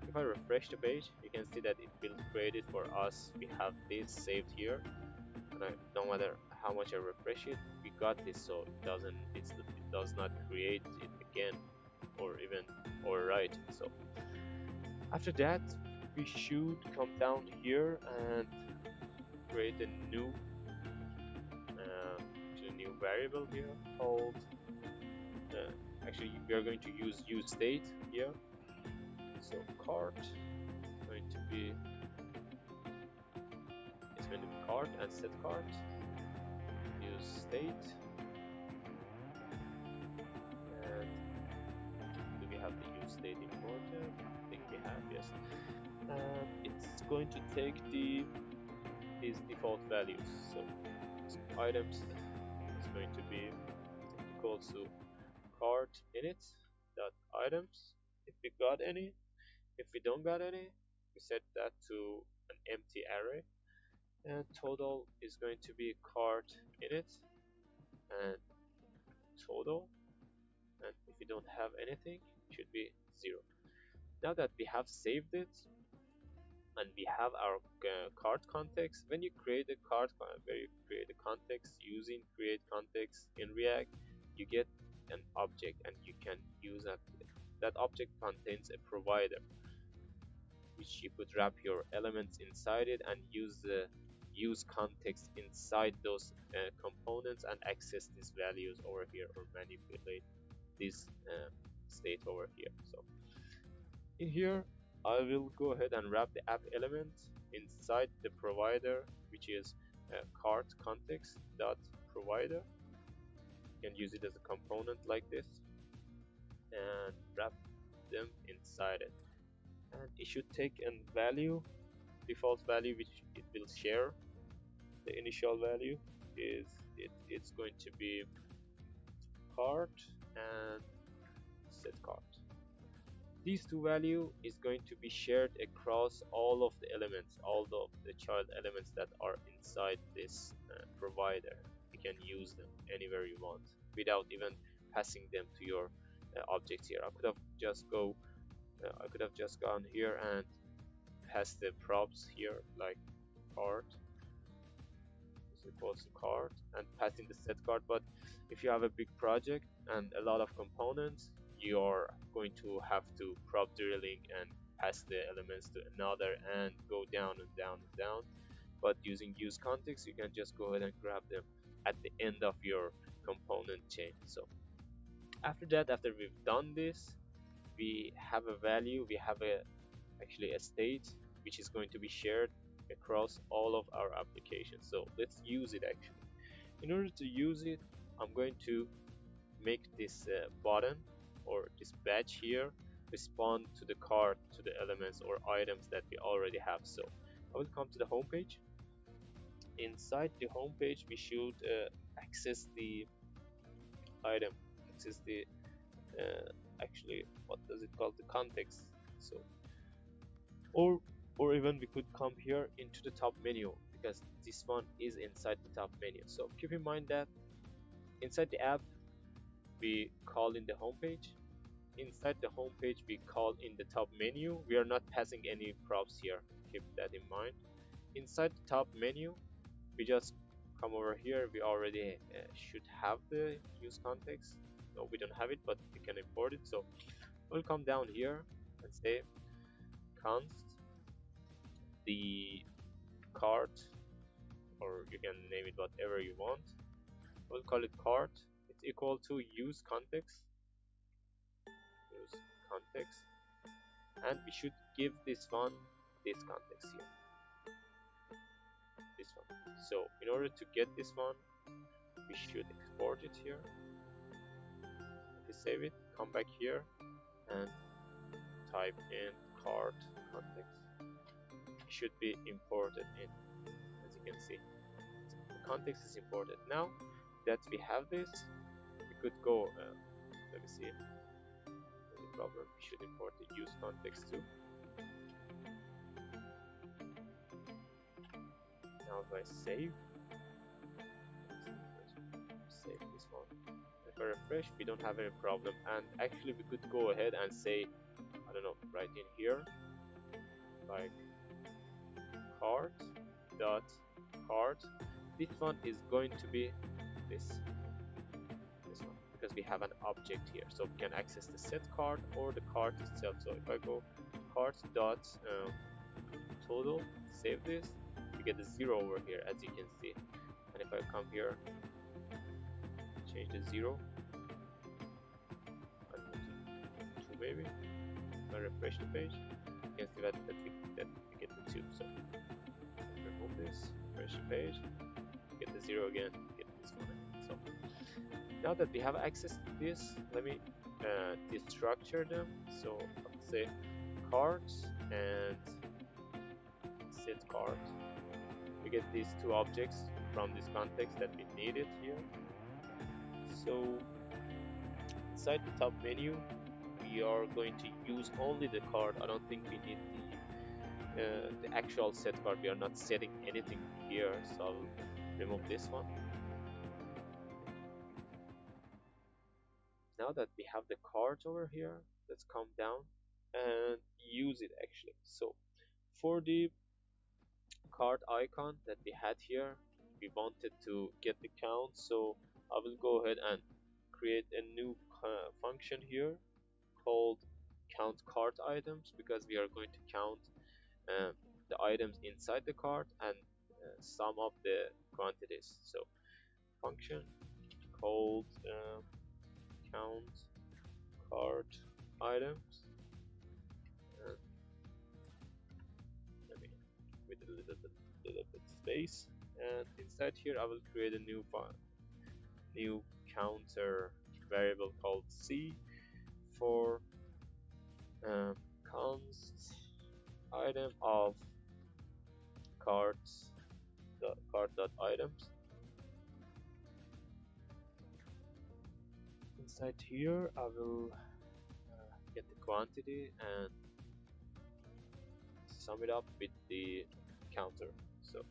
If I refresh the page, you can see that it will create it for us. We have this saved here, and no matter how much I refresh it, we got this, so it does not create it again or even overwrite it. So after that, we should come down here and create a new variable here called actually we are going to use useState here. So cart is going to be cart and set cart, useState, and do we have the useState imported? I think we have, yes. It's going to take these default values. So items is going to be equal to cart init dot items if we got any. If we don't got any, we set that to an empty array, and total is going to be cart init and total, and if we don't have anything, it should be 0. Now that we have saved it and we have our cart context, when you create a context using create context in React, you get an object, and you can use that object contains a provider, which you could wrap your elements inside it and use the useContext inside those components and access these values over here, or manipulate this state over here. So in here, I will go ahead and wrap the app element inside the provider, which is cart context dot provider. You can use it as a component like this and wrap them inside it. And it should take a value, default value, which it will share. The initial value is it's going to be cart and set cart. These two value is going to be shared across all of the elements, all of the child elements that are inside this provider. You can use them anywhere you want without even passing them to your objects here. I could have just gone here and passed the props here like card is equals to card and passing the set card. But if you have a big project and a lot of components, you're going to have to prop drilling and pass the elements to another and go down and down and down. But using useContext, you can just go ahead and grab them at the end of your component chain. So after that, after we've done this, we have a value, we have actually a state which is going to be shared across all of our applications. So let's use it actually. In order to use it, I'm going to make this button or this badge here respond to the card, to the elements or items that we already have. So I will come to the home page. Inside the home page, we should access the item, access the actually, what does it call, the context. So or even we could come here into the top menu, because this one is inside the top menu. So keep in mind that inside the app we call in the home page, inside the home page we call in the top menu. We are not passing any props here, keep that in mind. Inside the top menu we just come over here. We already should have the use context. No, we don't have it, but we can import it. So we'll come down here and say const the cart, or you can name it whatever you want. We'll call it cart. It's equal to use context, and we should give this one this context here, this one. So in order to get this one, we should export it here. We save it, come back here and type in cart context. It should be imported in, as you can see. The context is imported. Now that we have this, we could go, let me see, the problem, we should import the use context too. Now if I save this one, if I refresh, we don't have any problem. And actually we could go ahead and say, I don't know, right in here, like cart dot cart. This one is going to be this one, because we have an object here, so we can access the set card or the cart itself. So if I go cart dot total, save this, you get the 0 over here, as you can see. And if I come here, change the 0 and 2 maybe, if I refresh the page, you can see that we get the 2. So remove this, refresh the page, get the 0 again, get this one again. So now that we have access to this, let me destructure them. So let's say cards and set card. We get these two objects from this context that we needed here. So inside the top menu, we are going to use only the card. I don't think we need the actual set card. We are not setting anything here, so I'll remove this one. Now that we have the cards over here, let's come down and use it actually. So for the card icon that we had here, we wanted to get the count, so I will go ahead and create a new function here called count cart items, because we are going to count the items inside the cart and sum up the quantities. So function called count cart items, with a little bit space, and inside here I will create a new counter variable called C for const item of carts dot items. Inside here I will get the quantity and sum it up with the counter, so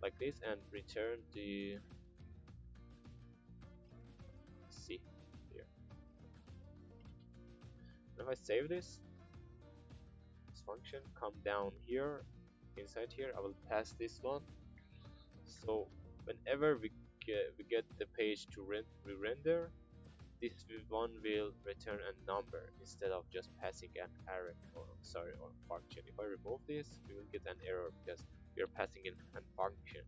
like this, and return the C here. If I save this function, come down here, inside here, I will pass this one. So whenever we get the page to re-render, this one will return a number instead of just passing an array or function. If I remove this, we will get an error because we are passing in a function.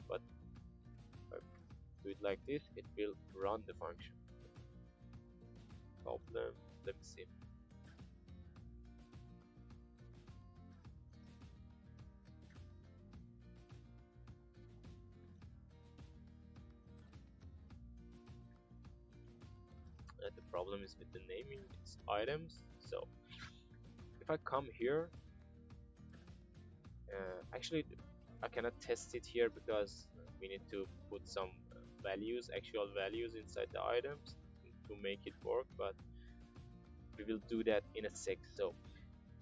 But if I do it like this, it will run the function. Problem, let me see. The problem is with the naming, it's items. So if I come here, actually I cannot test it here because we need to put some values, actual values inside the items to make it work, but we will do that in a sec. So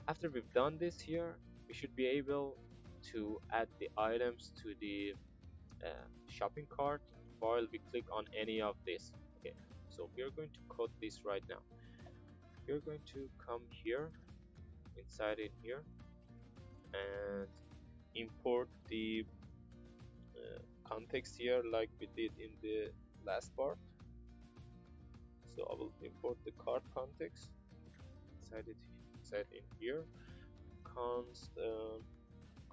after we've done this here, we should be able to add the items to the shopping cart while we click on any of this. Okay, so we are going to code this right now. We're going to come here, inside in here, and import the context here like we did in the last part. So I will import the cart context inside in here, const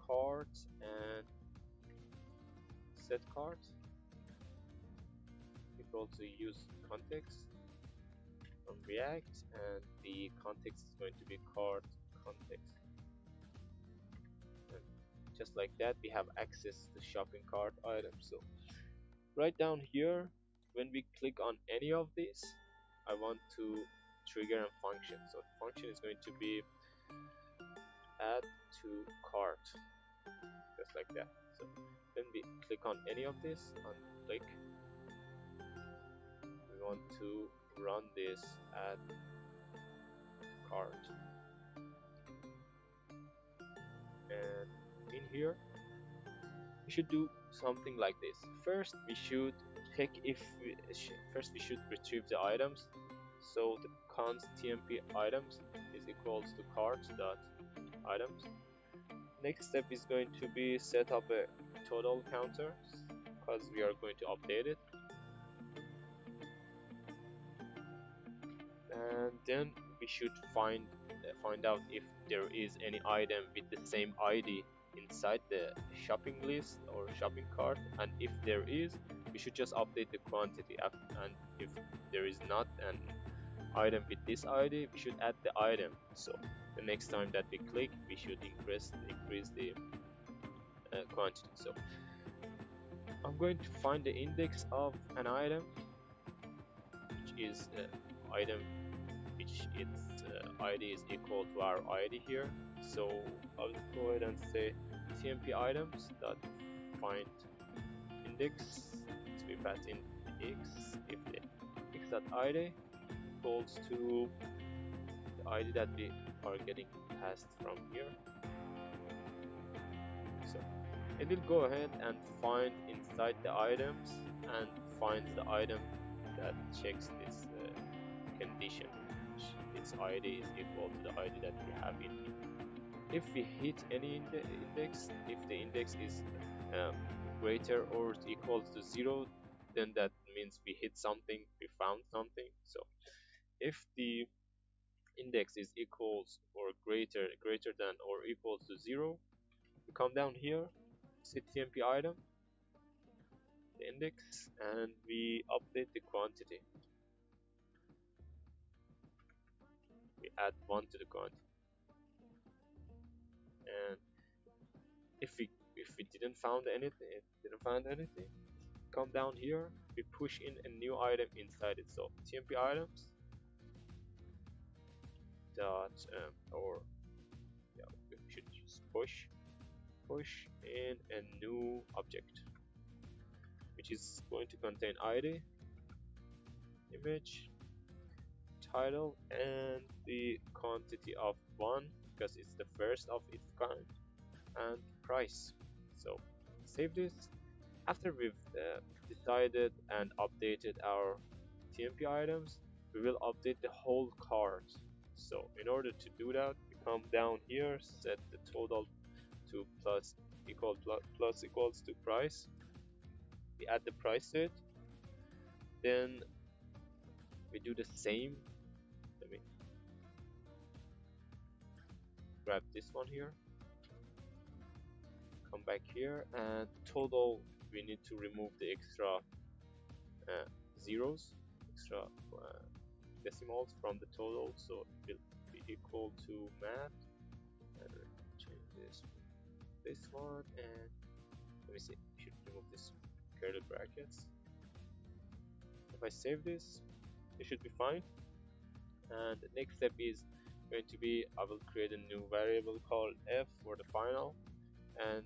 cart and set cart equal to use context from React, and the context is going to be cart context. And just like that, we have access to shopping cart items. So right down here, when we click on any of these, I want to trigger a function. So the function is going to be add to cart, just like that. So when we click on any of this, on click, we want to run this add cart, and in here we should do something like this. First we should check if first we should retrieve the items. So the const tmp items is equals to cart dot items. Next step is going to be set up a total counter because we are going to update it, and then we should find out if there is any item with the same ID inside the shopping list or shopping cart, and if there is, we should just update the quantity, and if there is not an item with this ID, we should add the item. So the next time that we click, we should increase the quantity. So I'm going to find the index of an item, which is item which its ID is equal to our ID here. So I'll go ahead and say tmp items dot find index. So we pass in x if the x dot id equals to the ID that we are getting passed from here. So it will go ahead and find inside the items and finds the item that checks this condition, which its ID is equal to the ID that we have in here. If we hit any index, if the index is greater or equals to 0, then that means we hit something, we found something. So if the index is equals or greater than or equals to 0, we come down here, set tmp item, the index, and we update the quantity. We add 1 to the quantity, and if we didn't find anything, come down here, we push in a new item inside it. So tmp items dot or yeah, we should use push in a new object, which is going to contain id, image, title and the quantity of 1 because it's the first of its kind, and price. So save this. After we've decided and updated our TMP items, we will update the whole cart. So in order to do that, we come down here, set the total to plus equals to price. We add the price to it. Then we do the same. Let me grab this one here. Come back here, and total, we need to remove the extra zeros, extra decimals from the total, so it will be equal to math. And change this one, and let me see, I should remove this curly brackets. If I save this, it should be fine. And the next step is going to be, I will create a new variable called f for the final and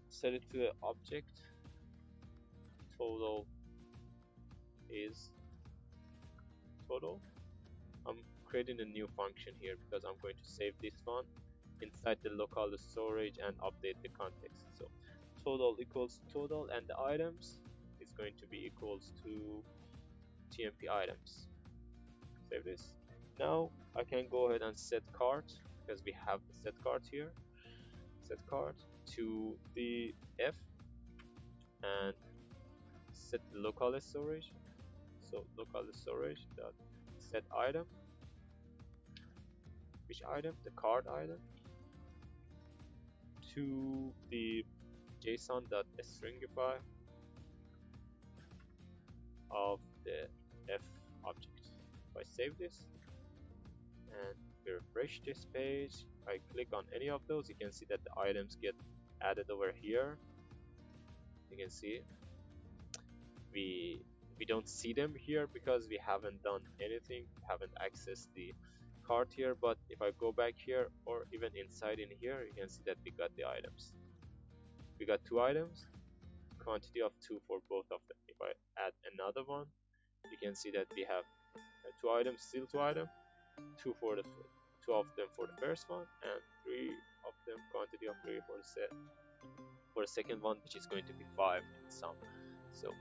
set it to the object total is total. I'm creating a new function here because I'm going to save this one inside the local storage and update the context. So total equals total, and the items is going to be equals to TMP items. Save this. Now I can go ahead and set cart because we have the set cart here. Set cart to the F and set the local storage. So local storage dot set item. Which item? The card item. To the JSON dot stringify of the F object. If I save this and refresh this page, I click on any of those, you can see that the items get added over here. You can see we don't see them here because we haven't done anything, haven't accessed the cart here. But if I go back here or even inside in here, you can see that we got the items. We got 2 items, quantity of 2 for both of them. If I add another one, you can see that we have 2 items, still 2 items, 2 of them for the first one, and 3 of them, quantity of 3 for the second one, which is going to be 5 in sum. So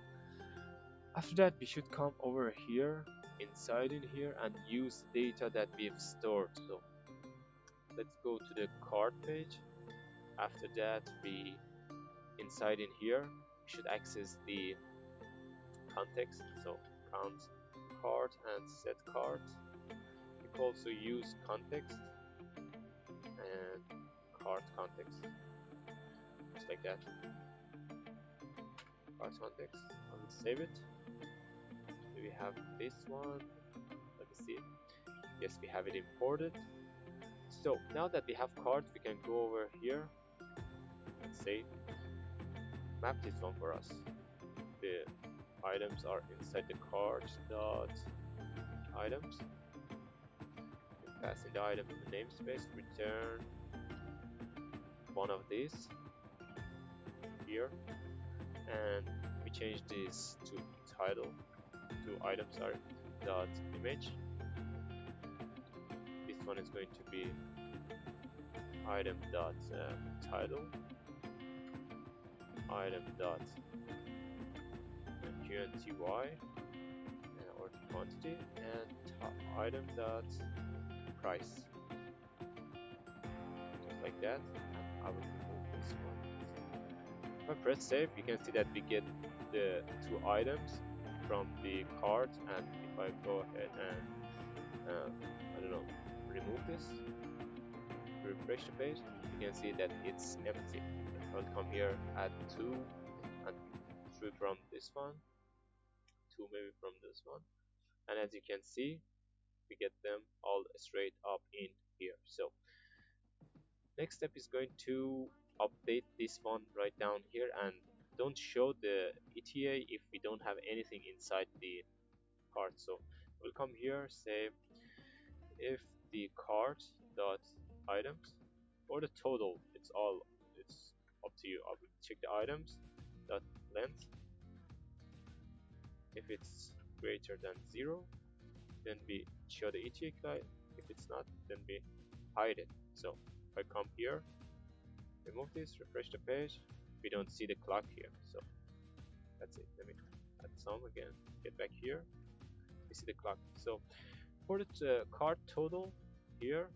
after that, we should come over here, inside in here, and use data that we've stored. So let's go to the cart page. After that, we inside in here should access the context. So count cart and set cart. We can also use context and cart context, just like that. Cart context. I will save it. We have this one. Let me see. Yes, we have it imported. So now that we have cart, we can go over here and say map this one for us. The items are inside the cart dot items. We pass in the item to the namespace. Return one of these here, and we change this to title. To item, sorry, dot image. This one is going to be item dot title, item dot qnty or quantity, and item dot price, just like that. And I will remove this one. If I press save, you can see that we get the 2 items from the cart. And if I go ahead and I don't know, remove this, refresh the page, you can see that it's empty. I'll come here, add 2 and 3 from this one, 2 maybe from this one, and as you can see, we get them all straight up in here. So next step is going to update this one right down here, and don't show the ETA if we don't have anything inside the cart. So we'll come here, say if the cart dot items or the total, it's up to you. I will check the items dot length. If it's greater than 0, then we show the ETA. If it's not, then we hide it. So if I come here, remove this, refresh the page, we don't see the clock here. So that's it. Let me add some again. Get back here. We see the clock. So for the cart total here,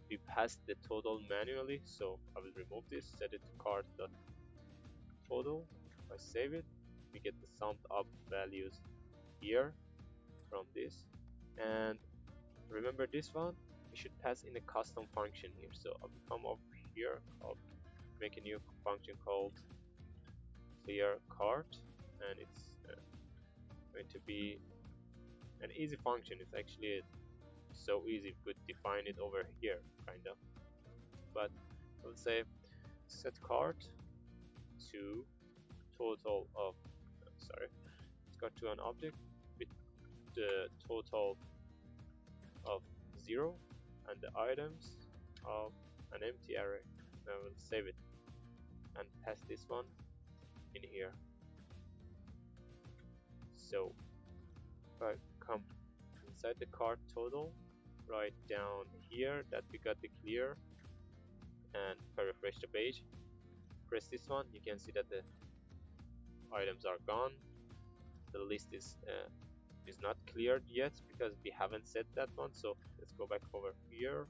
we passed the total manually. So I will remove this, set it to cart.total. If I save it, we get the summed up values here from this. And remember this one, we should pass in a custom function here. So I will come up here, I'll make a new function called clear cart, and it's going to be an easy function. It's actually so easy, we could define it over here kind of, but we'll say set cart to total of let's go to an object with the total of 0 and the items of an empty array. Now we'll save it and pass this one in here. So if I come inside the cart total, right down here that we got the clear, and if I refresh the page, press this one, you can see that the items are gone. The list is not cleared yet because we haven't set that one. So let's go back over here.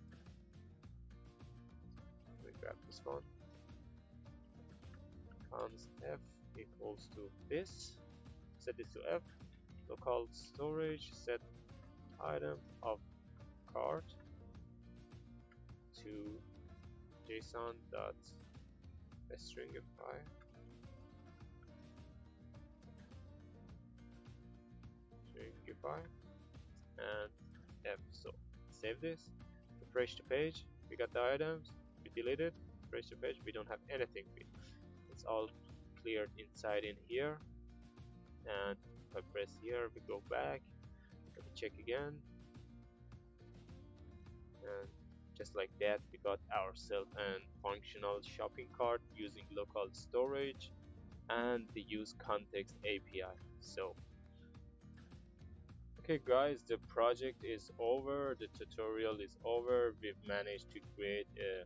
We grab this one. Const f equals to this. Set this to f. Local storage set item of cart to json.stringify. And f. So save this, refresh the page, we got the items, we delete it, refresh the page, we don't have anything. It's all cleared inside in here. And if I press here, we go back, let me check again, and just like that we got ourselves an functional shopping cart using local storage and the useContext API. So okay guys, the project is over, the tutorial is over. We've managed to create a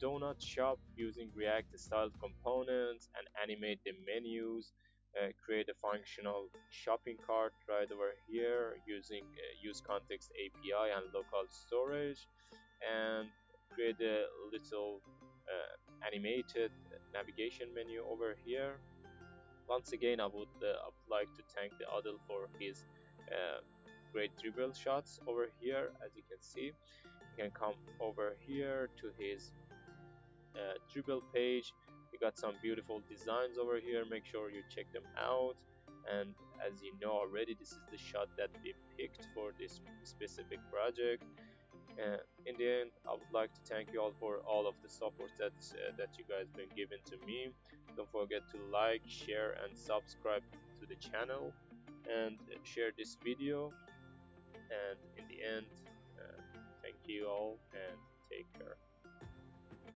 donut shop using React styled components and animate the menus, create a functional shopping cart right over here using useContext API and local storage, and create a little animated navigation menu over here. Once again, I would like to thank the Adel for his great dribble shots over here. As you can see, you can come over here to his dribble page. We got some beautiful designs over here, make sure you check them out. And as you know already, this is the shot that we picked for this specific project. In the end, I would like to thank you all for all of the support that you guys been giving to me. Don't forget to like, share and subscribe to the channel, and share this video. And in the end, thank you all and take care.